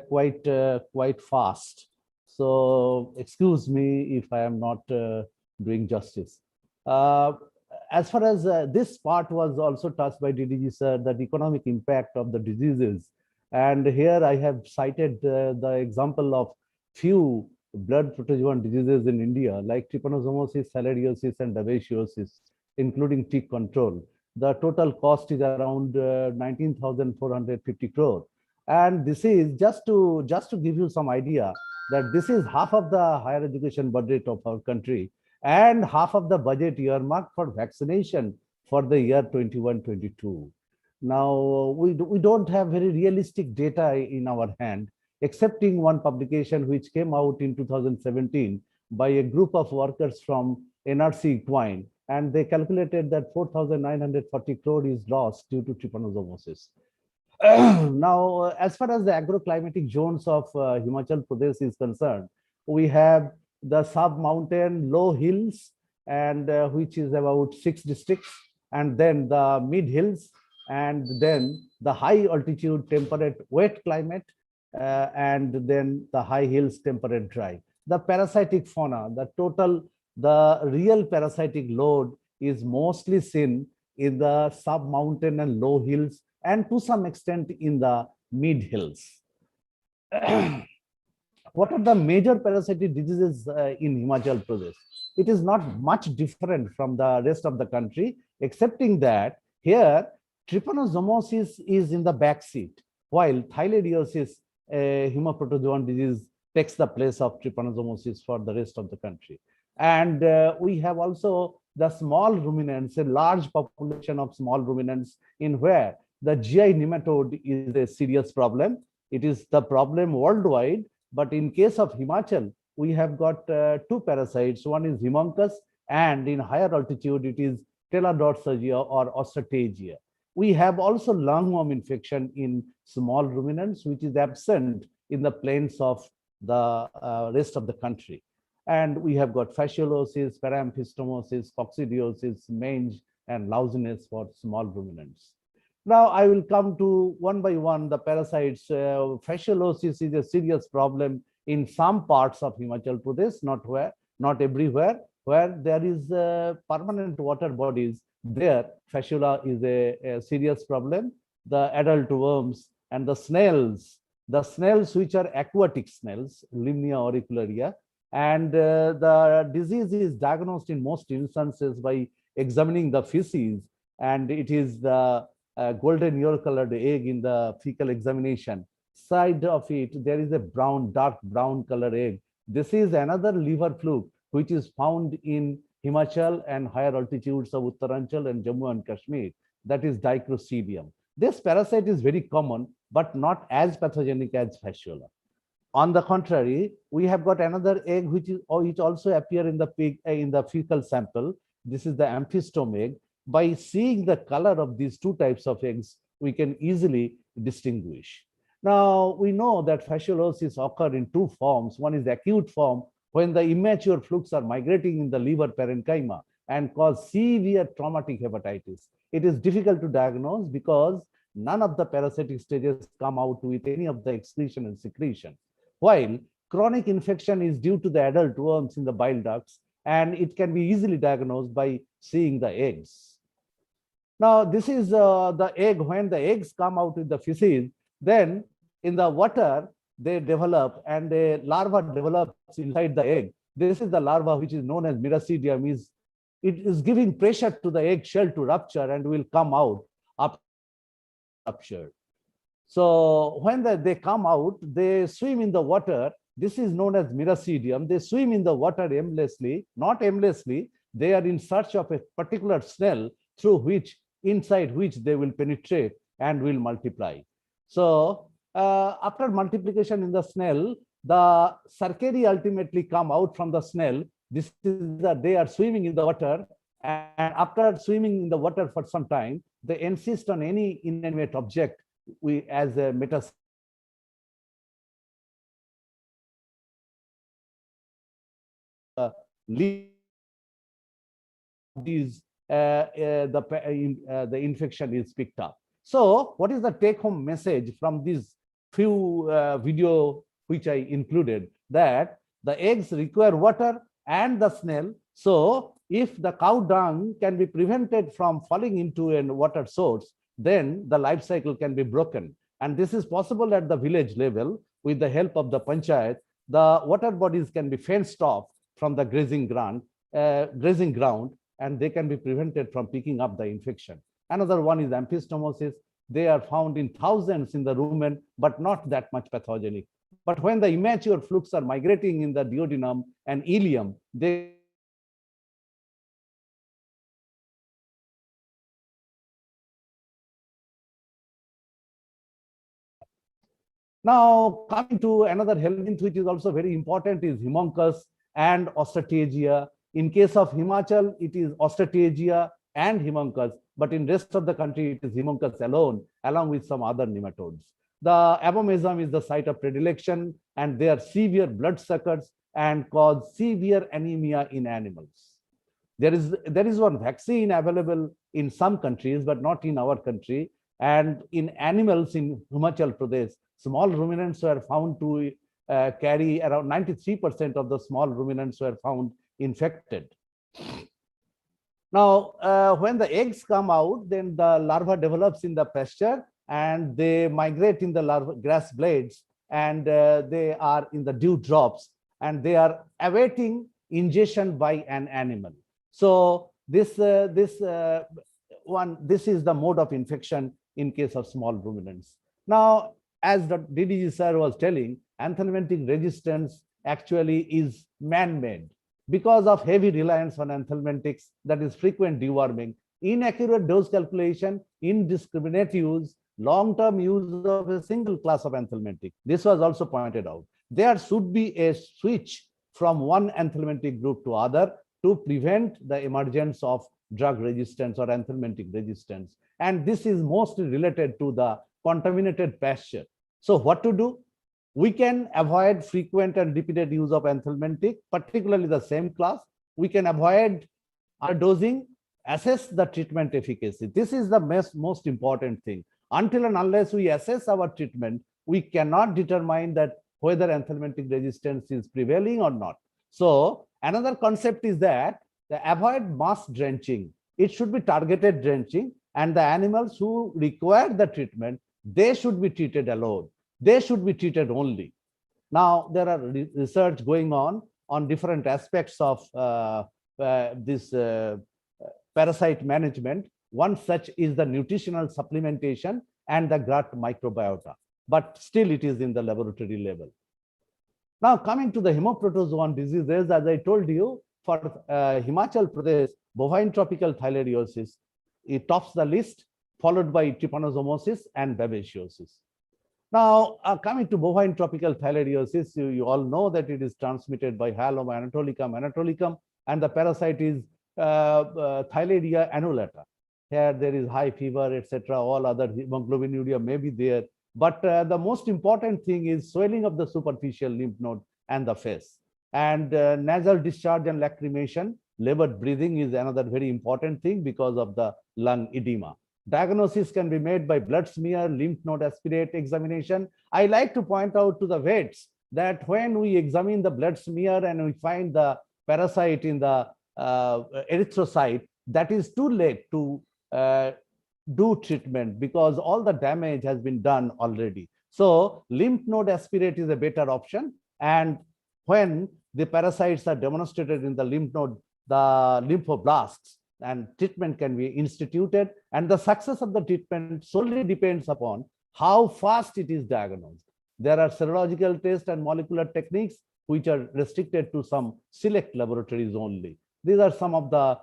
quite fast. So excuse me if I am not doing justice. As far as this part was also touched by DDG sir, that economic impact of the diseases. And here I have cited the example of few blood protozoan diseases in India, like trypanosomosis, filariasis, and babesiosis, including tick control. The total cost is around 19,450 crore. And this is just to give you some idea that this is half of the higher education budget of our country and half of the budget earmarked for vaccination for the year 21-22. Now, we don't have very realistic data in our hand, excepting one publication which came out in 2017 by a group of workers from NRC Equine, and they calculated that 4,940 crore is lost due to trypanosomosis. Now, as far as the agroclimatic zones of Himachal Pradesh is concerned, we have the sub-mountain low hills, and which is about 6 districts, and then the mid hills, and then the high altitude temperate wet climate, and then the high hills temperate dry. The parasitic fauna, the real parasitic load is mostly seen in the sub-mountain and low hills, and to some extent in the mid hills. What are the major parasitic diseases in Himachal Pradesh? It is not much different from the rest of the country, excepting that here trypanosomosis is in the back seat, while theileriosis, hematoprotozoan disease, takes the place of trypanosomosis for the rest of the country. And we have also the small ruminants, a large population of small ruminants, in where the GI nematode is a serious problem. It is the problem worldwide, but in case of Himachal, we have got 2 parasites. One is Himanchus, and in higher altitude, it is Teladorsagia or Ostrategia. We have also lungworm infection in small ruminants, which is absent in the plains of the rest of the country. And we have got fasciolosis, paramphistomosis, coccidiosis, mange, and lousiness for small ruminants. Now I will come to one by one the parasites. Fasciolosis is a serious problem in some parts of Himachal Pradesh, not everywhere. Where there is permanent water bodies, there fasciola is a serious problem. The adult worms and the snails which are aquatic snails, Limnia auricularia, and the disease is diagnosed in most instances by examining the feces, and it is the golden yellow-colored egg in the fecal examination. Side of it, there is a dark brown color egg. This is another liver fluke which is found in Himachal and higher altitudes of Uttaranchal and Jammu and Kashmir. That is Dicrocidium. This parasite is very common, but not as pathogenic as fasciola. On the contrary, we have got another egg which also appear in the pig in the fecal sample. This is the amphistome egg. By seeing the color of these 2 types of eggs, we can easily distinguish. Now we know that fasciolosis occur in 2 forms. One is acute form, when the immature flukes are migrating in the liver parenchyma and cause severe traumatic hepatitis. It is difficult to diagnose because none of the parasitic stages come out with any of the excretion and secretion. While chronic infection is due to the adult worms in the bile ducts, and it can be easily diagnosed by seeing the eggs. Now, this is the egg. When the eggs come out with the feces, then in the water, they develop, and a larva develops inside the egg. This is the larva which is known as miracidium. It is giving pressure to the egg shell to rupture and will come out after rupture. So when they come out, they swim in the water. This is known as miracidium. They swim in the water aimlessly, not aimlessly. They are in search of a particular snail inside which they will penetrate and will multiply. So after multiplication in the snail, the cercari ultimately come out from the snail. This is that they are swimming in the water, and after swimming in the water for some time, they insist on any inanimate object as a meta. The infection is picked up. So what is the take-home message from these few video which I included? That the eggs require water and the snail. So if the cow dung can be prevented from falling into a water source, then the life cycle can be broken. And this is possible at the village level with the help of the panchayat. The water bodies can be fenced off from the grazing ground, and they can be prevented from picking up the infection. Another one is amphistomosis. They are found in thousands in the rumen, but not that much pathogenic. But when the immature flukes are migrating in the duodenum and ileum, they Now, coming to another helminth, which is also very important, is Himanchus and Ostrategia. In case of Himachal, it is Ostrategia. and Himanchus, but in rest of the country, it is Himanchus alone, along with some other nematodes. The abomasum is the site of predilection, and they are severe bloodsuckers and cause severe anemia in animals. There is one vaccine available in some countries, but not in our country. And in animals in Himachal Pradesh, small ruminants were found to carry around 93% of the small ruminants were found infected. Now, when the eggs come out, then the larva develops in the pasture and they migrate in the larva grass blades, and they are in the dew drops, and they are awaiting ingestion by an animal. So this is the mode of infection in case of small ruminants. Now, as the DDG sir was telling, anthelmintic resistance actually is man-made because of heavy reliance on anthelmintics, that is frequent deworming, inaccurate dose calculation, indiscriminate use, long-term use of a single class of anthelmintic. This was also pointed out. There should be a switch from one anthelmintic group to other to prevent the emergence of drug resistance or anthelmintic resistance. And this is mostly related to the contaminated pasture. So what to do? We can avoid frequent and repeated use of anthelmintic, particularly the same class. We can avoid dosing, assess the treatment efficacy. This is the most important thing. Until and unless we assess our treatment, we cannot determine that whether anthelmintic resistance is prevailing or not. So another concept is that avoid mass drenching. It should be targeted drenching, and the animals who require the treatment, they should be treated alone. They should be treated only. Now, there are research going on different aspects of this parasite management. One such is the nutritional supplementation and the gut microbiota, but still it is in the laboratory level. Now, coming to the hemoprotozoan diseases, as I told you, for Himachal Pradesh, bovine tropical theileriosis, it tops the list, followed by trypanosomosis and babesiosis. Now, coming to bovine tropical theileriosis, you all know that it is transmitted by Hyaloma anatolicum, and the parasite is Theileria annulata. Here there is high fever, etc. All other hemoglobinuria may be there. But the most important thing is swelling of the superficial lymph node and the face. And nasal discharge and lacrimation, labored breathing is another very important thing because of the lung edema. Diagnosis can be made by blood smear, lymph node aspirate examination. I like to point out to the vets that when we examine the blood smear and we find the parasite in the erythrocyte, that is too late to do treatment because all the damage has been done already. So lymph node aspirate is a better option. And when the parasites are demonstrated in the lymph node, the lymphoblasts, and treatment can be instituted. And the success of the treatment solely depends upon how fast it is diagnosed. There are serological tests and molecular techniques which are restricted to some select laboratories only. These are some of the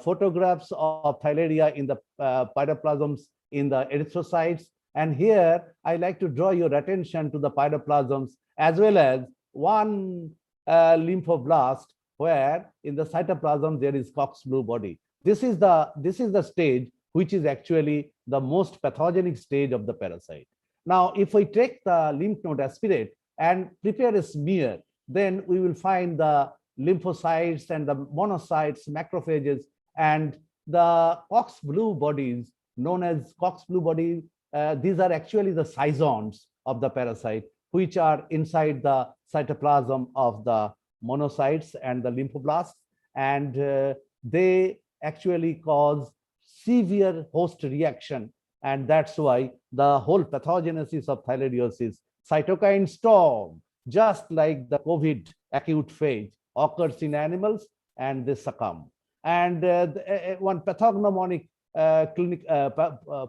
photographs of Theileria in the pyroplasms in the erythrocytes. And here I like to draw your attention to the pyroplasms as well as one lymphoblast where in the cytoplasm there is Cox blue body. This is the stage which is actually the most pathogenic stage of the parasite. Now, if we take the lymph node aspirate and prepare a smear, then we will find the lymphocytes and the monocytes, macrophages, and the Cox blue bodies known as Cox blue body. These are actually the scisons of the parasite, which are inside the cytoplasm of the monocytes and the lymphoblasts, and they actually cause severe host reaction, and that's why the whole pathogenesis of theileriosis, cytokine storm, just like the COVID acute phase, occurs in animals and they succumb. And one pathognomonic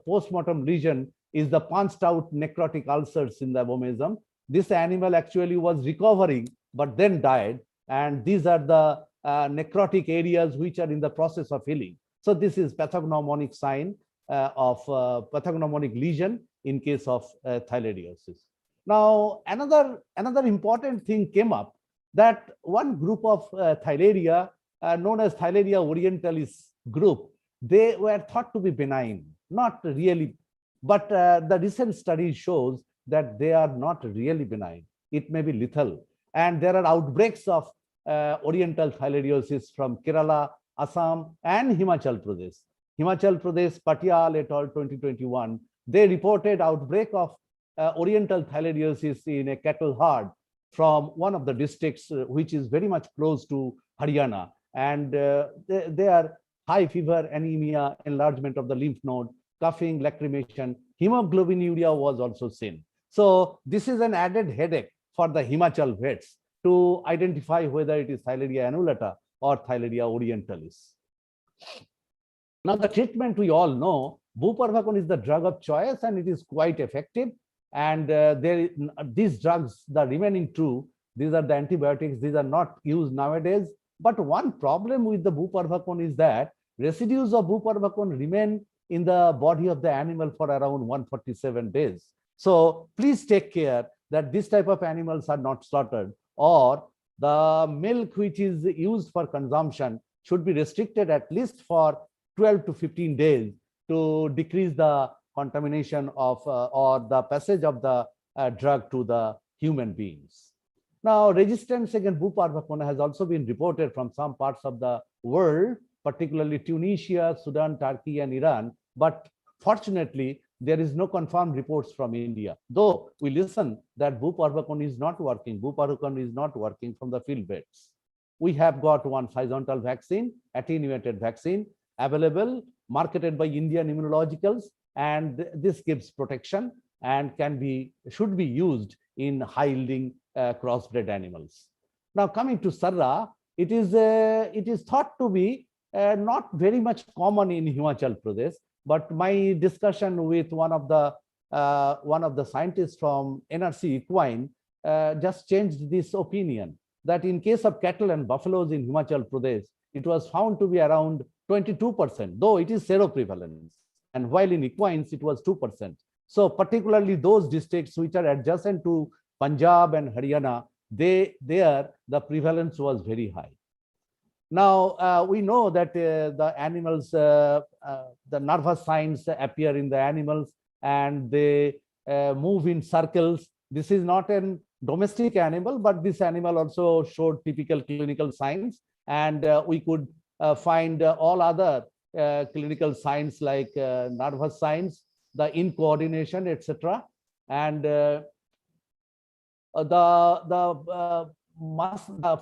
post-mortem lesion is the punched out necrotic ulcers in the abomasum. This animal actually was recovering but then died, and these are the necrotic areas which are in the process of healing. So this is pathognomonic sign of pathognomonic lesion in case of theileriosis. Now, another important thing came up, that one group of Theileria known as Theileria orientalis group they were thought to be benign, not really. But the recent study shows that they are not really benign. It may be lethal. And there are outbreaks of oriental thalidomide from Kerala, Assam, and Himachal Pradesh. Himachal Pradesh, Patial et al. 2021, they reported outbreak of oriental thalidomide in a cattle herd from one of the districts, which is very much close to Haryana. And they are high fever, anemia, enlargement of the lymph node, coughing, lacrimation, hemoglobinuria was also seen. So this is an added headache for the Himachal vets to identify whether it is Thalidomide annulata or Thalidomide orientalis. Now the treatment we all know, buparvacon is the drug of choice and it is quite effective. And these drugs, the remaining two, these are the antibiotics, these are not used nowadays. But one problem with the buparvacon is that residues of buparvacon remain in the body of the animal for around 147 days. So please take care that this type of animals are not slaughtered, or the milk which is used for consumption should be restricted at least for 12 to 15 days to decrease the contamination of or the passage of the drug to the human beings. Now, resistance against buparvacon has also been reported from some parts of the world, particularly Tunisia, Sudan, Turkey, and Iran. But fortunately, there is no confirmed reports from India. Though we listen that buparvacon is not working, buparvacon is not working from the field beds. We have got one horizontal vaccine, attenuated vaccine, available, marketed by Indian Immunologicals, and this gives protection and should be used in high-yielding crossbred animals. Now, coming to Sarra, it is thought to be not very much common in Himachal Pradesh, but my discussion with one of the scientists from NRC Equine just changed this opinion, that in case of cattle and buffaloes in Himachal Pradesh, it was found to be around 22%, though it is seroprevalence. And while in equines, it was 2%. So particularly those districts which are adjacent to Punjab and Haryana, there the prevalence was very high. Now, we know that the animals, the nervous signs appear in the animals and they move in circles. This is not a domestic animal, but this animal also showed typical clinical signs. And we could find all other clinical signs like nervous signs, the incoordination, etc. And the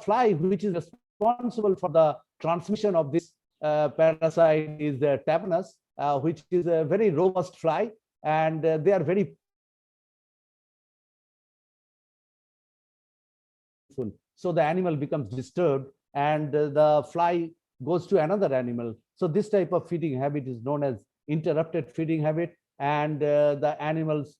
fly which is responsible for the transmission of this parasite is tapenos, which is a very robust fly, and they are very full. So the animal becomes disturbed and the fly goes to another animal. So this type of feeding habit is known as interrupted feeding habit. And the animals,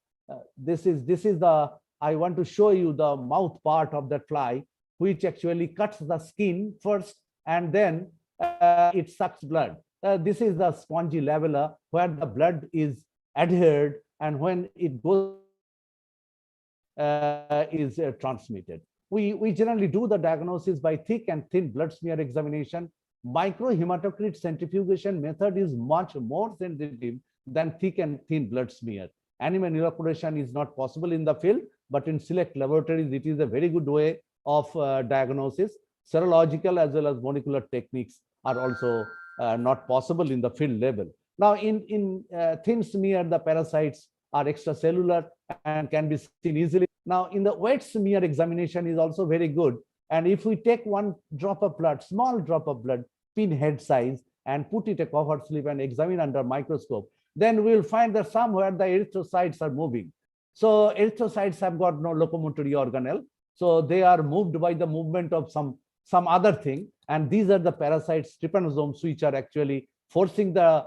this is the, I want to show you the mouth part of that fly, which actually cuts the skin first and then it sucks blood. This is the spongy lavella where the blood is adhered, and when it goes is transmitted. We generally do the diagnosis by thick and thin blood smear examination. Microhematocrit centrifugation method is much more sensitive than thick and thin blood smear. Animal inoculation is not possible in the field, but in select laboratories, it is a very good way of diagnosis. Serological as well as molecular techniques are also not possible in the field level. Now, in thin smear, the parasites are extracellular and can be seen easily. Now, in the wet smear examination is also very good. And if we take one drop of blood, small drop of blood, pinhead size, and put it a cover slip and examine under microscope, then we'll find that somewhere the erythrocytes are moving. So erythrocytes have got no locomotory organelle. So they are moved by the movement of some other thing. And these are the parasites, trypanosomes, which are actually forcing the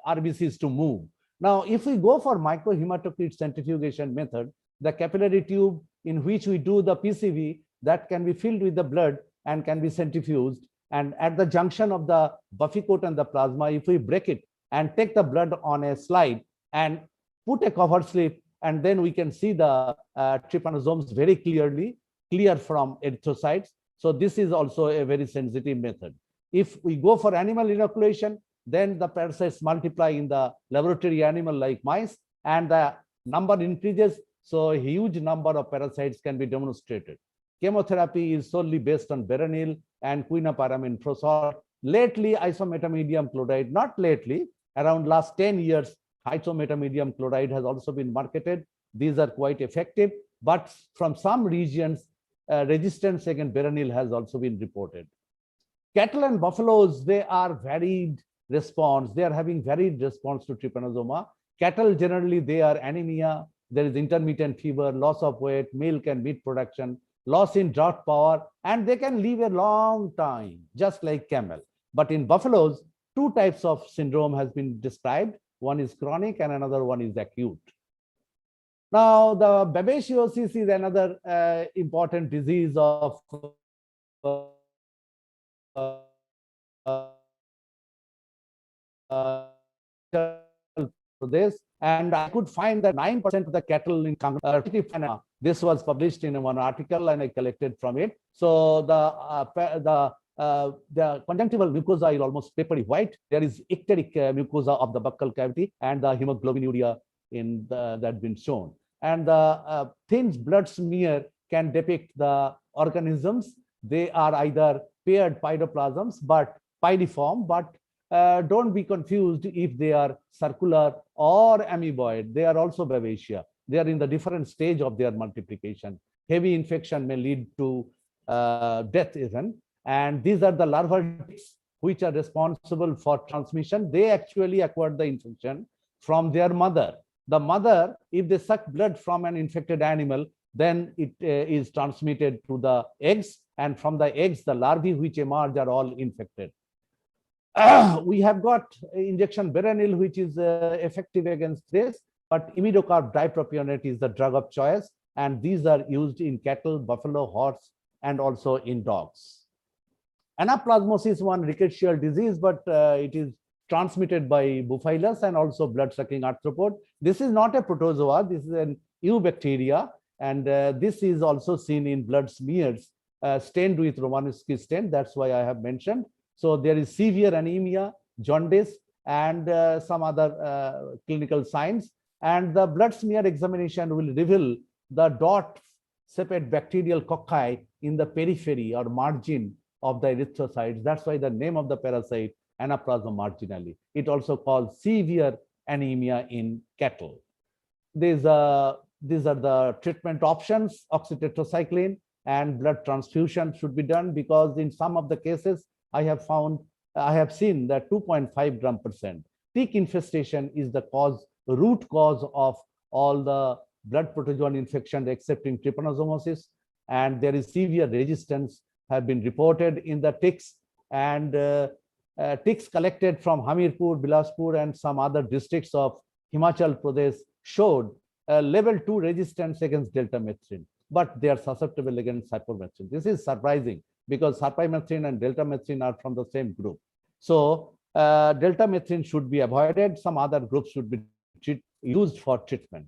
RBCs to move. Now, if we go for microhematocrit centrifugation method, the capillary tube in which we do the PCV, that can be filled with the blood and can be centrifuged. And at the junction of the buffy coat and the plasma, if we break it and take the blood on a slide and put a cover slip, and then we can see the trypanosomes very clearly, clear from erythrocytes. So this is also a very sensitive method. If we go for animal inoculation, then the parasites multiply in the laboratory animal like mice, and the number increases. So a huge number of parasites can be demonstrated. Chemotherapy is solely based on berynyl and quinapyramine prosol. Lately, isometamedium chloride, not lately, around last 10 years, isometamedium chloride has also been marketed. These are quite effective, but from some regions, resistance against berynyl has also been reported. Cattle and buffaloes, they are varied response. They are having varied response to trypanosoma. Cattle, generally, they are anemia. There is intermittent fever, loss of weight, milk and meat production, loss in drought power, and they can live a long time, just like camel. But in buffaloes, two types of syndrome has been described. One is chronic and another one is acute. Now, the babesiosis is another important disease of Pradesh, and I could find that 9% of the cattle in Kangra. This was published in one article, and I collected from it. So the conjunctival mucosa is almost papery white. There is icteric mucosa of the buccal cavity, and the hemoglobinuria in that been shown. And the thin blood smear can depict the organisms. They are either paired pydoplasms, but pyriform, but don't be confused if they are circular or amoeboid. They are also Babesia. They are in the different stage of their multiplication. Heavy infection may lead to death even. And these are the larval ticks which are responsible for transmission. They actually acquired the infection from their mother. The mother, if they suck blood from an infected animal, then it is transmitted to the eggs, and from the eggs, the larvae which emerge are all infected. We have got injection berynyl, which is effective against this, but imidocarb dipropionate is the drug of choice, and these are used in cattle, buffalo, horse, and also in dogs. Anaplasmosis is one rickettsial disease, but it is transmitted by Buphyllus and also blood-sucking arthropod. This is not a protozoa, this is an eubacteria, and this is also seen in blood smears stained with Romanowski stain. That's why I have mentioned. So there is severe anemia, jaundice, and some other clinical signs. And the blood smear examination will reveal the dot-shaped bacterial cocci in the periphery or margin of the erythrocytes. That's why the name of the parasite, Anaplasma marginale. It also called severe anemia in cattle. These are the treatment options. Oxytetracycline and blood transfusion should be done, because in some of the cases I have seen that 2.5 g/%. Tick infestation is the root cause of all the blood protozoan infections excepting trypanosomosis, and there is severe resistance have been reported in the ticks, and ticks collected from Hamirpur, Bilaspur, and some other districts of Himachal Pradesh showed level 2 resistance against deltamethrin, but they are susceptible against cypermethrin. This is surprising, because cypermethrin and deltamethrin are from the same group. So deltamethrin should be avoided. Some other groups should be used for treatment.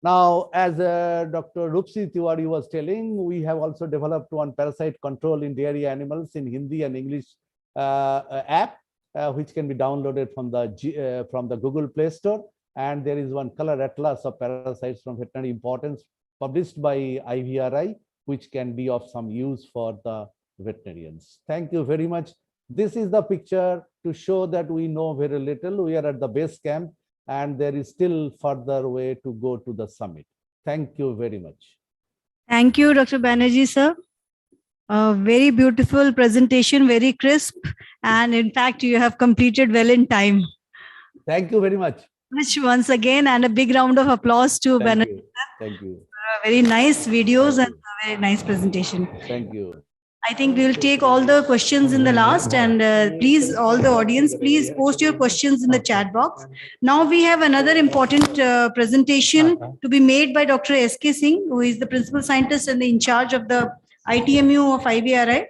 Now, as Dr. Rupsi Tiwari was telling, we have also developed one parasite control in dairy animals in Hindi and English app, which can be downloaded from the Google Play Store. And there is one color atlas of parasites from veterinary importance published by IVRI, which can be of some use for the veterinarians. Thank you very much. This is the picture to show that we know very little. We are at the base camp, and there is still further way to go to the summit. Thank you very much. Thank you, Dr. Banerjee, sir. A very beautiful presentation, very crisp, and in fact, you have completed well in time. Thank you very much. Once again, and a big round of applause to Banerjee. Thank you. Very nice videos and a very nice presentation. Thank you. I think we will take all the questions in the last, and please, all the audience, please post your questions in the chat box. Now we have another important presentation to be made by Dr. S.K. Singh, who is the principal scientist and in charge of the ITMU of IVRI.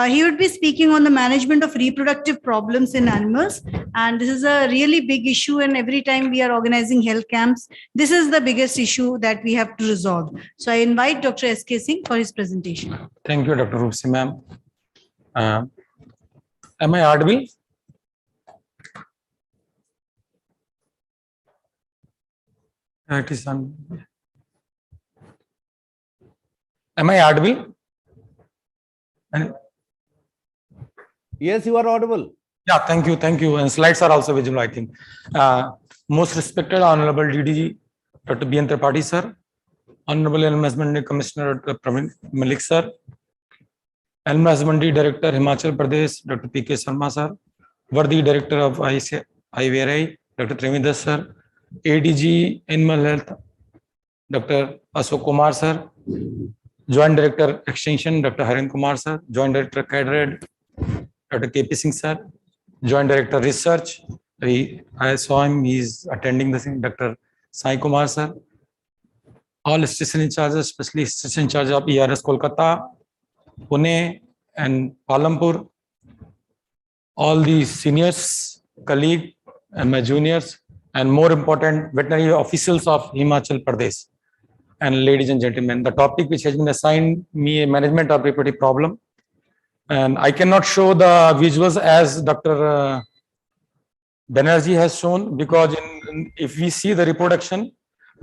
He would be speaking on the management of reproductive problems in animals. And this is a really big issue. And every time we are organizing health camps, this is the biggest issue that we have to resolve. So I invite Dr. S.K. Singh for his presentation. Thank you, Dr. Rupsi ma'am. Am I audible? It is on. Am I audible? Yes, you are audible. Yeah, thank you, thank you. And slides are also visible, I think. Most respected Honorable DDG, Dr. B. N. Tripathi, sir. Honorable Animal Husbandry Commissioner, Dr. Praveen Malik, sir. Animal Husbandry Director, Himachal Pradesh, Dr. P.K. Sharma, sir. Worthy Director of IVRI, Dr. Tremidas, sir. ADG Animal Health, Dr. Ashok Kumar, sir. Joint Director Extension, Dr. Harin Kumar, sir. Joint Director Cadred, Dr. KP Singh, sir. Joint Director Research, I saw him, he is attending the thing, Dr. Sai Kumar, sir. All station in charges, especially station in charge of ERS Kolkata, Pune and Palampur. All the seniors, colleagues and my juniors, and more important, veterinary officials of Himachal Pradesh. And ladies and gentlemen, the topic which has been assigned me, management of reproductive problem. And I cannot show the visuals as Dr. Banerjee has shown, because if we see the reproduction,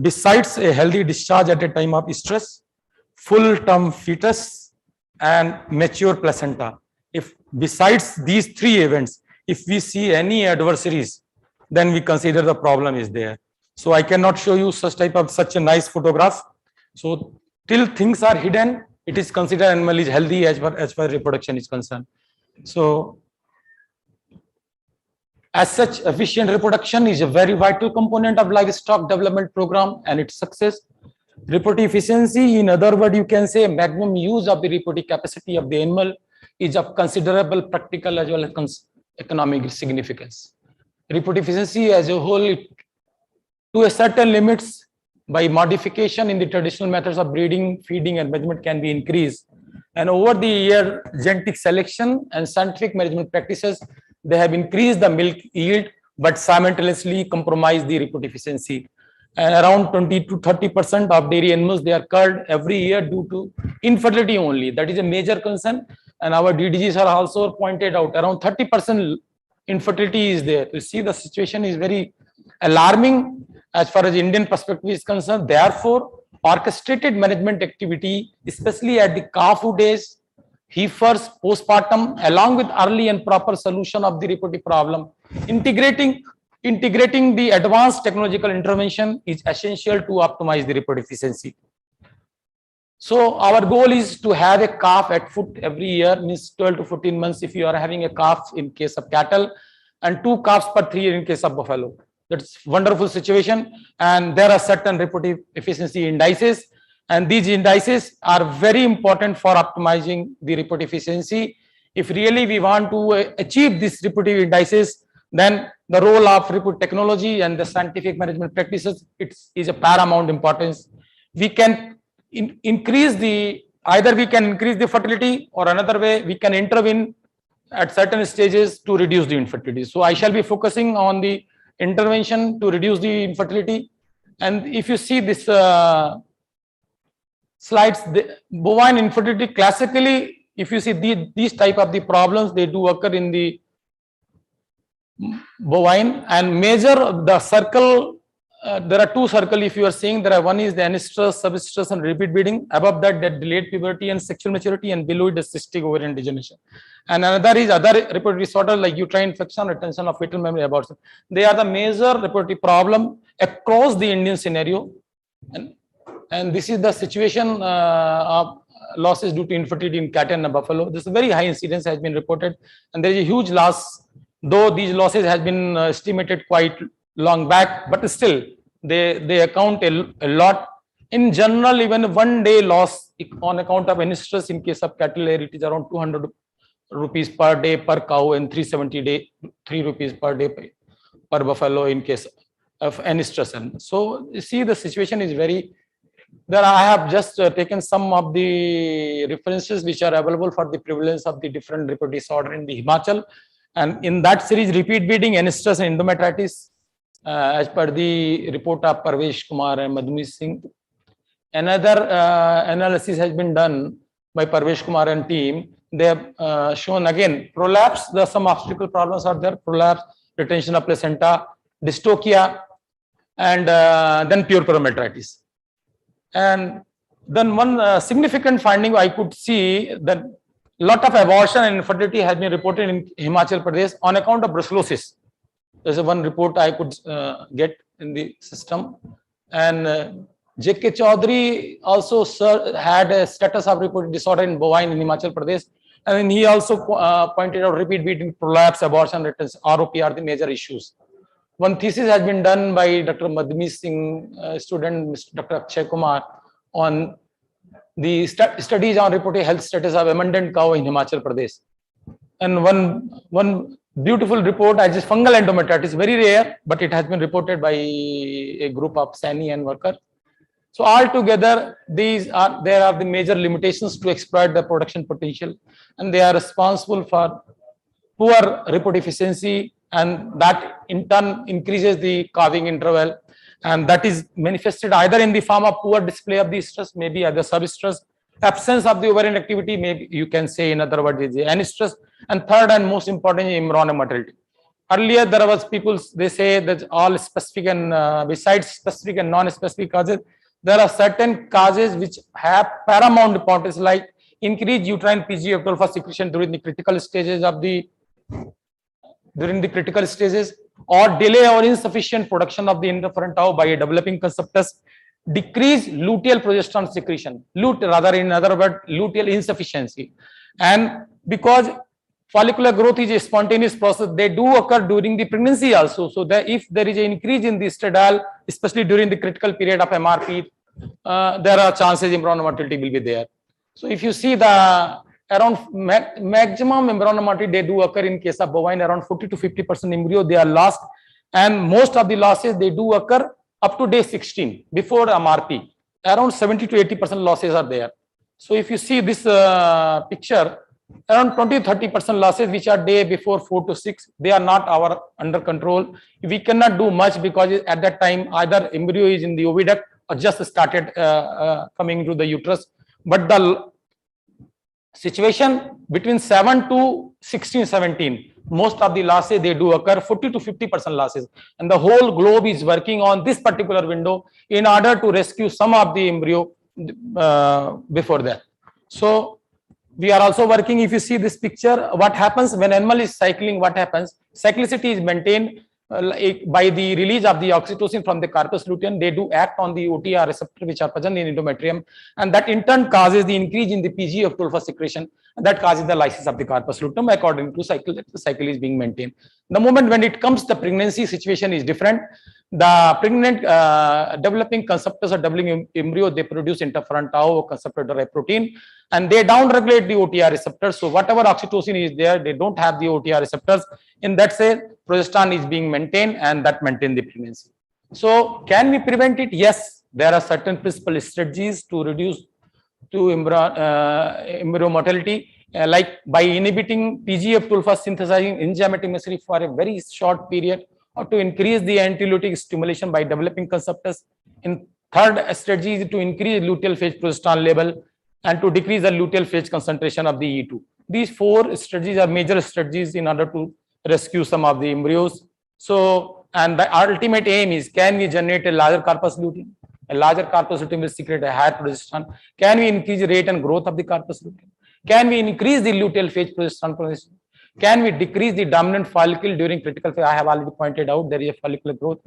besides a healthy discharge at a time of stress, full-term fetus and mature placenta, if besides these three events, if we see any adversaries, then we consider the problem is there. So I cannot show you such a nice photograph. So till things are hidden, it is considered animal is healthy as far as reproduction is concerned. So as such, efficient reproduction is a very vital component of livestock development program and its success. Reproductive efficiency, in other words, you can say maximum use of the reproductive capacity of the animal, is of considerable practical as well as economic significance. Reproductive efficiency as a whole, to a certain limits, by modification in the traditional methods of breeding, feeding and management can be increased. And over the year, genetic selection and scientific management practices, they have increased the milk yield, but simultaneously compromise the reproductive efficiency. And around 20 to 30% of dairy animals, they are culled every year due to infertility only. That is a major concern. And our DDGs are also pointed out, around 30% infertility is there. You see, the situation is very alarming as far as Indian perspective is concerned. Therefore, orchestrated management activity, especially at the calf days, heifers, postpartum, along with early and proper solution of the reproductive problem, integrating the advanced technological intervention is essential to optimize the reproductive efficiency. So our goal is to have a calf at foot every year, means 12 to 14 months if you are having a calf in case of cattle, and 2 calves per 3 years in case of buffalo. That's wonderful situation. And there are certain reproductive efficiency indices, and these indices are very important for optimizing the reproductive efficiency. If really we want to achieve these reproductive indices, then the role of reproductive technology and the scientific management practices, it is a paramount importance. We can increase the, either we can increase the fertility, or another way we can intervene at certain stages to reduce the infertility. So I shall be focusing on the intervention to reduce the infertility. And if you see this slides, the bovine infertility, classically, if you see these type of the problems, they do occur in the bovine. And major, the circle, there are 2 circles if you are seeing. There are, one is the anistrus, substrus and repeat breeding. Above that, delayed puberty and sexual maturity, and below it is cystic ovarian degeneration. And another is other reproductive disorder like uterine infection, retention of fetal memory, abortion. They are the major reproductive problem across the Indian scenario. And this is the situation of losses due to infertility in cattle and buffalo. This is a very high incidence has been reported, and there is a huge loss, though these losses has been estimated quite long back, but still they account a lot. In general, even 1 day loss on account of anistrus in case of cattle, it is around 200 rupees per day per cow, and 3 rupees per day per buffalo in case of anistrus. So you see, the situation is very. There I have just taken some of the references which are available for the prevalence of the different reproductive disorder in the Himachal. And in that series, repeat breeding, anistrus and endometritis, as per the report of Parvesh Kumar and Madhumi Singh. Another analysis has been done by Parvesh Kumar and team. They have shown again prolapse. Some obstacle problems are there: prolapse, retention of placenta, dystocia, and then puerperometritis. And then one significant finding I could see that lot of abortion and infertility has been reported in Himachal Pradesh on account of brucellosis. There's one report I could get in the system. And J.K. Chaudhary also had a status of reproductive disorder in bovine in Himachal Pradesh. And he also pointed out repeat beating, prolapse, abortion, ROP are the major issues. One thesis has been done by Dr. Madhumi Singh, student Dr. Akshay Kumar, on the studies on reproductive health status of abundant cow in Himachal Pradesh. And one beautiful report, as is fungal endometritis, very rare, but it has been reported by a group of SANI and worker. So altogether, there are the major limitations to exploit the production potential, and they are responsible for poor reproductive efficiency, and that in turn increases the calving interval, and that is manifested either in the form of poor display of the stress, maybe other substress, absence of the ovarian activity, maybe you can say in other words is anestrus, and third and most important is embryonic motility. Earlier there was people, they say that all specific and besides specific and non-specific causes, there are certain causes which have paramount importance, like increased uterine PGF-alpha secretion during the critical stages of or delay or insufficient production of the interferon tau by a developing conceptus, decrease luteal progesterone secretion, rather in other words, luteal insufficiency. And because follicular growth is a spontaneous process, they do occur during the pregnancy also. So that if there is an increase in the estradiol, especially during the critical period of MRP, there are chances embryonic motility will be there. So if you see the around maximum embryonic motility, they do occur in case of bovine, around 40 to 50% embryo they are lost, and most of the losses they do occur up to day 16 before MRP. Around 70 to 80% losses are there. So if you see this picture, around 20-30% losses which are day before 4 to 6, they are not under control. We cannot do much because at that time either embryo is in the oviduct or just started coming to the uterus. But the situation between 7 to 16, 17, most of the losses they do occur, 40 to 50% losses, and the whole globe is working on this particular window in order to rescue some of the embryo before that. So we are also working. If you see this picture, what happens when animal is cycling, what happens? Cyclicity is maintained by the release of the oxytocin from the corpus luteum. They do act on the OTR receptor which are present in endometrium, and that in turn causes the increase in the PGF-alpha secretion, and that causes the lysis of the corpus luteum according to cycle, that the cycle is being maintained. The moment when it comes, the pregnancy situation is different. The pregnant developing conceptors or doubling embryo, they produce interferon tau or conceptor protein, and they downregulate the OTR receptors. So whatever oxytocin is there, they don't have the OTR receptors. In that sense, progesterone is being maintained, and that maintain the pregnancy. So can we prevent it? Yes, there are certain principal strategies to reduce to embryo mortality, like by inhibiting PGF-alpha synthesizing enzymatic machinery for a very short period, or to increase the antiluteal stimulation by developing conceptors. In third strategy is to increase luteal phase progesterone level and to decrease the luteal phase concentration of the E2. These four strategies are major strategies in order to rescue some of the embryos. So, and the ultimate aim is, can we generate a larger corpus luteum? A larger corpus luteum will secrete a higher progesterone. Can we increase the rate and growth of the corpus luteum? Can we increase the luteal phase progesterone? Can we decrease the dominant follicle during critical phase? I have already pointed out there is a follicular growth.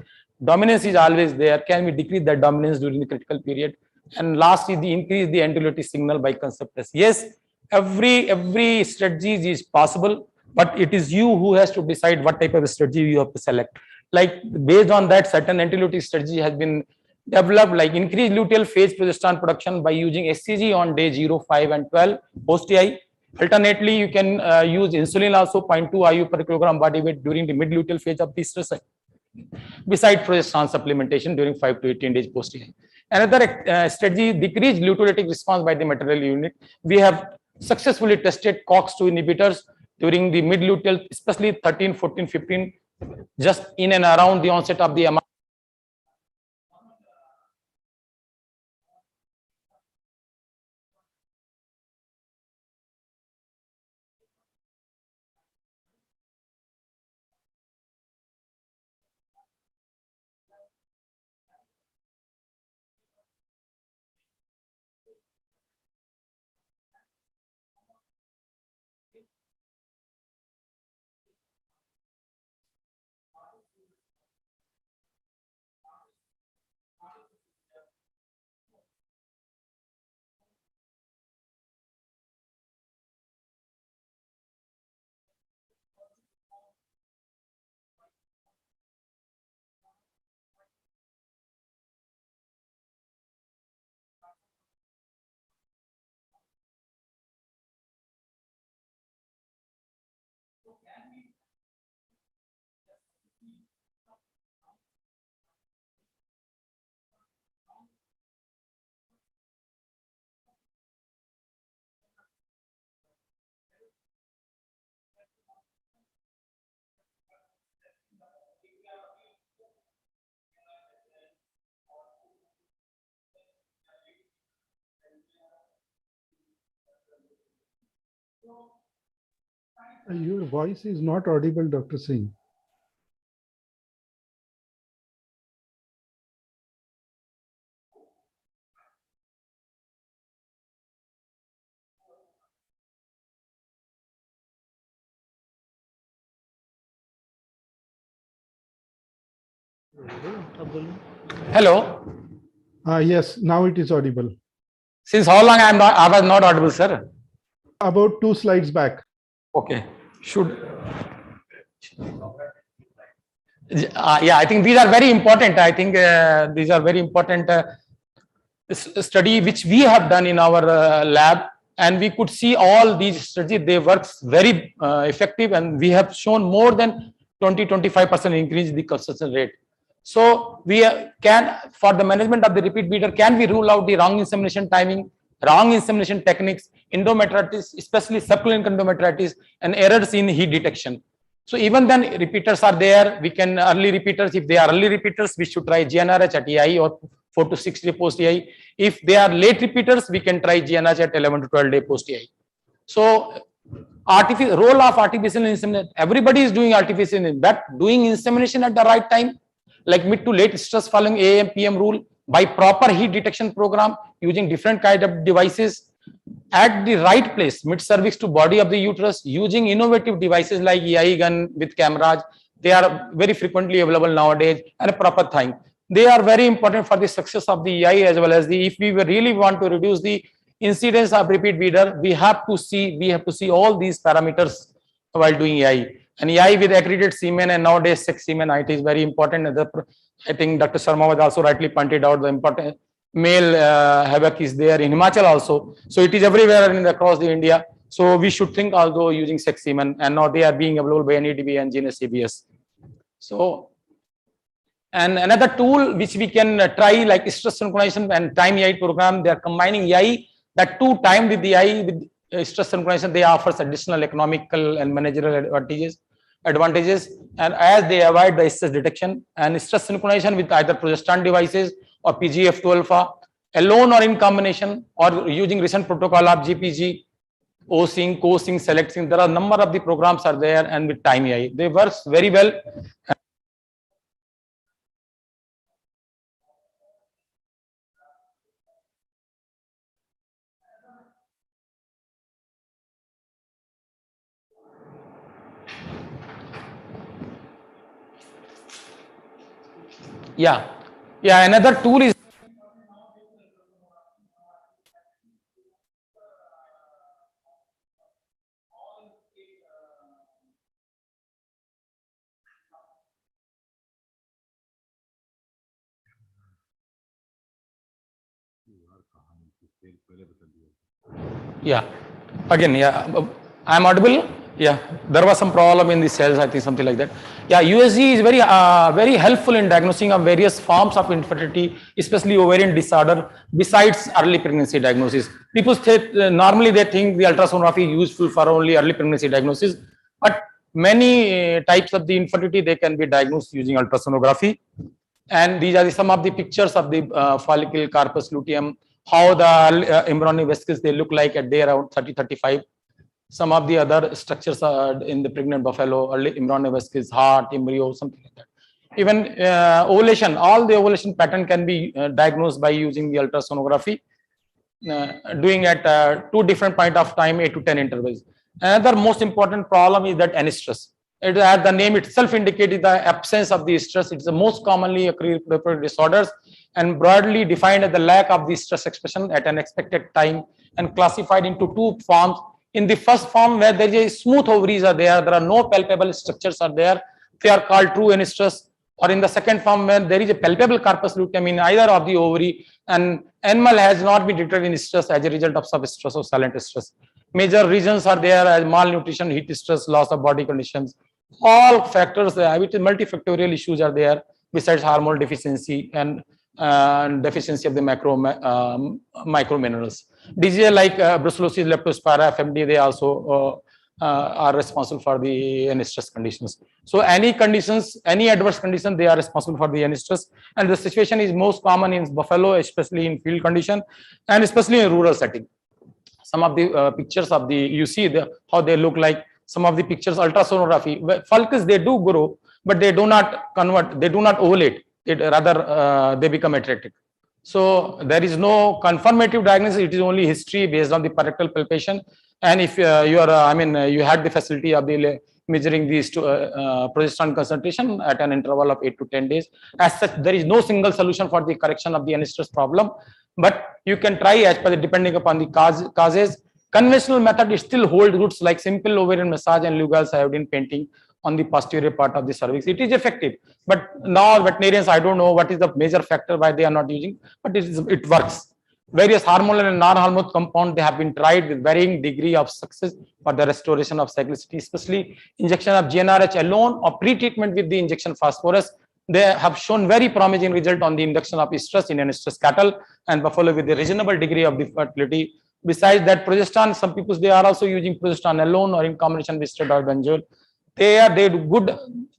Dominance is always there. Can we decrease that dominance during the critical period? And last is the increase the antiluteal signal by conceptors. Yes, every strategy is possible, but it is you who has to decide what type of strategy you have to select. Like based on that, certain antiluteal strategy has been developed, like increase luteal phase progesterone production by using SCG on day 0, 5, and 12 post-TI. Alternately, you can use insulin also 0.2 IU per kilogram body weight during the mid-luteal phase of the stress, beside progesterone supplementation during 5 to 18 days post-TI. Another strategy, decrease luteolytic response by the material unit. We have successfully tested COX-2 inhibitors during the mid-luteal, especially 13, 14, 15, just in and around the onset of the MR. Your voice is not audible, Dr. Singh. Hello. Yes, now it is audible. Since how long I was not audible, sir? About 2 slides back. Okay. Should. Yeah, I think these are very important. I think these are very important study which we have done in our lab, and we could see all these studies. They work very effective, and we have shown more than 20-25% increase in the consumption rate. So we can, for the management of the repeat beater, can we rule out the wrong insemination timing, wrong insemination techniques, endometritis, especially succulent endometritis, and errors in heat detection. So even then repeaters are there. We can early repeaters. If they are early repeaters, we should try GnRH at EI or 4 to 6 day post EI. If they are late repeaters, we can try GnRH at 11 to 12 day post EI. So role of artificial insemination. Everybody is doing artificial insemination, but doing insemination at the right time, like mid to late stress following AM PM rule, by proper heat detection program, using different kind of devices at the right place, mid cervix to body of the uterus, using innovative devices like EI gun with cameras. They are very frequently available nowadays, and a proper time. They are very important for the success of the EI, as well as the, if we really want to reduce the incidence of repeat beater, we have to see all these parameters while doing EI. And EI with accredited semen, and nowadays sex semen, it is very important. I think Dr. Sharma was also rightly pointed out the important male havoc is there in Himachal also. So it is everywhere across the India. So we should think although using sex semen, and now they are being available by NEDB and GNS-CBS. So, and another tool which we can try, like stress synchronization and time EI program, they are combining EI, that two time with the EI with stress synchronization, they offers additional economical and managerial advantages, and as they avoid the stress detection, and stress synchronization with either progesterone devices or PGF2 alpha alone or in combination, or using recent protocol of GPG, O-Sync, Co-Sync, Select-Sync. There are a number of the programs are there, and with time AI, they work very well. Yeah, another tool is again, I'm audible. There was some problem in the cells, I think something like that. USG is very helpful in diagnosing of various forms of infertility, especially ovarian disorder, besides early pregnancy diagnosis. People say, normally they think the ultrasonography is useful for only early pregnancy diagnosis, but many types of the infertility, they can be diagnosed using ultrasonography. And these are some of the pictures of the follicle, corpus luteum, how the embryonic vesicles, they look like at day around 30-35. Some of the other structures are in the pregnant buffalo, early embryonic vesicles, heart, embryo, something like that. Even ovulation, all the ovulation pattern can be diagnosed by using the ultrasonography, doing at 2 different point of time, 8 to 10 intervals. Another most important problem is that anestrus. It, as the name itself indicates, the absence of the stress. It's the most commonly occurring reproductive disorders, and broadly defined as the lack of the stress expression at an expected time, and classified into 2 forms. In the first form, where there is a smooth ovaries are there are no palpable structures are there, they are called true anestrus. Or in the second form, where there is a palpable corpus luteum in either of the ovary, and animal has not been detected in stress as a result of substress or silent stress. Major reasons are there as malnutrition, heat stress, loss of body conditions. All factors, which multifactorial issues are there, besides hormonal deficiency and deficiency of the micro minerals. Disease like brucellosis, leptospira, FMD, they also are responsible for the anestrus conditions. So any conditions, any adverse condition, they are responsible for the anestrus. And the situation is most common in buffalo, especially in field condition, and especially in rural setting. some of the pictures of the, you see how they look like. Some of the pictures, ultrasonography, follicles, they do grow, but they do not convert, they do not ovulate. Rather, they become atretic. So there is no confirmative diagnosis. It is only history based on the rectal palpation. And if you are, you had the facility of the measuring these progesterone concentration at an interval of 8 to 10 days. As such, there is no single solution for the correction of the anestrus problem, but you can try as per depending upon the causes. Conventional method still hold roots like simple ovarian massage and Lugol's iodine painting on the posterior part of the cervix. It is effective, but now veterinarians, I don't know what is the major factor why they are not using, but it works. Various hormonal and non-hormonal compounds, they have been tried with varying degree of success for the restoration of cyclicity, especially injection of GnRH alone or pre-treatment with the injection phosphorus. They have shown very promising result on the induction of estrus in anestrus cattle and buffalo with a reasonable degree of the fertility. Besides that, progesterone, some people, they are also using progesterone alone or in combination with steroid benzoyl. They do good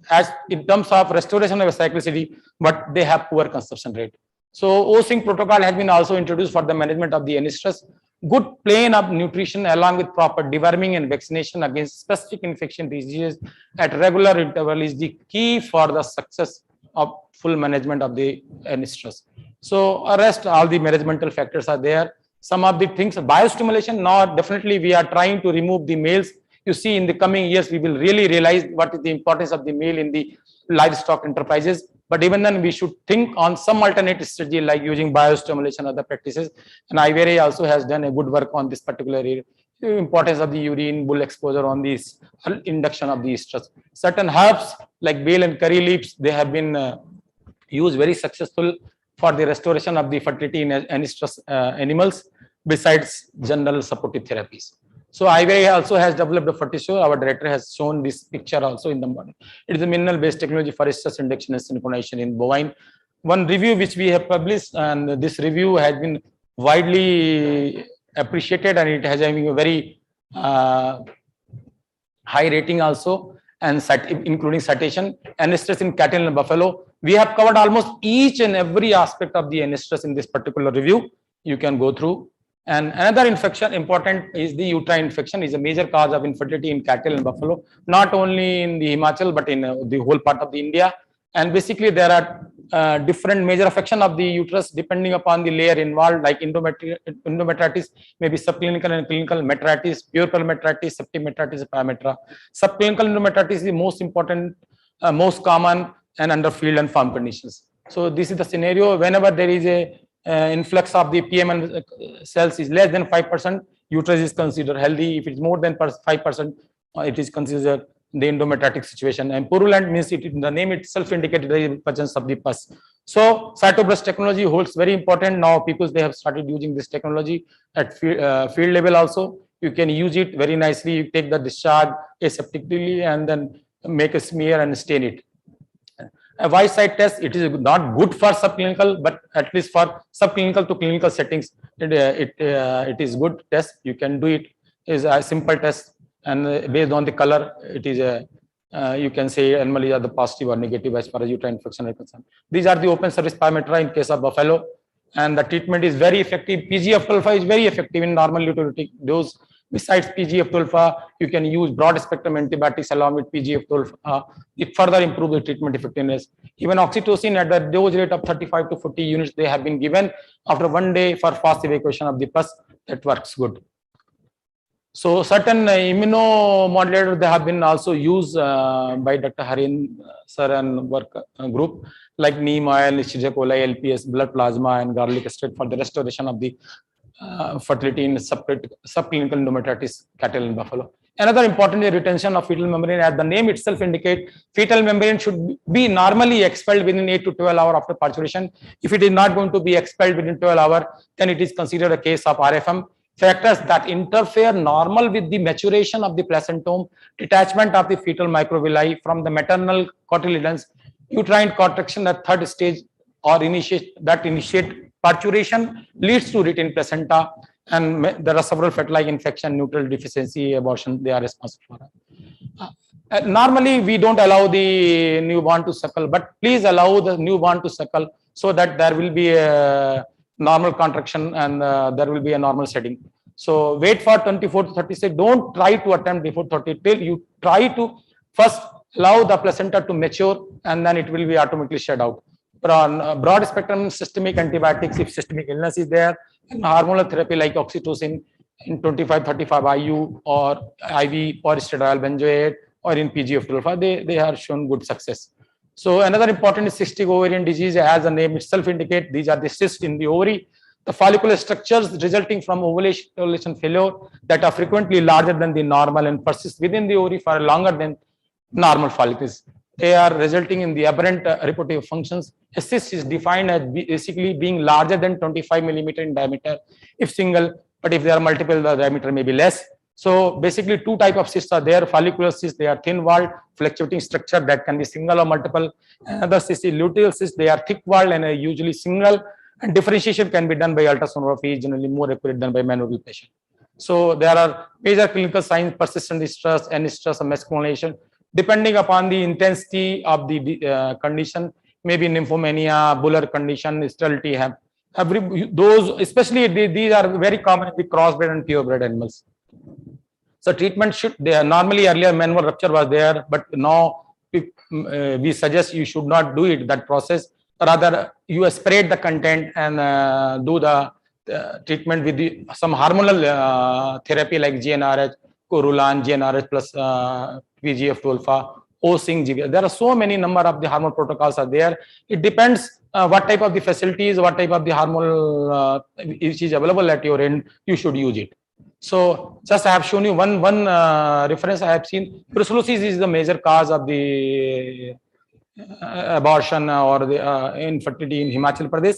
as in terms of restoration of cyclicity, but they have poor consumption rate. So OSING protocol has been also introduced for the management of the anestrus. Good plan of nutrition along with proper deworming and vaccination against specific infection diseases at regular interval is the key for the success of full management of the anestrus. So rest all the managemental factors are there. Some of the things, biostimulation, now definitely we are trying to remove the males. You see, in the coming years, we will really realize what is the importance of the male in the livestock enterprises. But even then, we should think on some alternative strategy like using biostimulation, other practices. And IVRA also has done a good work on this particular area. The importance of the urine bull exposure on this induction of the estrus. Certain herbs like bael and curry leaves, they have been used very successful for the restoration of the fertility in anestrus animals, besides general supportive therapies. So IVRA also has developed a fertility. Our director has shown this picture also in the morning. It is a mineral-based technology for estrus induction and synchronization in bovine. One review which we have published, and this review has been widely appreciated, and it has having a very high rating also, and including citation. Anestrus in cattle and buffalo. We have covered almost each and every aspect of the anestrus in this particular review. You can go through. And another infection important is the uterine infection, is a major cause of infertility in cattle and buffalo, not only in the Himachal, but in the whole part of the India. And basically there are different major affection of the uterus depending upon the layer involved, like endometritis, maybe subclinical and clinical metritis, puerperal metritis, septic metritis, pyometra. Subclinical endometritis is the most important, most common, and under field and farm conditions. So this is the scenario. Whenever there is a influx of the PMN cells is less than 5%, uterus is considered healthy. If it's more than 5%, it is considered the endometritic situation. And purulent means the name itself indicates the presence of the pus. So cytobreast technology holds very important. Now people, they have started using this technology at field level also. You can use it very nicely. You take the discharge aseptically and then make a smear and stain it. A white side test, it is not good for subclinical, but at least for subclinical to clinical settings, it is good test. You can do it. Is a simple test, and based on the color, it is a you can say animal is either positive or negative as far as uterine infection is concerned. These are the open surface pyometra in case of buffalo, and the treatment is very effective. PGF-12 is very effective in normal uterine dose. Besides PGF-12, you can use broad spectrum antibiotics along with PGF-12. It further improves the treatment effectiveness. Even oxytocin at the dose rate of 35 to 40 units, they have been given after 1 day for fast evacuation of the pus. That works good. So certain immunomodulators, they have been also used by Dr. Harin sir and work group like neem oil, Escherichia coli, LPS, blood plasma, and garlic extract for the restoration of the fertility in subclinical endometritis, cattle and buffalo. Another important is retention of fetal membrane. As the name itself indicates, fetal membrane should be normally expelled within 8 to 12 hours after parturition. If it is not going to be expelled within 12 hours, then it is considered a case of RFM. Factors that interfere normal with the maturation of the placentum, detachment of the fetal microvilli from the maternal cotyledons, uterine contraction at third stage, or initiate parturition leads to retained placenta, and there are several factors like infection, nutritional deficiency, abortion, they are responsible for. Normally, we don't allow the newborn to suckle, but please allow the newborn to suckle so that there will be a normal contraction and there will be a normal setting. So wait for 24 to 36. Don't try to attempt before 30 till you try to first allow the placenta to mature, and then it will be automatically shed out. But on broad spectrum systemic antibiotics, if systemic illness is there, and hormonal therapy like oxytocin in 25-35 IU or IV or steroidal benzoate or in PGF-12, they have shown good success. So another important is cystic ovarian disease. As the name itself indicates, these are the cysts in the ovary. The follicular structures resulting from ovulation failure that are frequently larger than the normal and persist within the ovary for longer than normal follicles. They are resulting in the aberrant reproductive functions. A cyst is defined as basically being larger than 25 millimeter in diameter if single, but if there are multiple, the diameter may be less. So basically two types of cysts are there. Follicular cysts, they are thin walled, fluctuating structure that can be single or multiple. Another cyst is luteal cysts, they are thick walled and are usually single. And differentiation can be done by ultrasonography, generally more accurate than by manual palpation. So there are major clinical signs: persistent distress, and distress of masculination, depending upon the intensity of the condition, maybe nymphomania, buller condition, sterility. Those, especially these are very common in the crossbred and purebred animals. So treatment should, normally earlier manual rupture was there, but now we suggest you should not do it, that process. Rather, you aspirate the content and do the treatment with some hormonal therapy like GnRH, Corulan, GnRH plus PGF-12, OSING, GVS. There are so many number of the hormone protocols are there. It depends what type of the facilities, what type of the hormonal which is available at your end, you should use it. So just I have shown you one reference I have seen. Brucellosis is the major cause of the abortion or the infertility in Himachal Pradesh.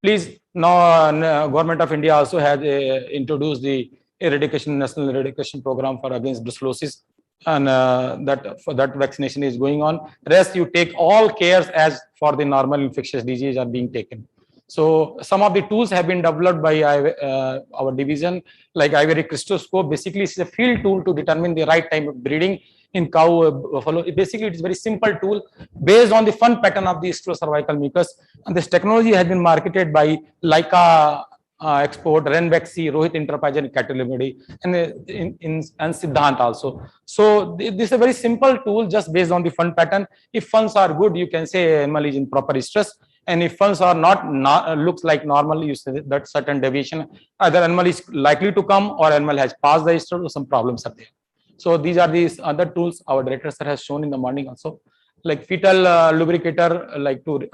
Please, now Government of India also has introduced the national eradication program for against brucellosis, and that vaccination is going on. Rest you take all cares as for the normal infectious disease are being taken. So some of the tools have been developed by our division, like ivory crystoscope. Basically, it's a field tool to determine the right time of breeding in cow, buffalo. Basically, it's a very simple tool based on the fun pattern of the cervical mucus. And this technology has been marketed by Leica Export, Renvexi, Rohit Enterprise, and Cattle Limited, and Siddhant also. So this is a very simple tool just based on the fun pattern. If funds are good, you can say animal is in proper stress. And if funds are not looks like normal, you say that certain deviation, either animal is likely to come or animal has passed the stress or some problems are there. So these are these other tools our director sir has shown in the morning also, like fetal lubricator, like to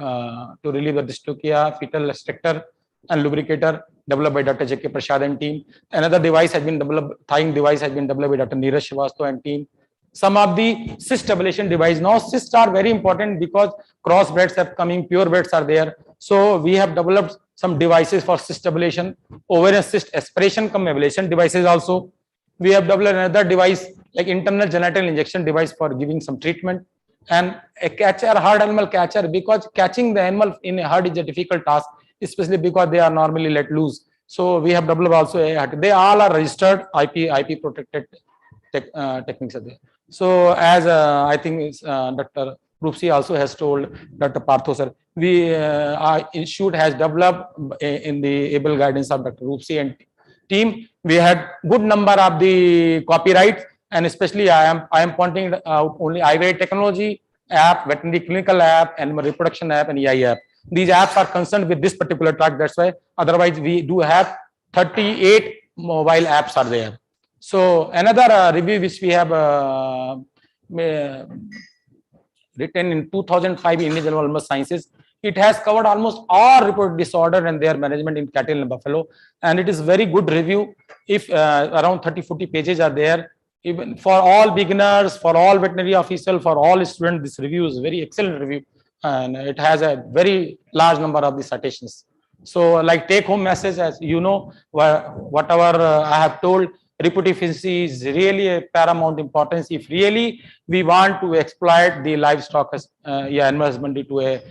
relieve the dystocia, fetal extractor and lubricator developed by Dr. J.K. Prasad and team. Another device has been developed, thawing device has been developed by Dr. Neeraj Srivastava and team. Some of the cyst ablation device. Now cysts are very important because crossbreds are coming, purebreds are there. So we have developed some devices for cyst ablation, ovarian cyst aspiration cum ablation devices also. We have developed another device like internal genital injection device for giving some treatment, and a catcher, herd animal catcher, because catching the animal in a herd is a difficult task, especially because they are normally let loose. So we have developed also they all are registered IP protected techniques are there. So as I think Dr. Roopsi also has told Dr. Partho sir, our institute has developed in the able guidance of Dr. Roopsi and team. We had good number of the copyrights, and especially I am pointing out only IVA technology app, veterinary clinical app, animal reproduction app, and EI app. These apps are concerned with this particular track. That's why. Otherwise, we do have 38 mobile apps are there. So another review which we have written in 2005 in Animal Sciences. It has covered almost all reproductive disorder and their management in cattle and buffalo, and it is very good review. If around 30-40 pages are there, even for all beginners, for all veterinary officials, for all students, this review is very excellent review, and it has a very large number of the citations. So, like take home message, as you know, whatever I have told, reproductive efficiency is really a paramount importance. If really we want to exploit the livestock as animal husbandry to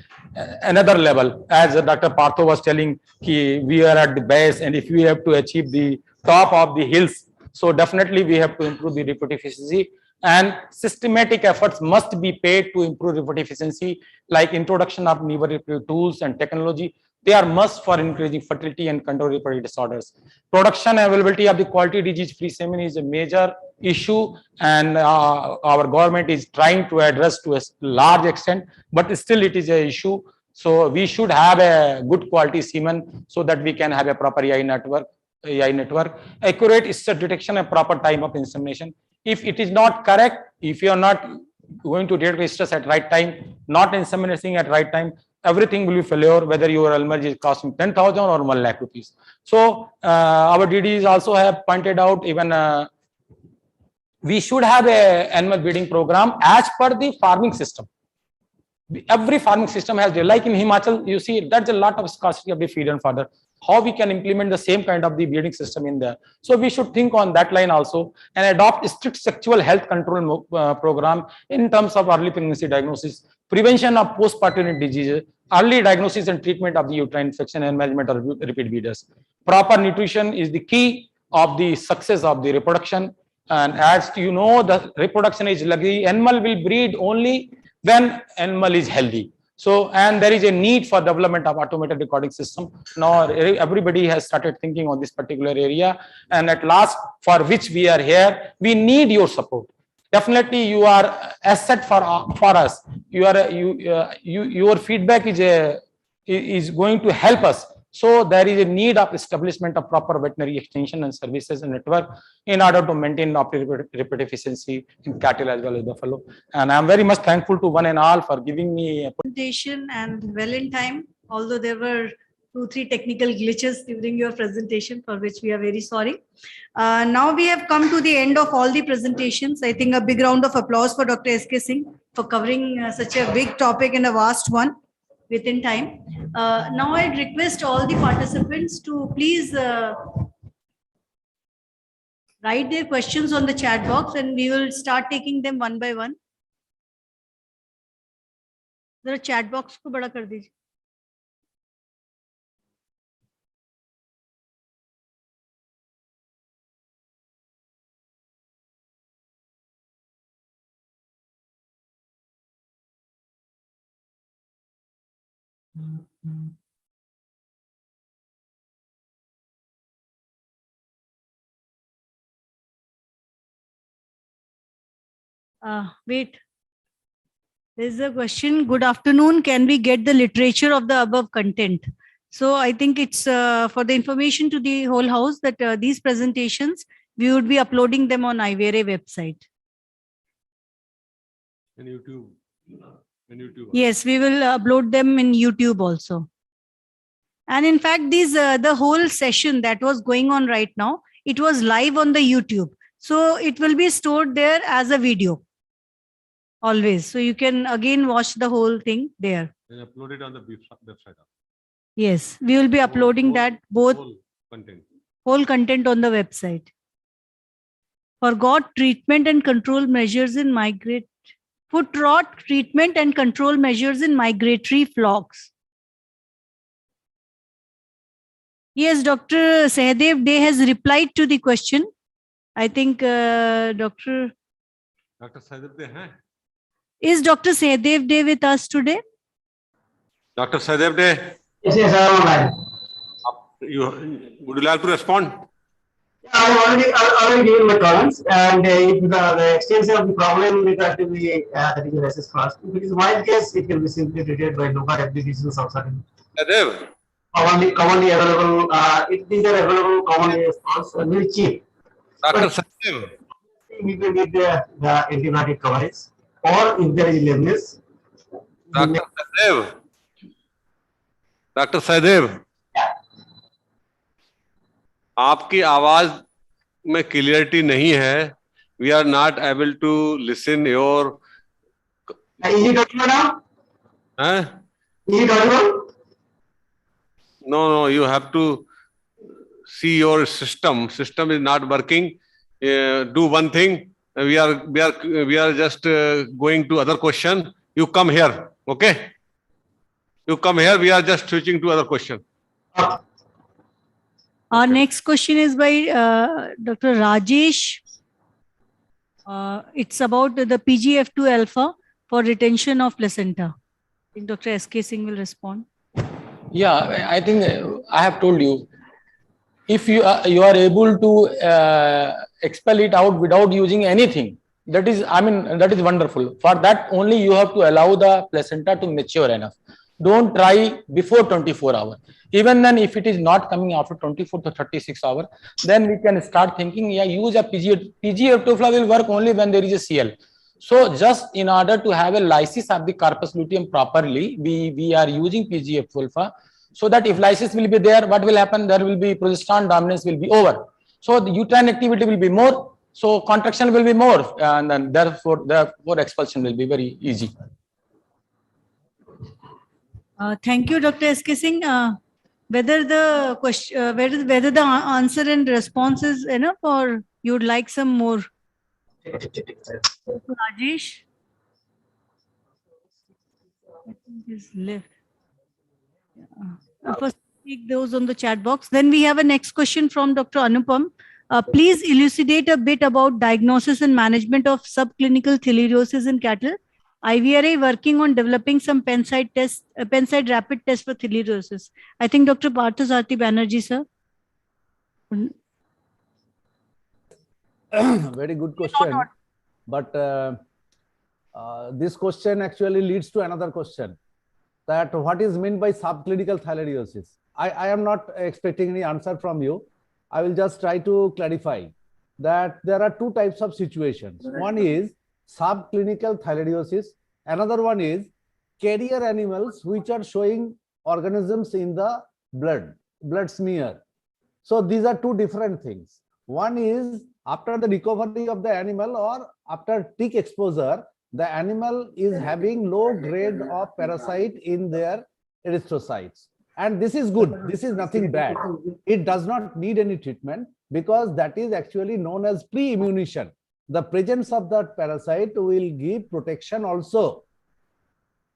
another level, as Dr. Partho was telling, we are at the base, and if we have to achieve the top of the hills, so definitely we have to improve the reproductive efficiency, and systematic efforts must be paid to improve reproductive efficiency, like introduction of new reproductive tools and technology. They are must for increasing fertility and control reproductive disorders. Production and availability of the quality disease-free semen is a major issue, and our government is trying to address to a large extent, but still it is an issue. So we should have a good quality semen so that we can have a proper EI network. Accurate stress detection and proper time of insemination. If it is not correct, if you are not going to detect stress at right time, not inseminating at right time, everything will be failure, whether your emerge is costing 10,000 or 1 lakh rupees. So our DDs also have pointed out, even we should have a animal breeding program as per the farming system. Every farming system has, like in Himachal, you see that's a lot of scarcity of the feed and fodder. How we can implement the same kind of the breeding system in there? So we should think on that line also and adopt strict sexual health control program in terms of early pregnancy diagnosis, prevention of post-partum diseases, early diagnosis and treatment of the uterine infection, and management of repeat bleeders. Proper nutrition is the key of the success of the reproduction. And as you know, the reproduction is luxury. Animal will breed only when animal is healthy. So, and there is a need for development of automated recording system. Now everybody has started thinking on this particular area, and at last, for which we are here, we need your support. Definitely you are asset for us. Your feedback is going to help us. So there is a need of establishment of proper veterinary extension and services and network in order to maintain optimal reproductive efficiency in cattle as well as buffalo. And I'm very much thankful to one and all for giving me a presentation, and well in time, although there were 2-3 technical glitches during your presentation, for which we are very sorry. Now we have come to the end of all the presentations. I think a big round of applause for Dr. S.K. Singh for covering such a big topic and a vast one within time. Now I'd request all the participants to please write their questions on the chat box, and we will start taking them one by one. जरा chat box को बड़ा कर दीजिए. Wait. There's a question. Good afternoon. Can we get the literature of the above content? So I think it's for the information to the whole house that these presentations, we would be uploading them on IVRA website. And YouTube. Yes, we will upload them in YouTube also. And in fact, these the whole session that was going on right now, it was live on the YouTube. So it will be stored there as a video. Always. So you can again watch the whole thing there. And upload it on the website. Yes, we will be uploading that both whole content on the website. Forgot treatment and control measures in foot rot treatment and control measures in migratory flocks. Yes, Dr. Sehdev Dey has replied to the question. I think Dr. Sehdev Dey hai? Is Dr. Sehdev Dey with us today? Dr. Sehdev Dey? Yes, I am online. Would you like to respond? I have already given my comments, and if the extension of the problem with that will be that is assessed first. If it is wild case, it can be simply treated by local applications of certain. Sehdev? Commonly available. These are available commonly and very cheap. Dr. Sehdev? We will need the antibiotic coverage, or if there is illness. Dr. Sehdev? Dr. Sehdev? आपकी आवाज में clarity नहीं है. We are not able to listen your. Is it audible now? Huh? Is it audible? No, you have to see your system. System is not working. Do one thing. We are just going to other question. You come here, okay? You come here. We are just switching to other question. Our next question is by Dr. Rajesh. It's about the PGF2 alpha for retention of placenta. I think Dr. S.K. Singh will respond. Yeah, I think I have told you, if you are able to expel it out without using anything, that is, I mean, that is wonderful. For that only you have to allow the placenta to mature enough. Don't try before 24 hours. Even then, if it is not coming after 24 to 36 hours, then we can start thinking, yeah, use a PGF2 will work only when there is a CL. So just in order to have a lysis of the corpus luteum properly, we are using PGF-alpha, so that if lysis will be there, what will happen? There will be progesterone dominance will be over. So the uterine activity will be more. So contraction will be more, and then therefore expulsion will be very easy. Thank you, Dr. S.K. Singh. Whether the question, whether the answer and response is enough, or you'd like some more? Rajesh? I think he's left. First, take those on the chat box. Then we have a next question from Dr. Anupam. Please elucidate a bit about diagnosis and management of subclinical thalidosis in cattle. IVRA working on developing some pen-side rapid test for thalidosis. I think Dr. Parthasarthi Banerjee, sir. Very good question. But this question actually leads to another question, that what is meant by subclinical thalidosis? I am not expecting any answer from you. I will just try to clarify that there are two types of situations. One is subclinical thalidosis. Another one is carrier animals which are showing organisms in the blood smear. So these are two different things. One is after the recovery of the animal or after tick exposure, the animal is having low grade of parasite in their erythrocytes. And this is good. This is nothing bad. It does not need any treatment because that is actually known as pre-immunization. The presence of that parasite will give protection also.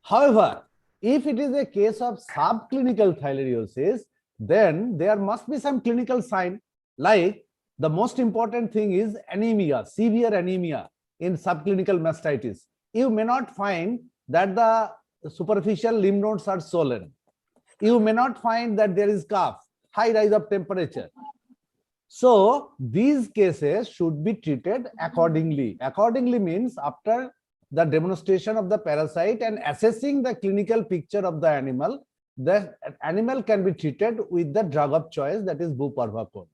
However, if it is a case of subclinical thalidosis, then there must be some clinical sign, like the most important thing is anemia, severe anemia in subclinical mastitis. You may not find that the superficial lymph nodes are swollen. You may not find that there is cough, high rise of temperature. So these cases should be treated accordingly. Accordingly means after the demonstration of the parasite and assessing the clinical picture of the animal can be treated with the drug of choice, that is buparvacone.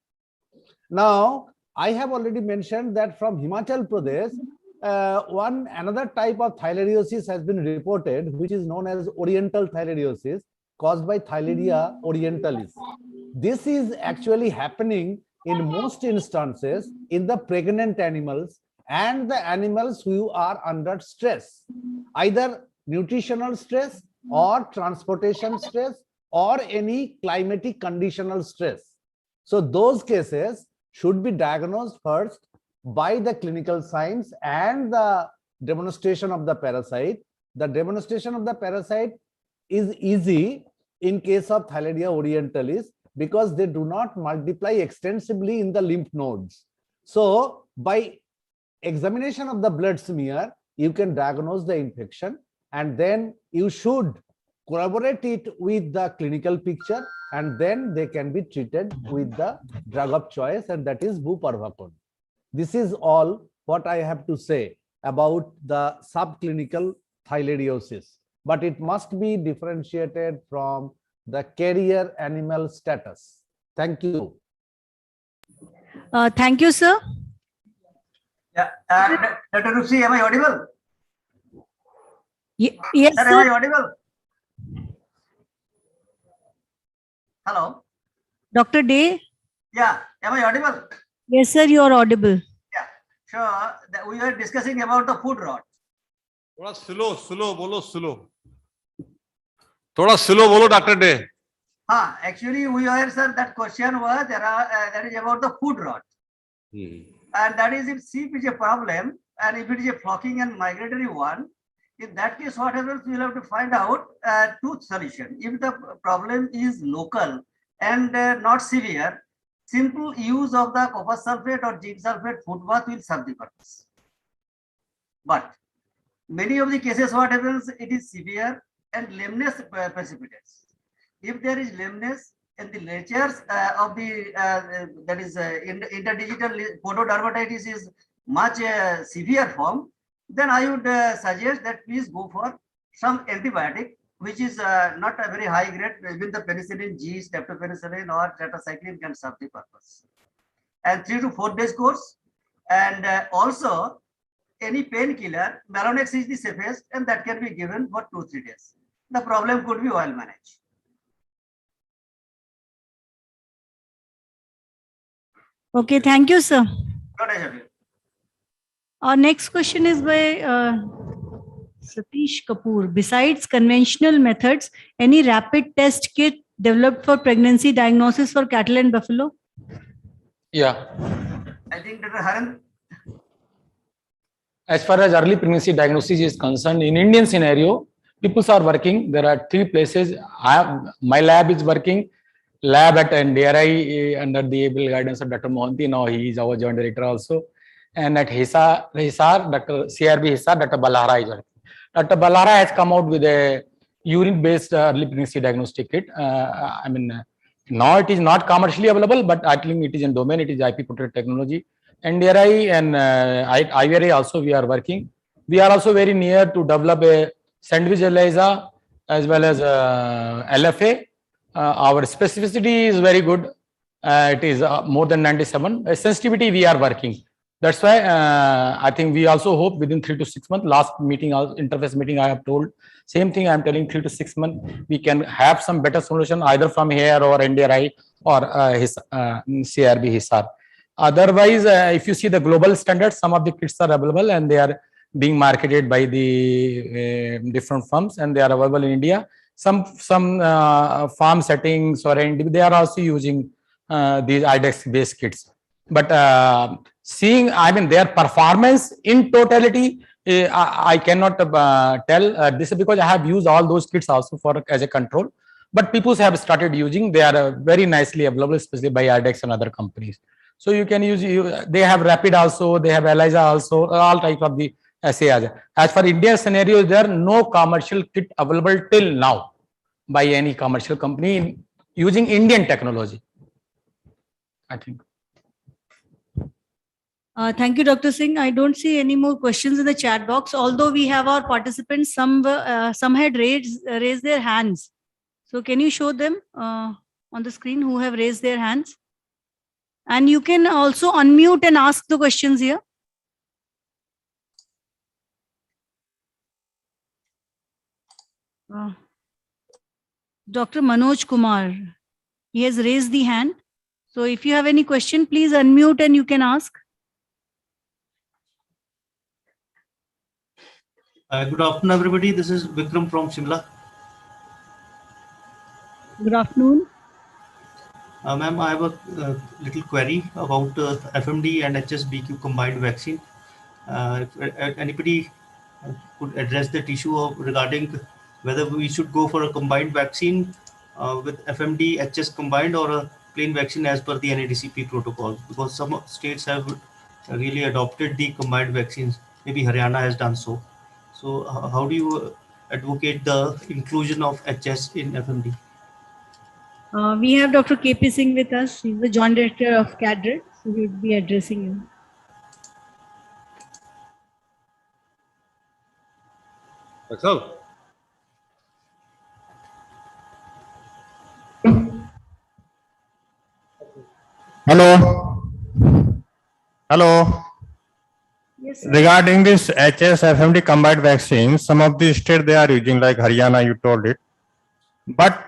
Now, I have already mentioned that from Himachal Pradesh, another type of thalidosis has been reported, which is known as oriental thalidosis, caused by Thalidia orientalis. This is actually happening in most instances in the pregnant animals and the animals who are under stress, either nutritional stress or transportation stress or any climatic conditional stress. So those cases should be diagnosed first by the clinical signs and the demonstration of the parasite. The demonstration of the parasite is easy in case of Thalidia orientalis because they do not multiply extensively in the lymph nodes. So by examination of the blood smear, you can diagnose the infection, and then you should corroborate it with the clinical picture, and then they can be treated with the drug of choice, and that is buparvacone. This is all what I have to say about the subclinical thalidosis, but it must be differentiated from the carrier animal status. Thank you. Thank you, sir. Yeah, Dr. Rusi, am I audible? Yes, sir. Am I audible? Hello. Dr. Day? Yeah, am I audible? Yes, sir, you are audible. Yeah, sure. We were discussing about the food rot. थोड़ा slow बोलो, slow. थोड़ा slow बोलो, Dr. Day. Actually, we were, sir, that question was that is about the food rot. And that is if sheep is a problem, and if it is a flocking and migratory one, in that case, what happens, we will have to find out two solutions. If the problem is local and not severe, simple use of the copper sulfate or zinc sulfate food bath will serve the purpose. But many of the cases, what happens, it is severe and lameness precipitates. if there is lameness in the lectures of the that is interdigital photodermatitis is much severe form, then I would suggest that please go for some antibiotic which is not a very high grade. Even the penicillin G, streptopenicillin or tetracycline can serve the purpose. And 3 to 4 days course. And also any painkiller, Malonex is the safest, and that can be given for 2-3 days. The problem could be well managed. Okay, thank you, sir. Not as a Our next question is by Satish Kapoor. Besides conventional methods, any rapid test kit developed for pregnancy diagnosis for cattle and buffalo? Yeah. I think Dr. Haran. As far as early pregnancy diagnosis is concerned, in Indian scenario, people are working. There are 3 places. My lab is working. Lab at NDRI under the able guidance of Dr. Mohanty. Now he is our joint director also. And at Hisar, Dr. CRB Hisar, Dr. Balara is working. Dr. Balara has come out with a urine-based early pregnancy diagnostic kit. I mean, now it is not commercially available, but I think it is in domain. It is IP protected technology. NDRI and IVRA also we are working. We are also very near to develop a sandwich ELISA as well as LFA. Our specificity is very good. It is more than 97. Sensitivity we are working. That's why I think we also hope within 3 to 6 months. Last meeting, interface meeting, I have told same thing. I am telling 3 to 6 months we can have some better solution either from here or NDRI or his CRB Hisar. Otherwise, if you see the global standards, some of the kits are available and they are being marketed by the different firms and they are available in India. Some farm settings or they are also using these IDEX based kits. But seeing, I mean, their performance in totality, I cannot tell this is because I have used all those kits also for as a control. But people have started using, they are very nicely available, especially by IDEX and other companies. So you can use, they have Rapid also, they have ELISA also, all types of the assays. As for India scenario, there are no commercial kit available till now by any commercial company using Indian technology, I think. Thank you, Dr. Singh. I don't see any more questions in the chat box, although we have our participants, some had raised their hands. So can you show them on the screen who have raised their hands? And you can also unmute and ask the questions here. Dr. Manoj Kumar, he has raised the hand. So if you have any question, please unmute and you can ask. Good afternoon, everybody. This is Vikram from Shimla. Good afternoon. Ma'am, I have a little query about FMD and HSBQ combined vaccine. If anybody could address that issue of regarding whether we should go for a combined vaccine with FMD, HS combined or a plain vaccine as per the NADCP protocol, because some states have really adopted the combined vaccines. Maybe Haryana has done so. So how do you advocate the inclusion of HS in FMD? We have Dr. KP Singh with us. He's the Joint Director of CADRED, so he would be addressing you. So, hello. Hello. Yes, regarding this HS FMD combined vaccine, some of the states they are using, like Haryana, you told it. But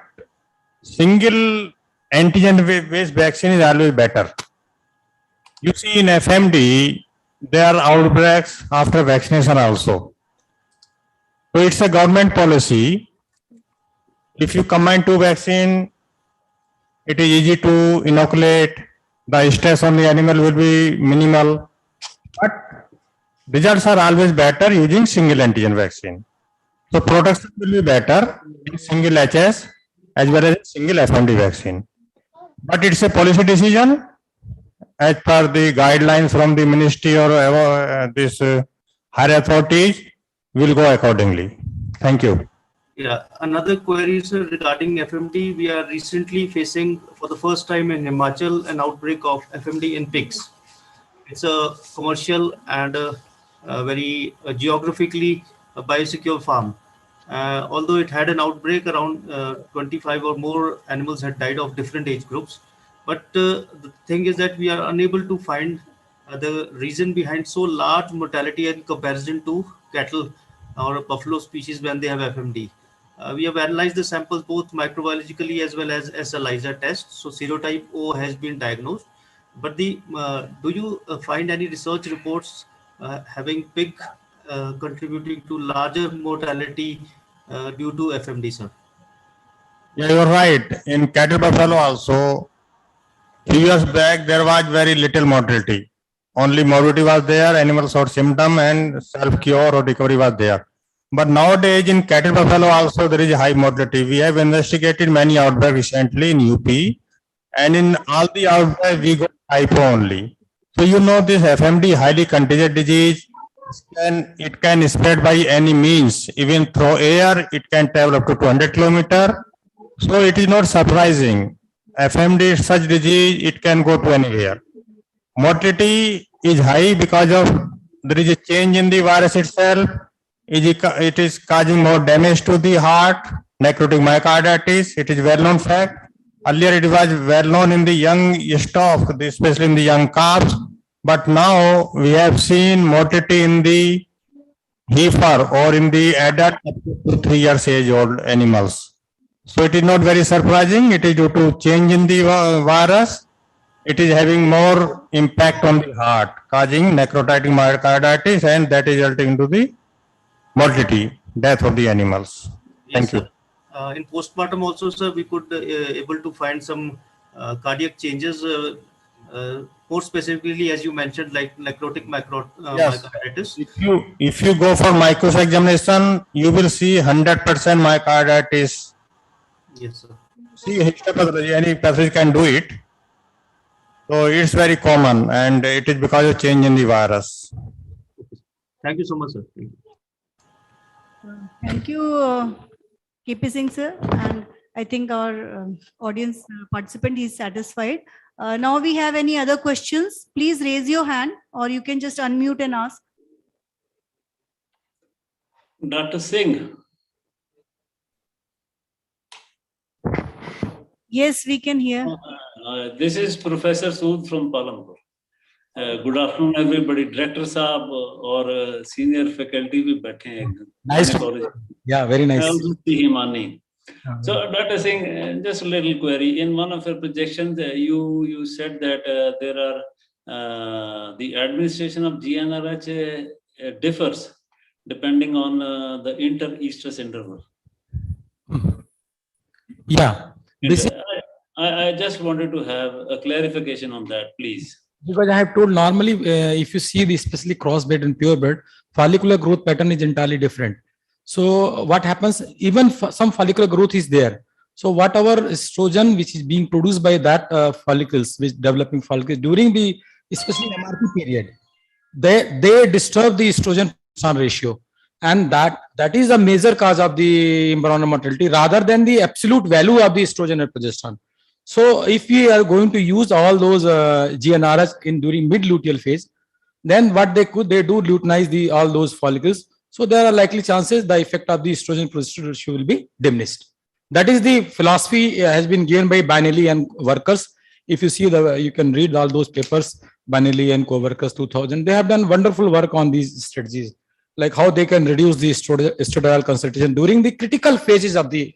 single antigen based vaccine is always better. You see in FMD, there are outbreaks after vaccination also. So it's a government policy. If you combine 2 vaccines, it is easy to inoculate. The stress on the animal will be minimal. But results are always better using single antigen vaccine. So protection will be better in single HS as well as single FMD vaccine. But it's a policy decision as per the guidelines from the ministry or this higher authorities will go accordingly. Thank you. Yeah, another query, sir, regarding FMD. We are recently facing for the first time in Himachal an outbreak of FMD in pigs. It's a commercial and a very geographically biosecure farm. Although it had an outbreak, around 25 or more animals had died of different age groups. But the thing is that we are unable to find the reason behind so large mortality in comparison to cattle or buffalo species when they have FMD. We have analyzed the samples both microbiologically as well as ELISA tests. So serotype O has been diagnosed. But do you find any research reports having pig contributing to larger mortality due to FMD, sir? Yeah, you're right. In cattle buffalo also, few years back, there was very little mortality. Only morbidity was there, animals showed symptom and self-cure or recovery was there. But nowadays in cattle buffalo also there is a high mortality. We have investigated many outbreaks recently in UP, and in all the outbreaks we got hypo only. So you know this FMD highly contagious disease, it can spread by any means, even through air, it can travel up to 200 kilometers. So it is not surprising. FMD is such disease, it can go to anywhere. Mortality is high because of there is a change in the virus itself. It is causing more damage to the heart, necrotic myocarditis. It is well-known fact. Earlier it was well-known in the young stock, especially in the young calves. But now we have seen mortality in the heifer or in the adult up to 3 years age old animals. So it is not very surprising. It is due to change in the virus. It is having more impact on the heart, causing necrotic myocarditis, and that is resulting into the mortality, death of the animals. Thank you. In postmortem also, sir, we could able to find some cardiac changes, more specifically, as you mentioned, like necrotic myocarditis. If you go for micros examination, you will see 100% myocarditis. Yes, sir. See, histopathology, any pathology can do it. So it's very common, and it is because of change in the virus. Thank you so much, sir. Thank you, KP Singh, sir. And I think our audience participant is satisfied. Now we have any other questions? Please raise your hand, or you can just unmute and ask. Dr. Singh. Yes, we can hear. This is Professor Sood from Palampur. Good afternoon, everybody. Director Saab or senior faculty भी बैठे हैं एकदम. Nice to yeah, very nice. I also see Himani. So, Dr. Singh, just a little query. In one of your projections, you said that there are the administration of GnRH differs depending on the inter-estrus interval. Yeah. This I just wanted to have a clarification on that, please. Because I have told normally, if you see the especially crossbred and purebred, follicular growth pattern is entirely different. So what happens, even some follicular growth is there. So whatever estrogen which is being produced by that follicles, which developing follicles during the especially MRP period, they disturb the estrogen ratio, and that is a major cause of the embryonal mortality rather than the absolute value of the estrogen and progesterone. So if we are going to use all those GnRH in during mid-luteal phase, then what they do luteinize all those follicles. So there are likely chances the effect of the estrogen progesterone ratio will be diminished. That is the philosophy has been given by Banelli and workers. If you see you can read all those papers, Banelli and co-workers 2000. They have done wonderful work on these strategies, like how they can reduce the estradiol concentration during the critical phases of the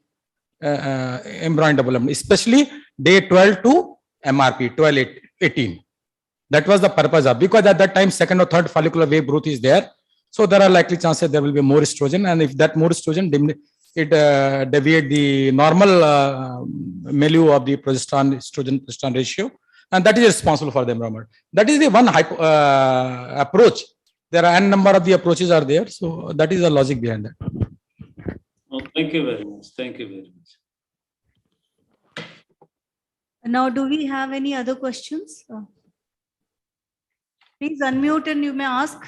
embryonic development, especially day 12 to MRP 12-18. That was the purpose of, because at that time second or third follicular wave growth is there. So there are likely chances there will be more estrogen, and if that more estrogen deviate the normal milieu of the estrogen ratio, and that is responsible for the embryonic. That is the one approach. There are n number of the approaches are there, so that is the logic behind that. Oh, thank you very much. Thank you very much. Now, do we have any other questions? Please unmute and you may ask.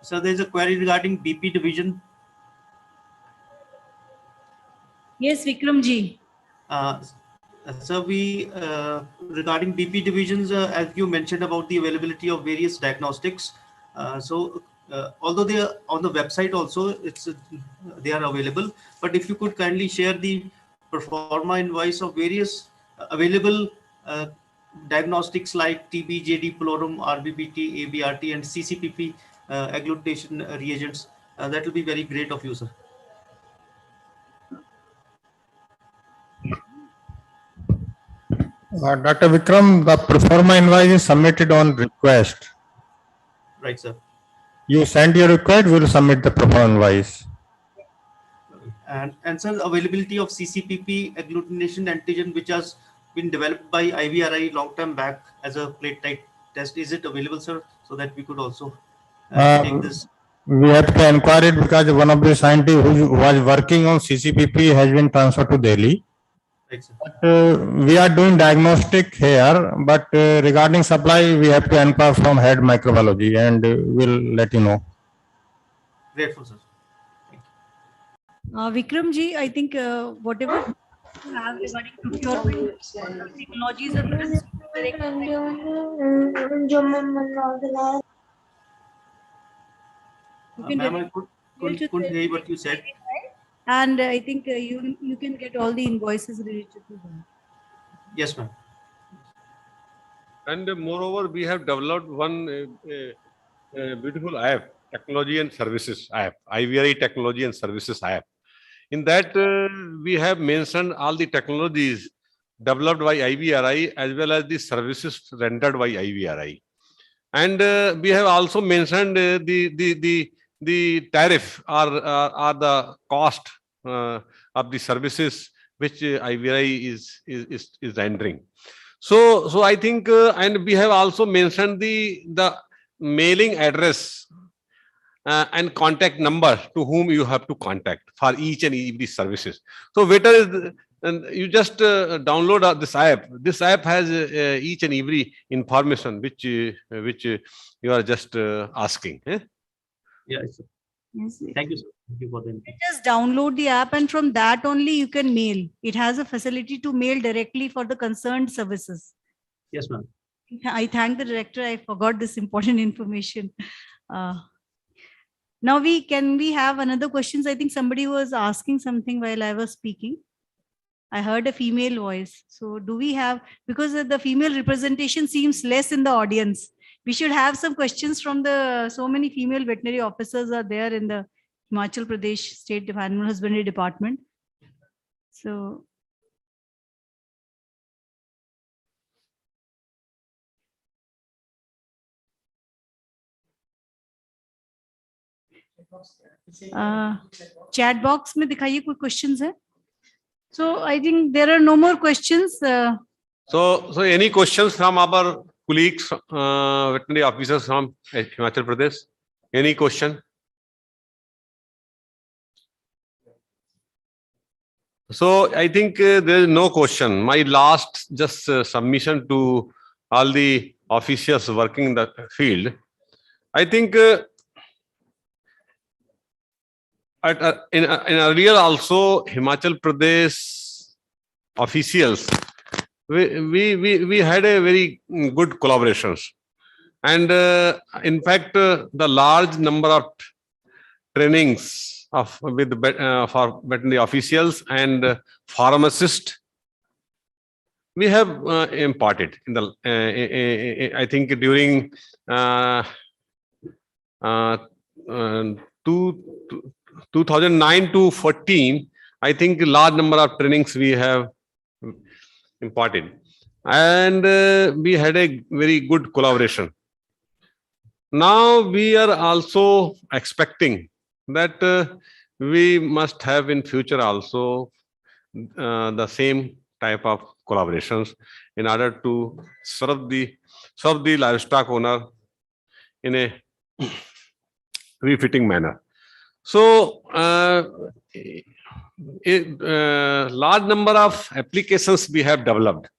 So there's a query regarding BP division. Yes, Vikram ji. So regarding BP divisions, as you mentioned about the availability of various diagnostics. Although they are on the website also, they are available. But if you could kindly share the performa invoice of various available diagnostics like TB, JD, Plorum, RBBT, ABRT, and CCPP agglutination reagents, that will be very great of you, sir. Dr. Vikram, the proforma invoice is submitted on request. Right, sir. You send your request, we will submit the proforma invoice. And sir, availability of CCPP agglutination antigen, which has been developed by IVRI long time back as a plate type test, is it available, sir, so that we could also take this? We have to inquire it because one of the scientists who was working on CCPP has been transferred to Delhi. Right, sir. But, we are doing diagnostic here, but regarding supply, we have to inquire from head microbiology and we'll let you know. Grateful, sir. Vikram ji, I think whatever you have regarding procurement technologies are Ma'am, I couldn't hear what you said. And I think you can get all the invoices related to them. Yes, ma'am. And moreover, we have developed one beautiful app, technology and services app, IVRI technology and services app. In that, we have mentioned all the technologies developed by IVRI as well as the services rendered by IVRI. And we have also mentioned the tariff or the cost of the services which IVRI is rendering. So I think, and we have also mentioned the mailing address and contact number to whom you have to contact for each and every services. So better is, and you just download this app. This app has each and every information which you are just asking. Eh? Yes, sir. Yes. Thank you, sir. Thank you for the Just download the app and from that only you can mail. It has a facility to mail directly for the concerned services. Yes, ma'am. I thank the director. I forgot this important information. Now can we have another questions? I think somebody was asking something while I was speaking. I heard a female voice. So do we have, because the female representation seems less in the audience, we should have some questions from so many female veterinary officers are there in the Himanchal Pradesh State Animal Husbandry Department. So. Chat box में दिखाइए कोई questions है? So I think there are no more questions. So any questions from our colleagues, veterinary officers from Himachal Pradesh? Any question? So I think there is no question. My last just submission to all the officials working in the field. I think in earlier also Himachal Pradesh officials, we had a very good collaborations, and in fact the large number of trainings for veterinary officials and pharmacists we have imparted in the I think during 2009 to 14, I think a large number of trainings we have imparted, and we had a very good collaboration. Now we are also expecting that we must have in future also the same type of collaborations in order to serve the livestock owner in a befitting manner. So a large number of applications we have developed.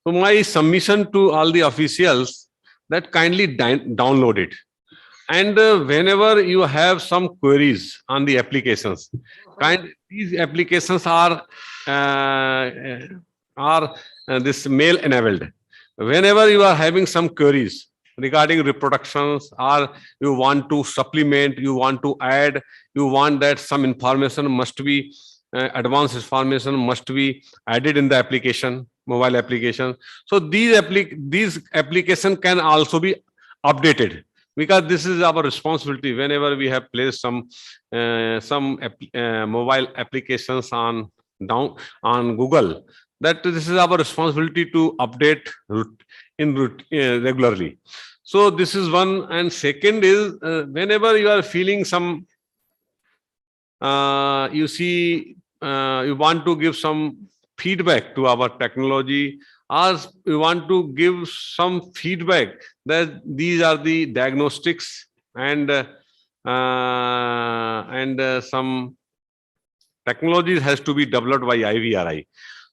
So my submission to all the officials that kindly download it. And whenever you have some queries on the applications, these applications are this mail enabled. Whenever you are having some queries regarding reproductions, or you want to supplement, you want to add, you want that some information must be advanced information must be added in the application, mobile application. So these application can also be updated, because this is our responsibility. Whenever we have placed some mobile applications on Google, that this is our responsibility to update regularly. So this is one. And second is whenever you are feeling some you see you want to give some feedback to our technology, or you want to give some feedback that these are the diagnostics and some technologies has to be developed by IVRI.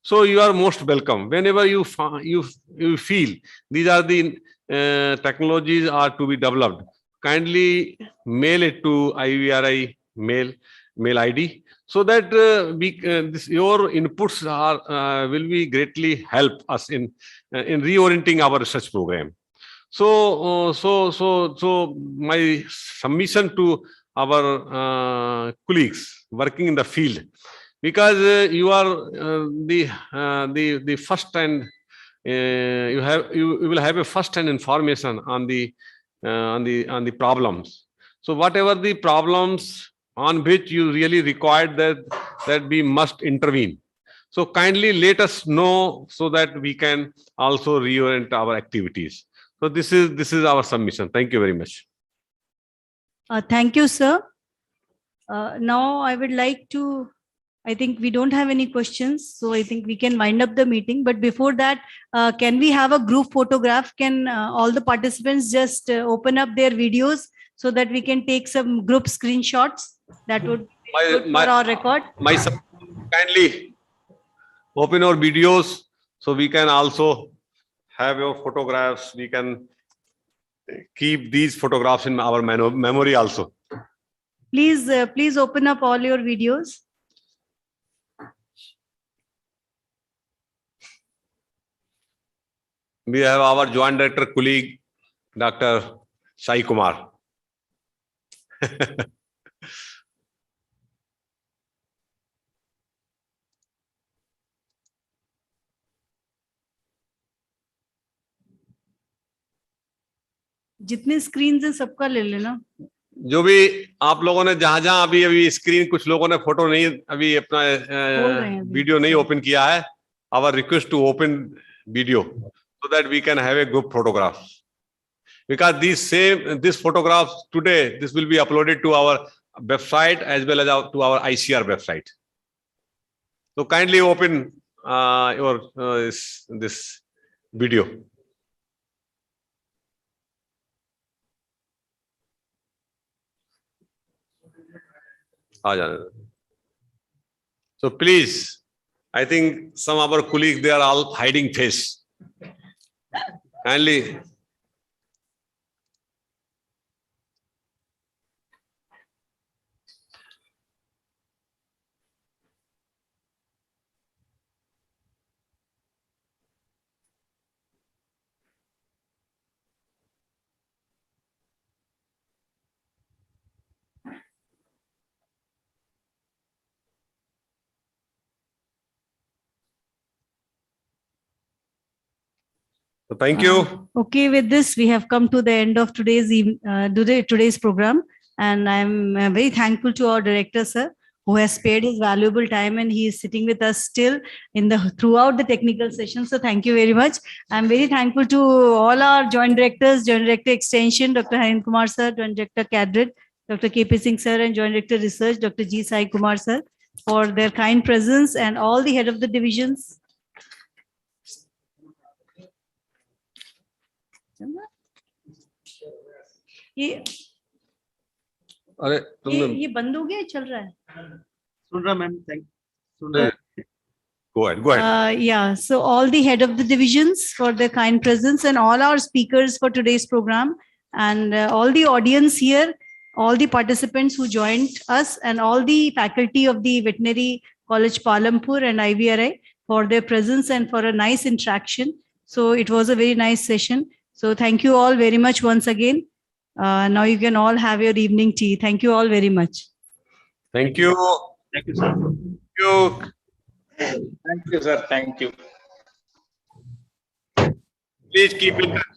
So you are most welcome. Whenever you feel these are the technologies are to be developed, kindly mail it to IVRI mail ID, so that your inputs are will be greatly help us in reorienting our research program. So my submission to our colleagues working in the field, because you are the first and you will have a first hand information on the problems. So whatever the problems on which you really required that we must intervene, so kindly let us know, so that we can also reorient our activities. So this is our submission. Thank you very much. Thank you, sir. Now I would like to, I think we don't have any questions, so I think we can wind up the meeting. But before that, can we have a group photograph? Can all the participants just open up their videos so that we can take some group screenshots? That would be good for our record. Kindly open our videos, so we can also have your photographs. We can keep these photographs in our memory also. Please, please open up all your videos. We have our joint director colleague, Dr. Sai Kumar. जितने screen है सबका ले लेना. जो भी आप लोगों ने जहां अभी स्क्रीन, कुछ लोगों ने फोटो नहीं अभी अपना वीडियो नहीं ओपन किया है, our request to open video so that we can have a group photograph, because this photographs today, this will be uploaded to our website as well as to our ICR website. So kindly open your this video. So please, I think some of our colleagues, they are all hiding face. Kindly. So thank you. Okay, with this, we have come to the end of today's program. And I'm very thankful to our director, sir, who has spared his valuable time, and he is sitting with us still throughout the technical session. So thank you very much. I'm very thankful to all our joint directors, Joint Director Extension, Dr. Himanchal Kumar sir, Joint Director Cadre, Dr. KP Singh sir, and Joint Director Research, Dr. G. Sai Kumar sir, for their kind presence, and all the head of the divisions. ये बंद हो गया, चल रहा है? सुन रहा ma'am, thank. Go ahead. Yeah, so all the head of the divisions for their kind presence, and all our speakers for today's program. and all the audience here, all the participants who joined us, and all the faculty of the Veterinary College Palampur and IVRI for their presence and for a nice interaction. So it was a very nice session. So thank you all very much once again. Now you can all have your evening tea. Thank you all very much. Thank you. Thank you, sir. Thank you. Thank you, sir. Thank you. Please keep in touch.